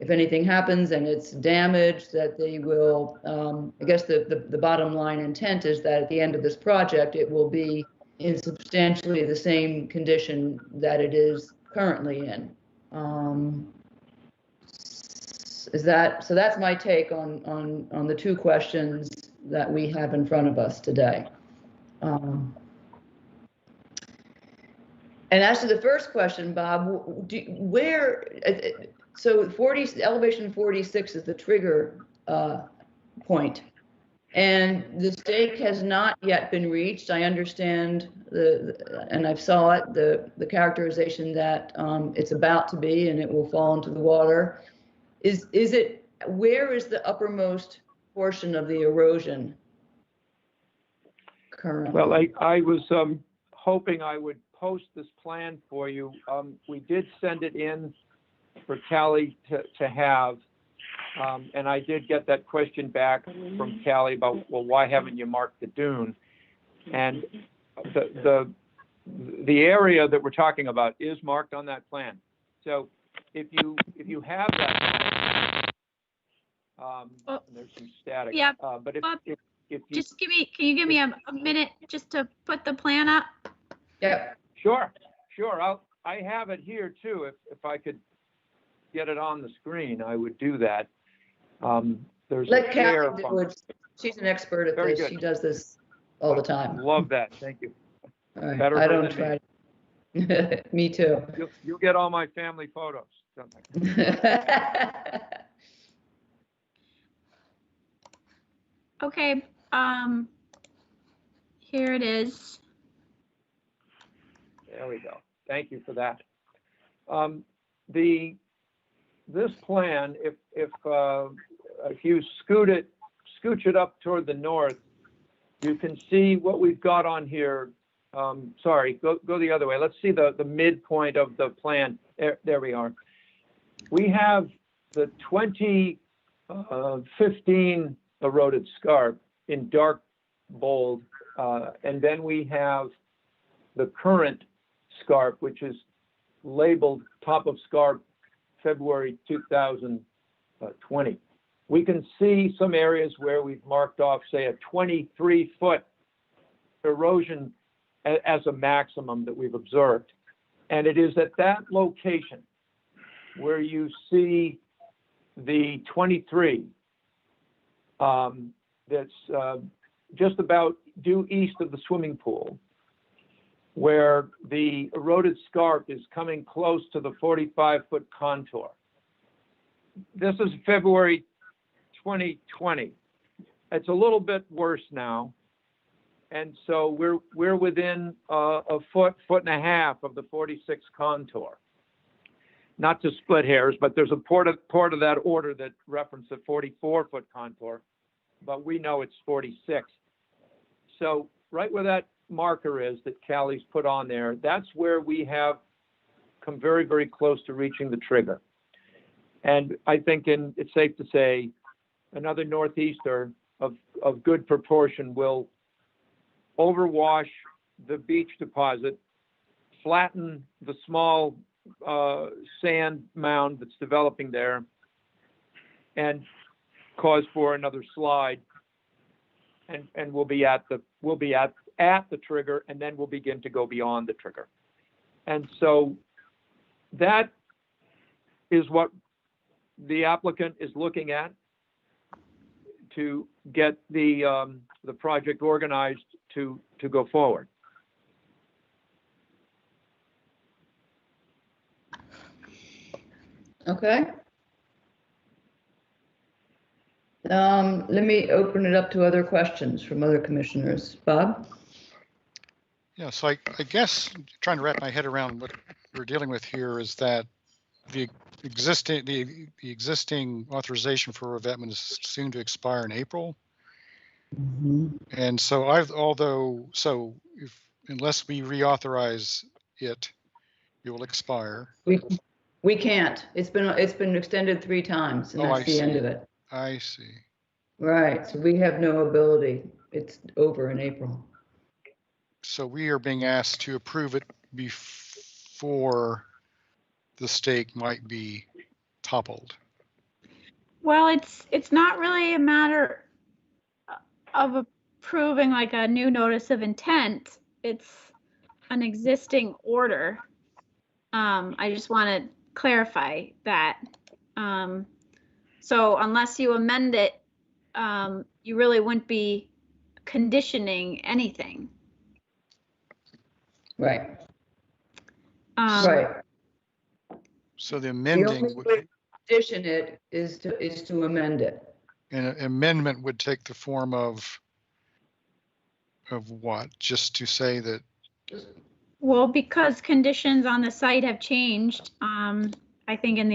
anything happens and it's damaged, that they will, I guess the bottom line intent is that at the end of this project, it will be in substantially the same condition that it is currently in. So that's my take on the two questions that we have in front of us today. And as to the first question, Bob, so elevation 46 is the trigger point, and the stake has not yet been reached. I understand and I saw it, the characterization that it's about to be, and it will fall into the water. Where is the uppermost portion of the erosion currently? Well, I was hoping I would post this plan for you. We did send it in for Callie to have, and I did get that question back from Callie about, well, why haven't you marked the dune? And the area that we're talking about is marked on that plan. So if you have that, there's some static. Yeah, but Bob, if you just can you give me a minute just to put the plan up? Yeah. Sure. I have it here too. If I could get it on the screen, I would do that. There's Let a chair Kathy do it. She's an expert at Very this. good. She does this all the time. Love that. Thank you. All right. Better I her don't than try. Me too. You'll get all my family photos. Okay, here it is. There we go. Thank you for that. This plan, if you scooch it up toward the north, you can see what we've got on here. Sorry, go the other way. Let's see the midpoint of the plan. There we are. We have the 2015 eroded scarp in dark bold, and then we have the current scarp, which is labeled top of scarp February 2020. We can see some areas where we've marked off, say, a 23-foot erosion as a maximum that we've observed. And it is at that location where you see the 23 that's just about due east of the swimming pool, where the eroded scarp is coming close to the 45-foot contour. This is February 2020. It's a little bit worse now. And so we're within a foot and a half of the 46 contour. Not to split hairs, but there's a part of that order that referenced a 44-foot contour, but we know it's 46. So right where that marker is that Callie's put on there, that's where we have come very, very close to reaching the trigger. And I think it's safe to say another northeaster of good proportion will overwash the beach deposit, flatten the small sand mound that's developing there, and cause for another slide. And we'll be at the trigger, and then we'll begin to go beyond the trigger. And so that is what the applicant is looking at to get the project organized to go forward. Okay. Let me open it up to other questions from other commissioners. Bob? Yeah, so I guess trying to wrap my head around what we're dealing with here is that the existing authorization for revetment is soon to expire in April. Mm-hmm. And so unless we reauthorize it, it will expire. We can't. It's been extended 3 times, and that's the end of it. I see. Right. So we have no ability. It's over in April. So we are being asked to approve it before the stake might be toppled. Well, it's not really a matter of approving like a new notice of intent. It's an existing order. I just want to clarify that. So unless you amend it, you really wouldn't be conditioning anything. Right. Right. So the amending. The only way to condition it is to amend it. And an amendment would take the form of what? Just to say that. Well, because conditions on the site have changed, I think in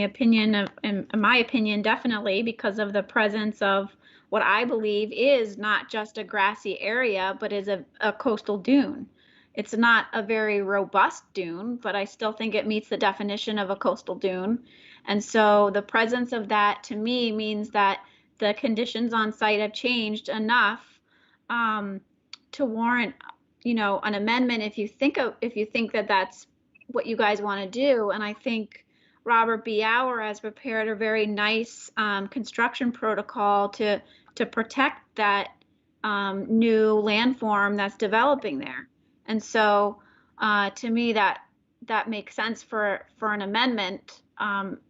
my opinion, definitely because of the presence of what I believe is not just a grassy area, but is a coastal dune. It's not a very robust dune, but I still think it meets the definition of a coastal dune. And so the presence of that to me means that the conditions on site have changed enough to warrant, an amendment if you think that that's what you guys want to do. And I think Robert B. Auer has prepared a very nice construction protocol to protect that new landform that's developing there. And so to me, that makes sense for an amendment,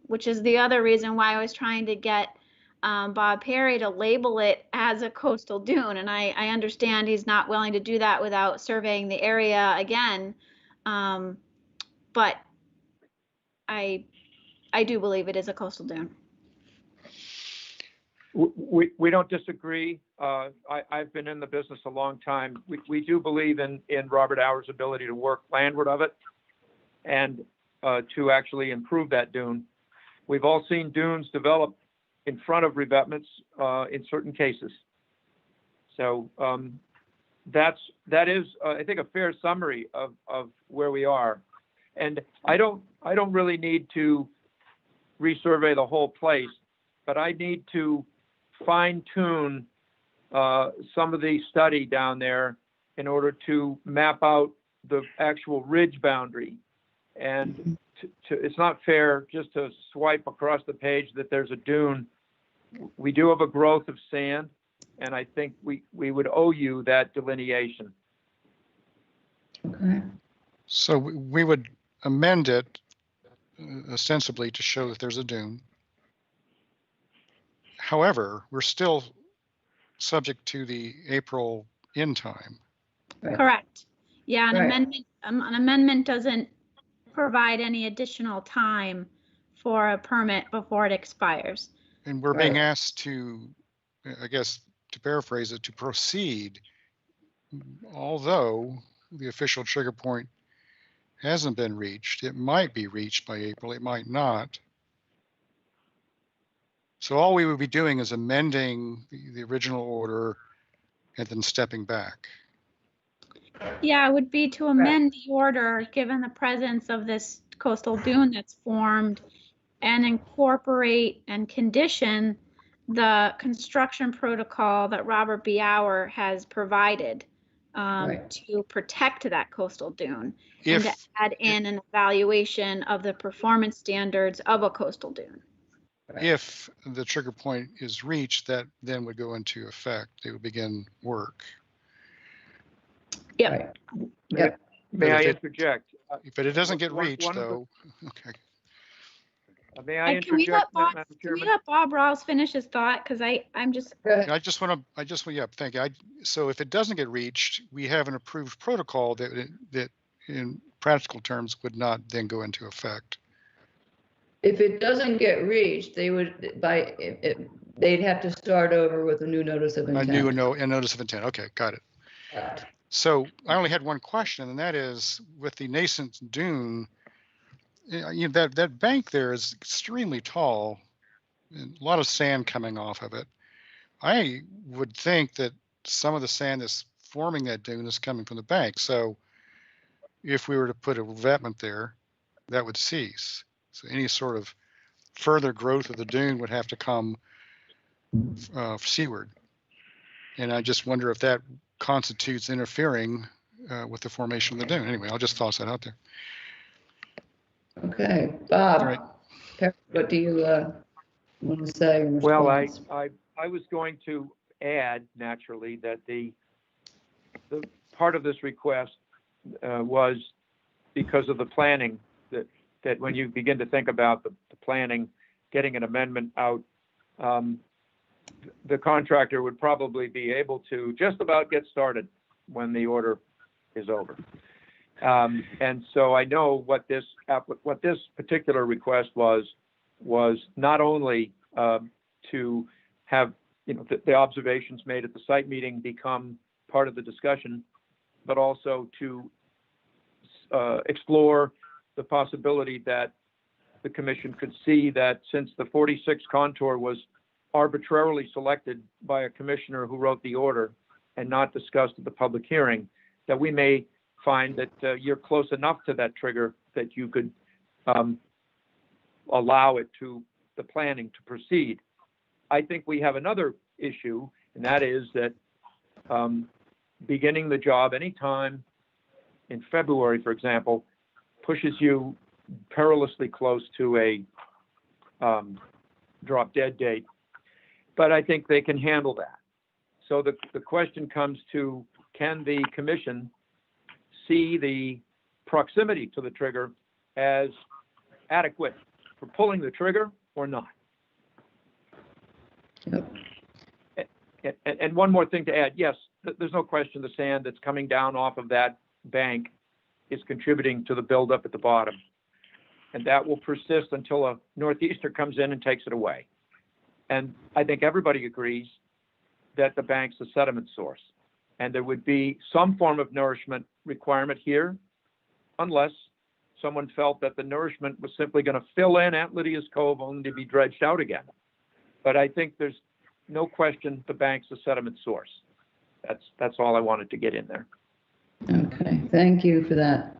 which is the other reason why I was trying to get Bob Perry to label it as a coastal dune. And I understand he's not willing to do that without surveying the area again. But I do believe it is a coastal dune. We don't disagree. I've been in the business a long time. We do believe in Robert Hour's ability to work landward of it and to actually improve that dune. We've all seen dunes develop in front of revetments in certain cases. So that is, I think, a fair summary of where we are. And I don't really need to resurvey the whole place, but I need to fine tune some of the study down there in order to map out the actual ridge boundary. And it's not fair just to swipe across the page that there's a dune. We do have a growth of sand, and I think we would owe you that delineation. Okay. So we would amend it ostensibly to show that there's a dune. However, we're still subject to the April in time. Right. Correct. Yeah, Right. an amendment doesn't provide any additional time for a permit before it expires. And we're being asked to, I guess, to paraphrase it, to proceed, although the official trigger point hasn't been reached. It might be reached by April, it might not. So all we would be doing is amending the original order and then stepping back. Yeah, it would be to amend the order, given the presence of this coastal dune that's formed, and incorporate and condition the construction protocol that Robert B. Hour has provided to protect that coastal dune, and to add in an evaluation of the performance standards of a coastal dune. If the trigger point is reached, that then would go into effect. They would begin work. Yep. Yep. May I interject? But it doesn't get reached, though. Okay. May I Can we interject, let Madam Bob, Chairman? Rawls finish his thought? Because I'm just. I just want to, yeah, thank you. So if it doesn't get reached, we have an approved protocol that in practical terms would not then go into effect. If it doesn't get reached, they would, they'd have to start over with a new notice of intent. A notice of intent. Okay, got it. Right. So I only had one question, and that is, with the nascent dune, that bank there is extremely tall, and a lot of sand coming off of it. I would think that some of the sand that's forming that dune is coming from the bank. So if we were to put a revetment there, that would cease. So any sort of further growth of the dune would have to come seaward. And I just wonder if that constitutes interfering with the formation of the dune. Anyway, I'll just toss that out there. Okay, Bob, right. What do you want to say? Well, I was going to add, naturally, that the part of this request was because of the planning, that when you begin to think about the planning, getting an amendment out, the contractor would probably be able to just about get started when the order is over. And so I know what this particular request was not only to have the observations made at the site meeting become part of the discussion, but also to explore the possibility that the commission could see that since the 46 contour was arbitrarily selected by a commissioner who wrote the order and not discussed at the public hearing, that we may find that you're close enough to that trigger that you could allow it to the planning to proceed. I think we have another issue, and that is that beginning the job anytime in February, for example, pushes you perilously close to a drop dead date. But I think they can handle that. So the question comes to, can the commission see the proximity to the trigger as adequate for pulling the trigger or not? And one more thing to add, yes, there's no question the sand that's coming down off of that bank is contributing to the buildup at the bottom. And that will persist until a northeaster comes in and takes it away. And I think everybody agrees that the bank's a sediment source. And there would be some form of nourishment requirement here, unless someone felt that the nourishment was simply going to fill in Aunt Lydia's Cove only to be dredged out again. But I think there's no question the bank's a sediment source. That's all I wanted to get in there. Okay, thank you for that.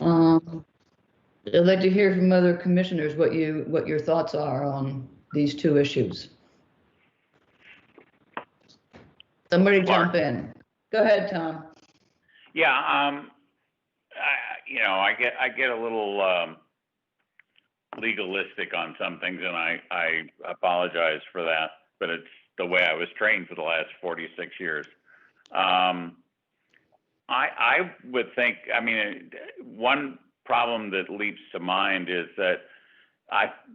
I'd like to hear from other commissioners what your thoughts are on these two issues. Somebody jump in. Go ahead, Tom. Yeah, I get a little legalistic on some things, and I apologize for that, but it's the way I was trained for the last 46 years. I would think, one problem that leaps to mind is that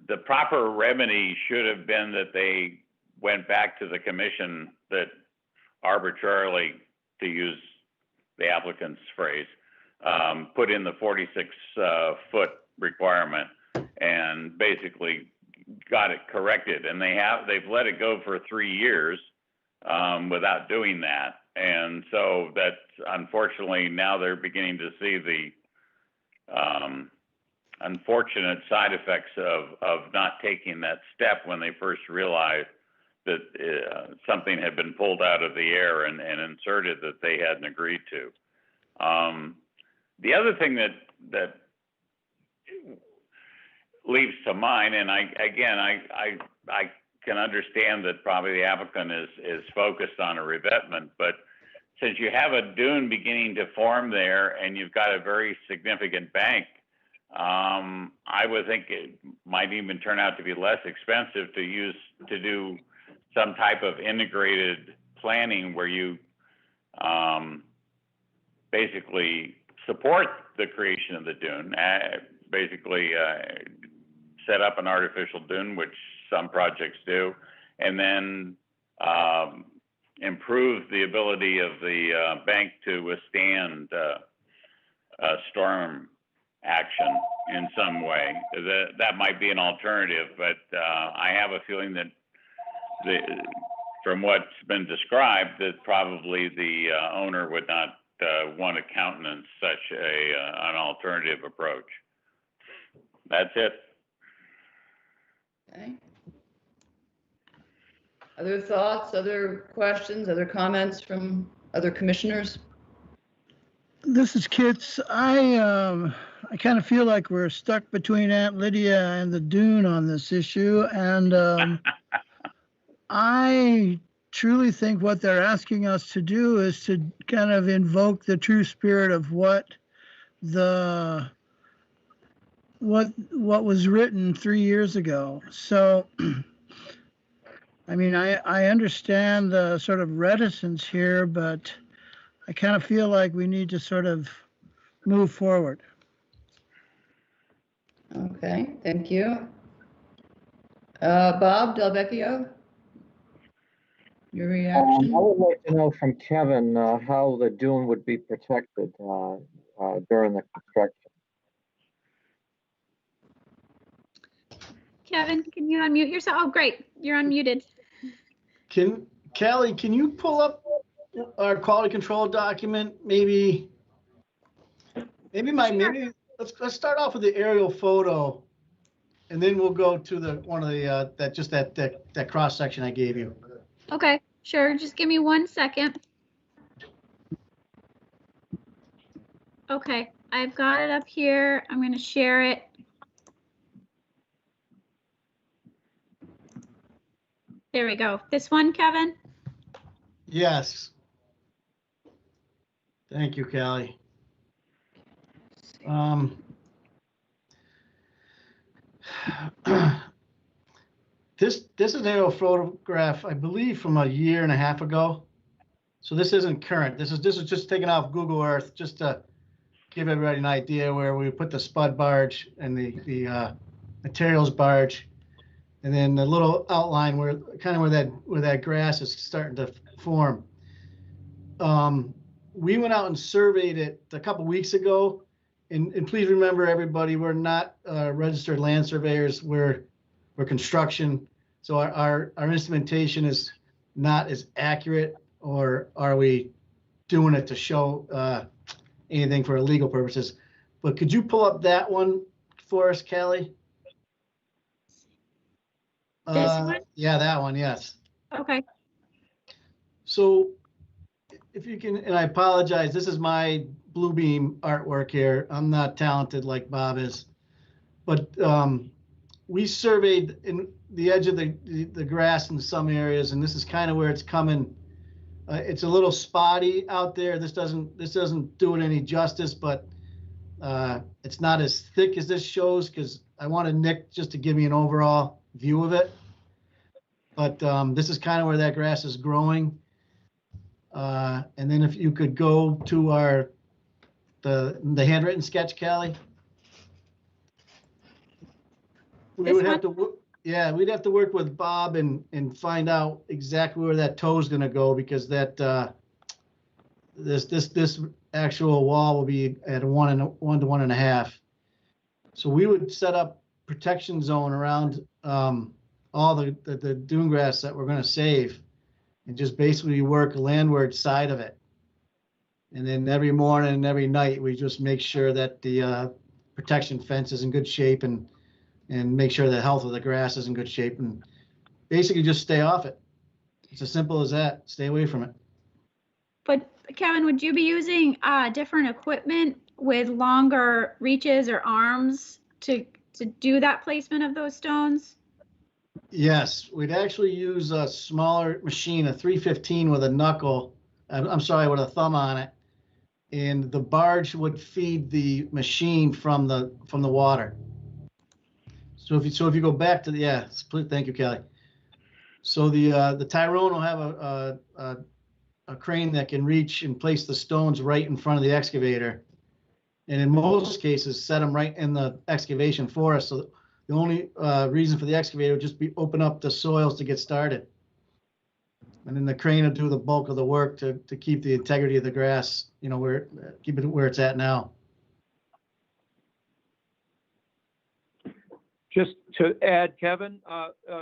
the proper remedy should have been that they went back to the commission that arbitrarily, to use the applicant's phrase, put in the 46-foot requirement and basically got it corrected. And they've let it go for 3 years without doing that. And so that's, unfortunately, now they're beginning to see the unfortunate side effects of not taking that step when they first realized that something had been pulled out of the air and inserted that they hadn't agreed to. The other thing that leaps to mind, and I can understand that probably the applicant is focused on a revetment, but since you have a dune beginning to form there and you've got a very significant bank, I would think it might even turn out to be less expensive to do some type of integrated planning where you basically support the creation of the dune, basically set up an artificial dune, which some projects do, and then improve the ability of the bank to withstand storm action in some way. That might be an alternative, but I have a feeling that from what's been described, that probably the owner would not want to countenance such an alternative approach. That's it. Okay. Other thoughts, other questions, other comments from other commissioners? This is Kitts. I kind of feel like we're stuck between Aunt Lydia and the dune on this issue, and I truly think what they're asking us to do is to kind of invoke the true spirit of what was written 3 years ago. So, I understand the sort of reticence here, but I kind of feel like we need to sort of move forward. Okay, thank you. Bob Delvecchio, your reaction? I would like to know from Kevin how the dune would be protected during the construction. Kevin, can you unmute yourself? Oh, great. You're unmuted. Callie, can you pull up our quality control document? Maybe let's start off with the aerial photo, and then we'll go to that cross section I gave you. Okay, sure. Just give me 1 second. Okay, I've got it up here. I'm going to share it. There we go. This one, Kevin? Yes. Thank you, Callie. This is an aerial photograph, I believe, from 1.5 years ago. So this isn't current. This is just taken off Google Earth just to give everybody an idea where we put the spud barge and the materials barge. And then the little outline where where that grass is starting to form. We went out and surveyed it a couple weeks ago, and please remember, everybody, we're not registered land surveyors. We're construction, so our instrumentation is not as accurate, or are we doing it to show anything for legal purposes? But could you pull up that one for us, Callie? This one? Yeah, that one, yes. Okay. So if you can, and I apologize, this is my Bluebeam artwork here. I'm not talented like Bob is, but we surveyed in the edge of the grass in some areas, and this is kind of where it's coming. It's a little spotty out there. This doesn't do it any justice, but it's not as thick as this shows, because I wanted Nick just to give me an overall view of it. But this is kind of where that grass is growing. And then if you could go to the handwritten sketch, Callie. We'd have to work with Bob and find out exactly where that toe is going to go, because that this actual wall will be at 1 to 1.5. So we would set up protection zone around all the dune grass that we're going to save, and just basically work landward side of it. And then every morning and every night, we just make sure that the protection fence is in good shape, and make sure the health of the grass is in good shape, and basically just stay off it. It's as simple as that. Stay away from it. But Kevin, would you be using different equipment with longer reaches or arms to do that placement of those stones? Yes, we'd actually use a smaller machine, a 315 with a knuckle. I'm sorry, with a thumb on it, and the barge would feed the machine from the water. So if you go back to thank you, Kelly. So the Tyrone will have a crane that can reach and place the stones right in front of the excavator, and in most cases set them right in the excavation for us. So the only reason for the excavator would just be open up the soils to get started, and then the crane will do the bulk of the work to keep the integrity of the grass, keep it where it's at now. Just to add, Kevin,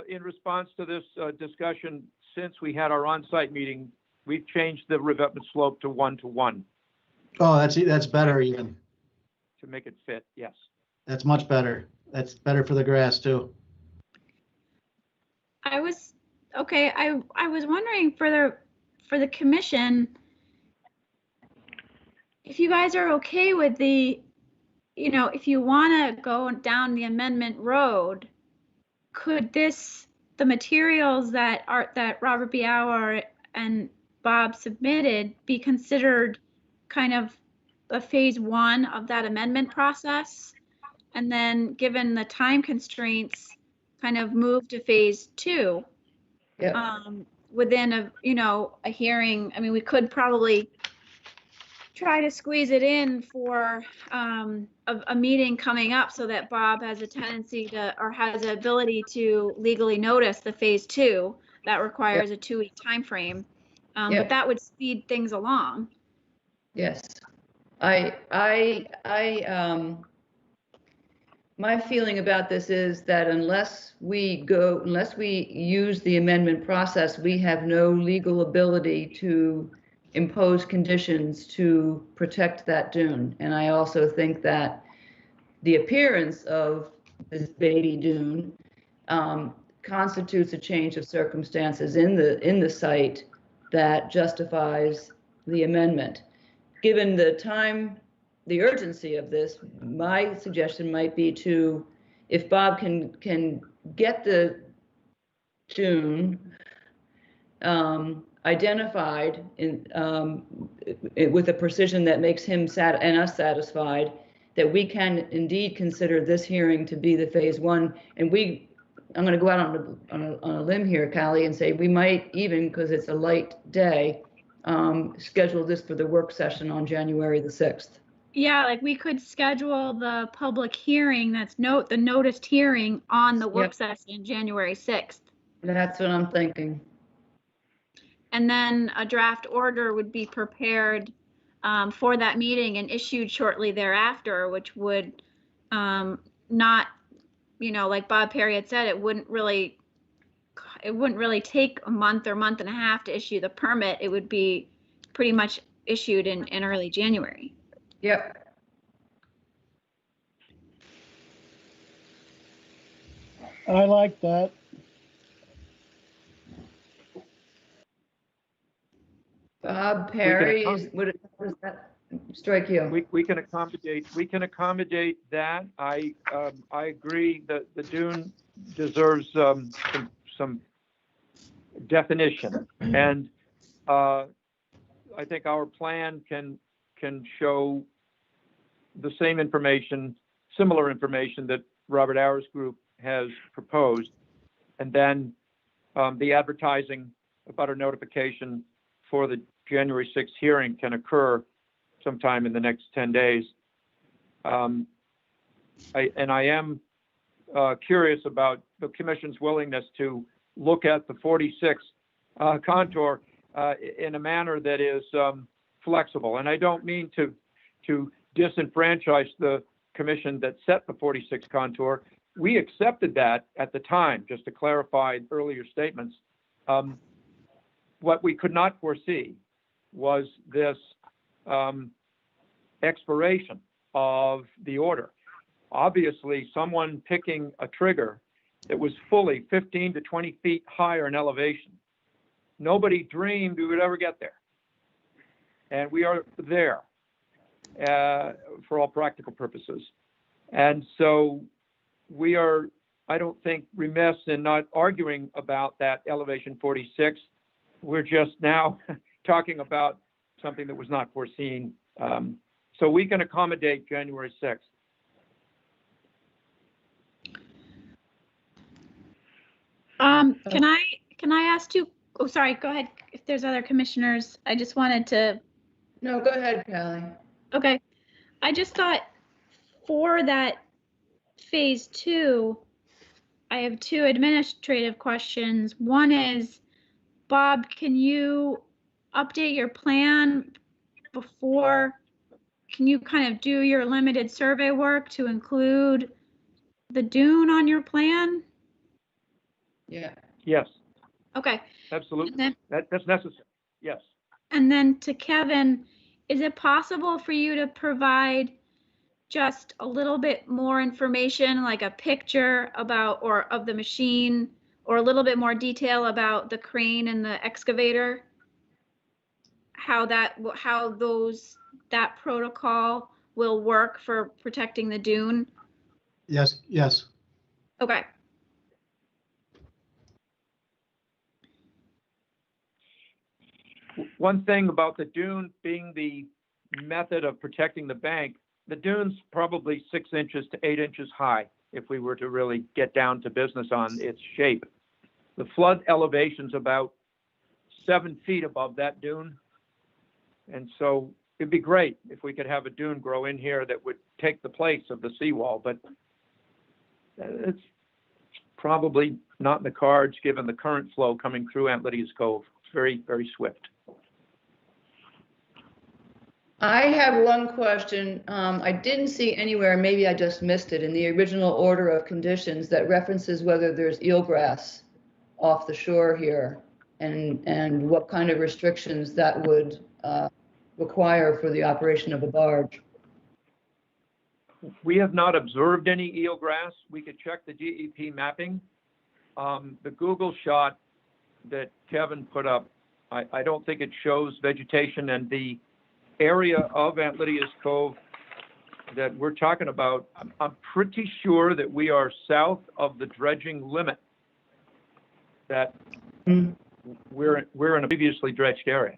in response to this discussion, since we had our on-site meeting, we've changed the revetment slope to 1-to-1. Oh, that's better even. To make it fit, yes. That's much better. That's better for the grass too. I was wondering for the commission, if you guys are okay with if you want to go down the amendment road, could the materials that Robert B. Auer and Bob submitted be considered kind of a phase 1 of that amendment process? And then, given the time constraints, kind of move to phase 2 within a hearing. I mean, we could probably try to squeeze it in for a meeting coming up, so that Bob has a tendency has the ability to legally notice the phase 2. That requires a 2-week time frame, but that would speed things along. Yes, my feeling about this is that unless we use the amendment process, we have no legal ability to impose conditions to protect that dune. And I also think that the appearance of this baby dune constitutes a change of circumstances in the site that justifies the amendment. Given the urgency of this, my suggestion might be if Bob can get the dune identified with a precision that makes him and us satisfied, that we can indeed consider this hearing to be the phase 1. And I'm going to go out on a limb here, Callie, and say we might even, because it's a light day, schedule this for the work session on January the 6th. Yeah, like we could schedule the public hearing, the noticed hearing on the work session January 6th. That's what I'm thinking. And then a draft order would be prepared for that meeting and issued shortly thereafter, which would not, like Bob Perry had said, it wouldn't really take a month or month and a half to issue the permit. It would be pretty much issued in early January. Yep. I like that. Bob Perry, what does that strike you? We can accommodate that. I agree that the dune deserves some definition, and I think our plan can show the same information, similar information that Robert Auer's group has proposed, and then the advertising about a notification for the January 6th hearing can occur sometime in the next 10 days. I am curious about the commission's willingness to look at the 46 contour in a manner that is flexible. And I don't mean to disenfranchise the commission that set the 46 contour. We accepted that at the time, just to clarify earlier statements. What we could not foresee was this expiration of the order. Obviously, someone picking a trigger that was fully 15 to 20 feet higher in elevation. Nobody dreamed we would ever get there. And we are there for all practical purposes. And so we are, I don't think, remiss in not arguing about that elevation 46. We're just now talking about something that was not foreseen. So we can accommodate January 6th. Can I ask you, oh, sorry, go ahead. If there's other commissioners, I just wanted to. No, go ahead, Callie. Okay. I just thought for that phase 2, I have 2 administrative questions. One is, Bob, can you update your plan before? Can you kind of do your limited survey work to include the dune on your plan? Yeah. Yes. Okay. Absolutely. That's necessary. Yes. And then to Kevin, is it possible for you to provide just a little bit more information, like a picture about or of the machine, or a little bit more detail about the crane and the excavator? That protocol will work for protecting the dune? Yes, yes. Okay. One thing about the dune being the method of protecting the bank, the dune's probably 6 inches to 8 inches high if we were to really get down to business on its shape. The flood elevation's about 7 feet above that dune. And so it'd be great if we could have a dune grow in here that would take the place of the seawall, but it's probably not in the cards given the current flow coming through Aunt Lydia's Cove. It's very, very swift. I have one question. I didn't see anywhere, maybe I just missed it, in the original order of conditions that references whether there's eelgrass off the shore here and what kind of restrictions that would require for the operation of a barge. We have not observed any eelgrass. We could check the DEP mapping. The Google shot that Kevin put up, I don't think it shows vegetation, and the area of Aunt Lydia's Cove that we're talking about, I'm pretty sure that we are south of the dredging limit, that we're in a previously dredged area.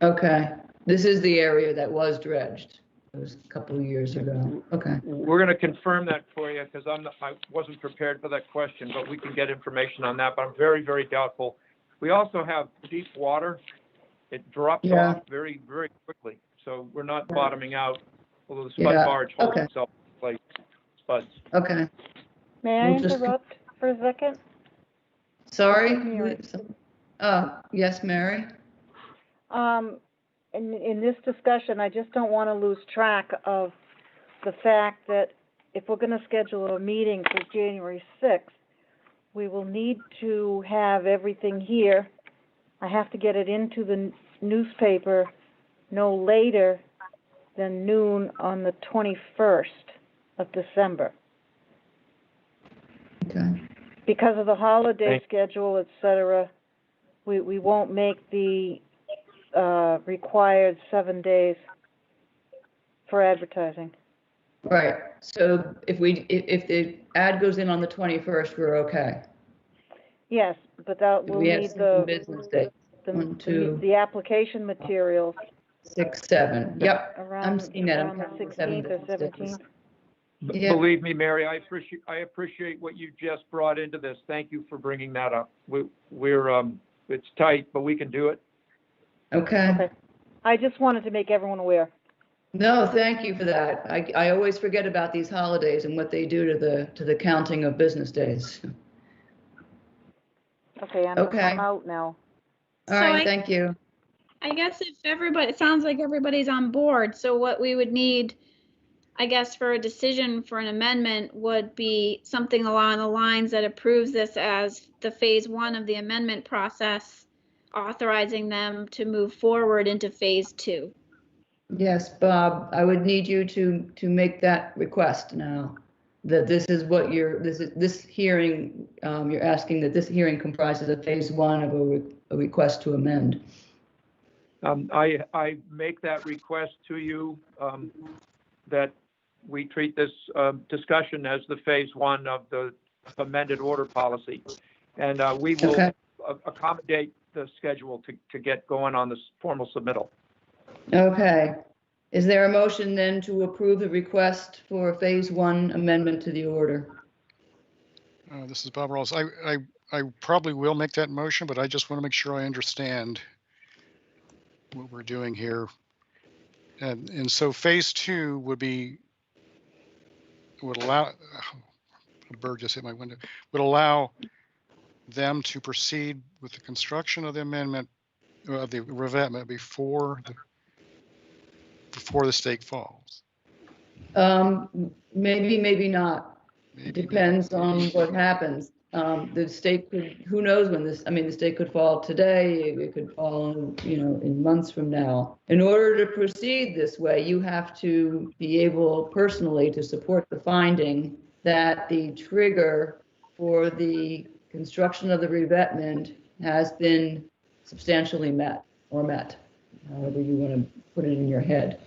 Okay, this is the area that was dredged. It was a couple of years ago. Okay. We're going to confirm that for you because I wasn't prepared for that question, but we can get information on that. But I'm very, very doubtful. We also have deep water. It drops off very, very quickly. So we're not bottoming out although the spud Yeah, barge holds okay. itself in place. Spuds. Okay. May I We'll just- interrupt for a second? Sorry? Mary. Yes, Mary? In this discussion, I just don't want to lose track of the fact that if we're going to schedule a meeting for January 6th, we will need to have everything here. I have to get it into the newspaper no later than noon on the 21st of December. Okay. Because of the holiday Thank- schedule, et cetera, we won't make the required 7 days for advertising. Right. So if the ad goes in on the 21st, we're okay. Yes, but that will We have need 7 business days. 1, 2, the application materials 6, 7. Yep. I'm around seeing that. I'm the counting 7 16th or business days. 17th. Yeah. Believe me, Mary, I appreciate what you just brought into this. Thank you for bringing that up. We're it's tight, but we can do it. Okay. I just wanted to make everyone aware. No, thank you for that. I always forget about these holidays and what they do to the counting of business days. Okay, Okay. I'm out now. All right, thank you. I guess if everybody, it sounds like everybody's on board, so what we would need, I guess, for a decision for an amendment would be something along the lines that approves this as the phase 1 of the amendment process, authorizing them to move forward into phase 2. Yes, Bob, I would need you to make that request now. That this is what this hearing, you're asking that this hearing comprises of phase 1 of a request to amend. I make that request to you, that we treat this discussion as the phase 1 of the amended order policy. And we will accommodate the schedule to get going on this formal submittal. Okay. Is there a motion then to approve the request for phase 1 amendment to the order? This is Bob Rawls. I probably will make that motion, but I just want to make sure I understand what we're doing here. And so phase 2 would allow, a bird just hit my window, would allow them to proceed with the construction of the amendment, the revetment before the stake falls. Maybe, maybe not. It depends on what happens. The state could, who knows when this, I mean, the state could fall today, it could fall, in months from now. In order to proceed this way, you have to be able personally to support the finding that the trigger for the construction of the revetment has been substantially met, however you want to put it in your head.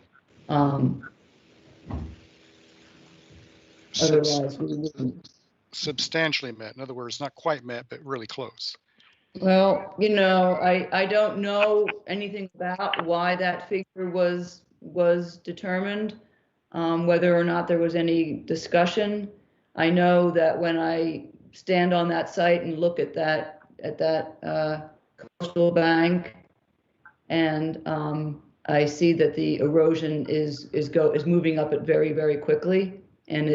Otherwise, we wouldn't. Substantially met. In other words, not quite met, but really close. Well, I don't know anything about why that figure was determined, whether or not there was any discussion. I know that when I stand on that site and look at that coastal bank, and I see that the erosion is moving up it very, very quickly, and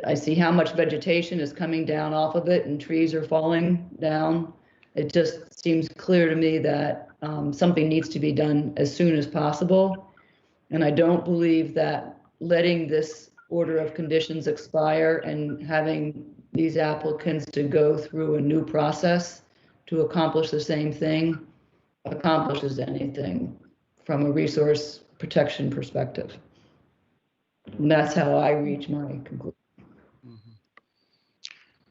I see how much vegetation is coming down off of it and trees are falling down. It just seems clear to me that something needs to be done as soon as possible. And I don't believe that letting this order of conditions expire and having these applicants to go through a new process to accomplish the same thing accomplishes anything from a resource protection perspective. And that's how I reach my conclusion.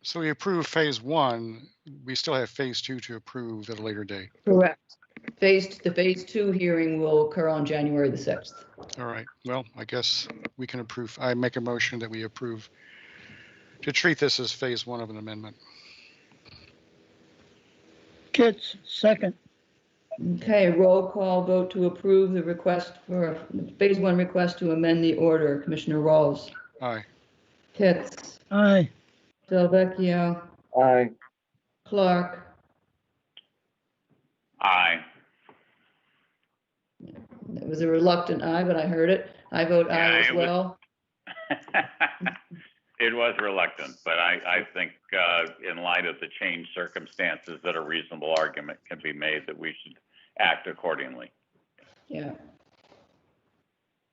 So we approve phase 1. We still have phase 2 to approve at a later date. Correct. The phase 2 hearing will occur on January the 6th. All right. Well, I guess we can approve. I make a motion that we approve to treat this as phase 1 of an amendment. Kits, second. Okay, roll call vote to approve the request for phase 1 request to amend the order. Commissioner Rawls. Aye. Pitts. Aye. Delvecchio. Aye. Clark. Aye. It was a reluctant aye, but I heard it. I vote aye as it well. It was reluctant, but I think in light of the changed circumstances that a reasonable argument can be made that we should act accordingly. Yeah.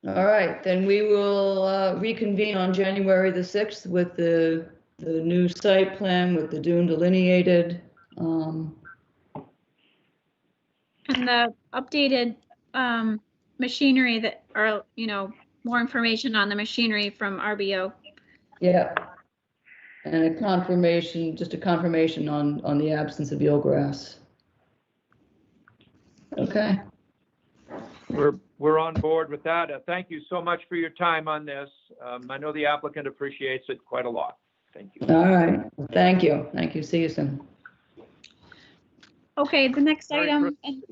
All right, then we will reconvene on January the 6th with the new site plan with the dune delineated. And the updated machinery that are, more information on the machinery from RBO. Yeah. And a confirmation, just a confirmation on the absence of eelgrass. Okay. We're on board with that. Thank you so much for your time on this. I know the applicant appreciates it quite a lot. Thank you. All right. Thank you. Thank you. See you soon. Okay, the next item and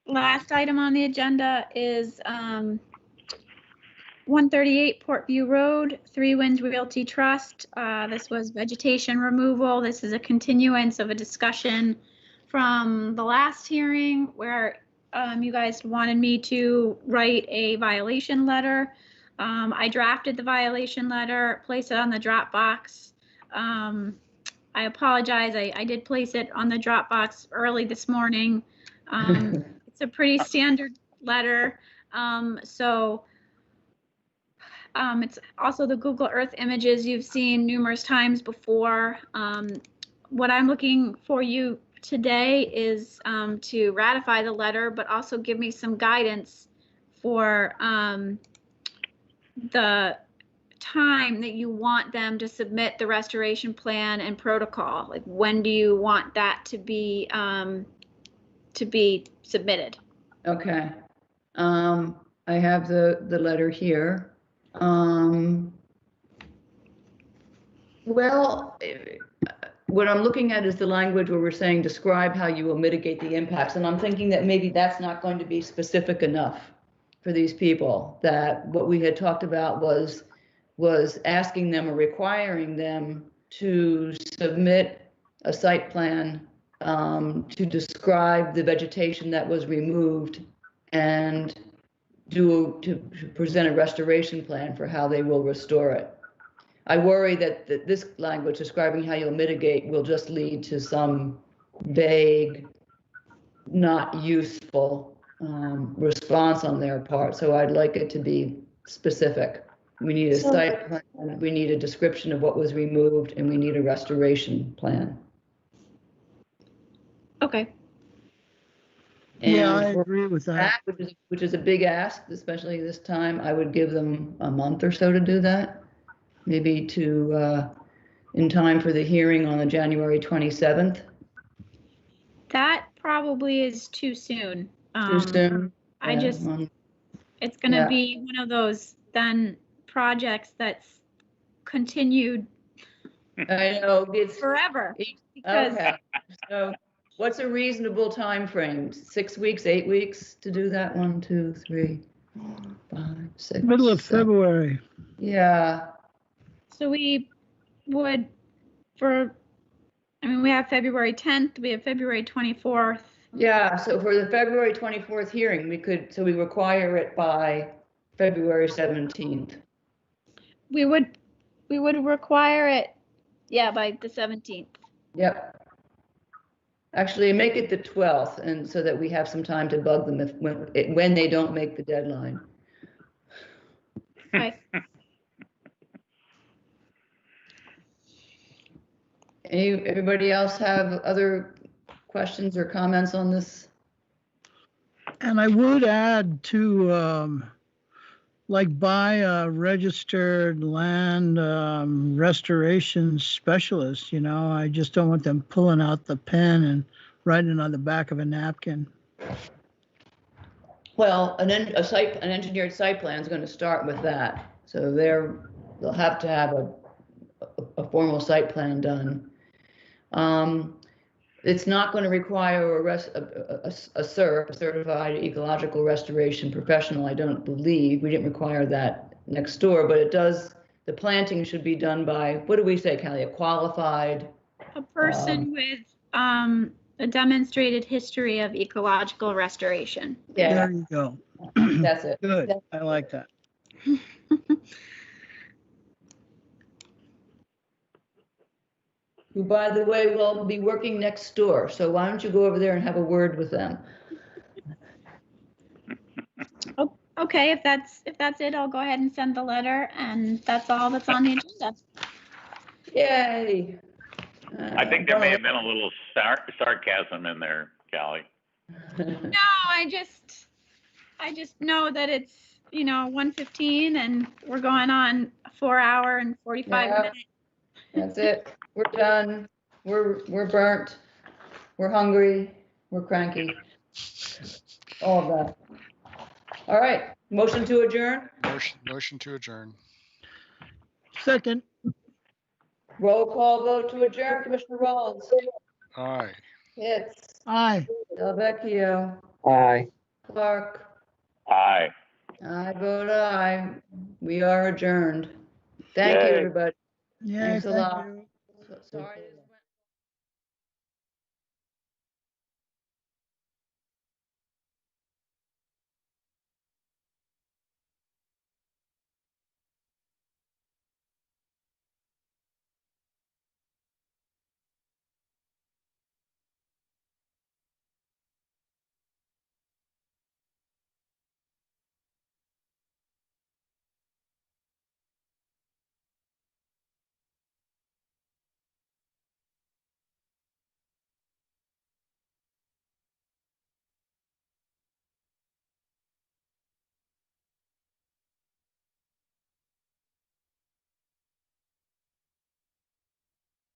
last item on the agenda is 138 Portview Road, Three Winds Realty Trust. This was vegetation removal. This is a continuance of a discussion from the last hearing where you guys wanted me to write a violation letter. I drafted the violation letter, placed it on the Dropbox. I apologize. I did place it on the Dropbox early this morning. It's a pretty standard letter. It's also the Google Earth images you've seen numerous times before. What I'm looking for you today is to ratify the letter, but also give me some guidance for the time that you want them to submit the restoration plan and protocol. Like, when do you want that to be submitted? Okay. I have the letter here. Well, what I'm looking at is the language where we're saying describe how you will mitigate the impacts. And I'm thinking that maybe that's not going to be specific enough for these people, that what we had talked about was asking them or requiring them to submit a site plan to describe the vegetation that was removed and to present a restoration plan for how they will restore it. I worry that this language describing how you'll mitigate will just lead to some vague, not useful response on their part. So I'd like it to be specific. We need a site plan, we need a description of what was removed, and we need a restoration plan. Okay. And yeah, I agree with that. which is a big ask, especially this time. I would give them a month or so to do that. Maybe in time for the hearing on the January 27th. That probably is too soon. Too soon? It's going to be one of those then projects that's continued I know, it's forever. Because okay. So what's a reasonable time frame? 6 weeks, 8 weeks to do that? 1, 2, 3, 4, 5, 6. Middle of 7. February. Yeah. So we would, we have February 10th, we have February 24th. Yeah, so for the February 24th hearing, we require it by February 17th. We would require it, by the 17th. Yep. Actually, make it the 12th, and so that we have some time to bug them when they don't make the deadline. Okay. Everybody else have other questions or comments on this? And I would add to, buy a registered land restoration specialist. I just don't want them pulling out the pen and writing it on the back of a napkin. Well, an engineered site plan is going to start with that. So they'll have to have a formal site plan done. It's not going to require a certified ecological restoration professional, I don't believe. We didn't require that next door, but it does, the planting should be done by, what do we say, Callie, a qualified? A person with a demonstrated history of ecological restoration. Yeah. There you go. That's it. Good. I like that. Who, by the way, will be working next door. So why don't you go over there and have a word with them? Okay, if that's it, I'll go ahead and send the letter, and that's all that's on the agenda. Yay. I think there may have been a little sarcasm in there, Callie. No, I just know that it's, 1:15 and we're going on a 4-hour and 45 minutes. That's it. We're done. We're burnt. We're hungry. We're cranky. All of that. All right. Motion to adjourn. Motion to adjourn. Second. Roll call vote to adjourn. Commissioner Rawls. Aye. Hicks. Aye. Del Vecchio. Aye. Clark. Aye. I vote aye. We are adjourned. Thank you, Yay. everybody. Yeah, Thanks a lot. you. Sorry.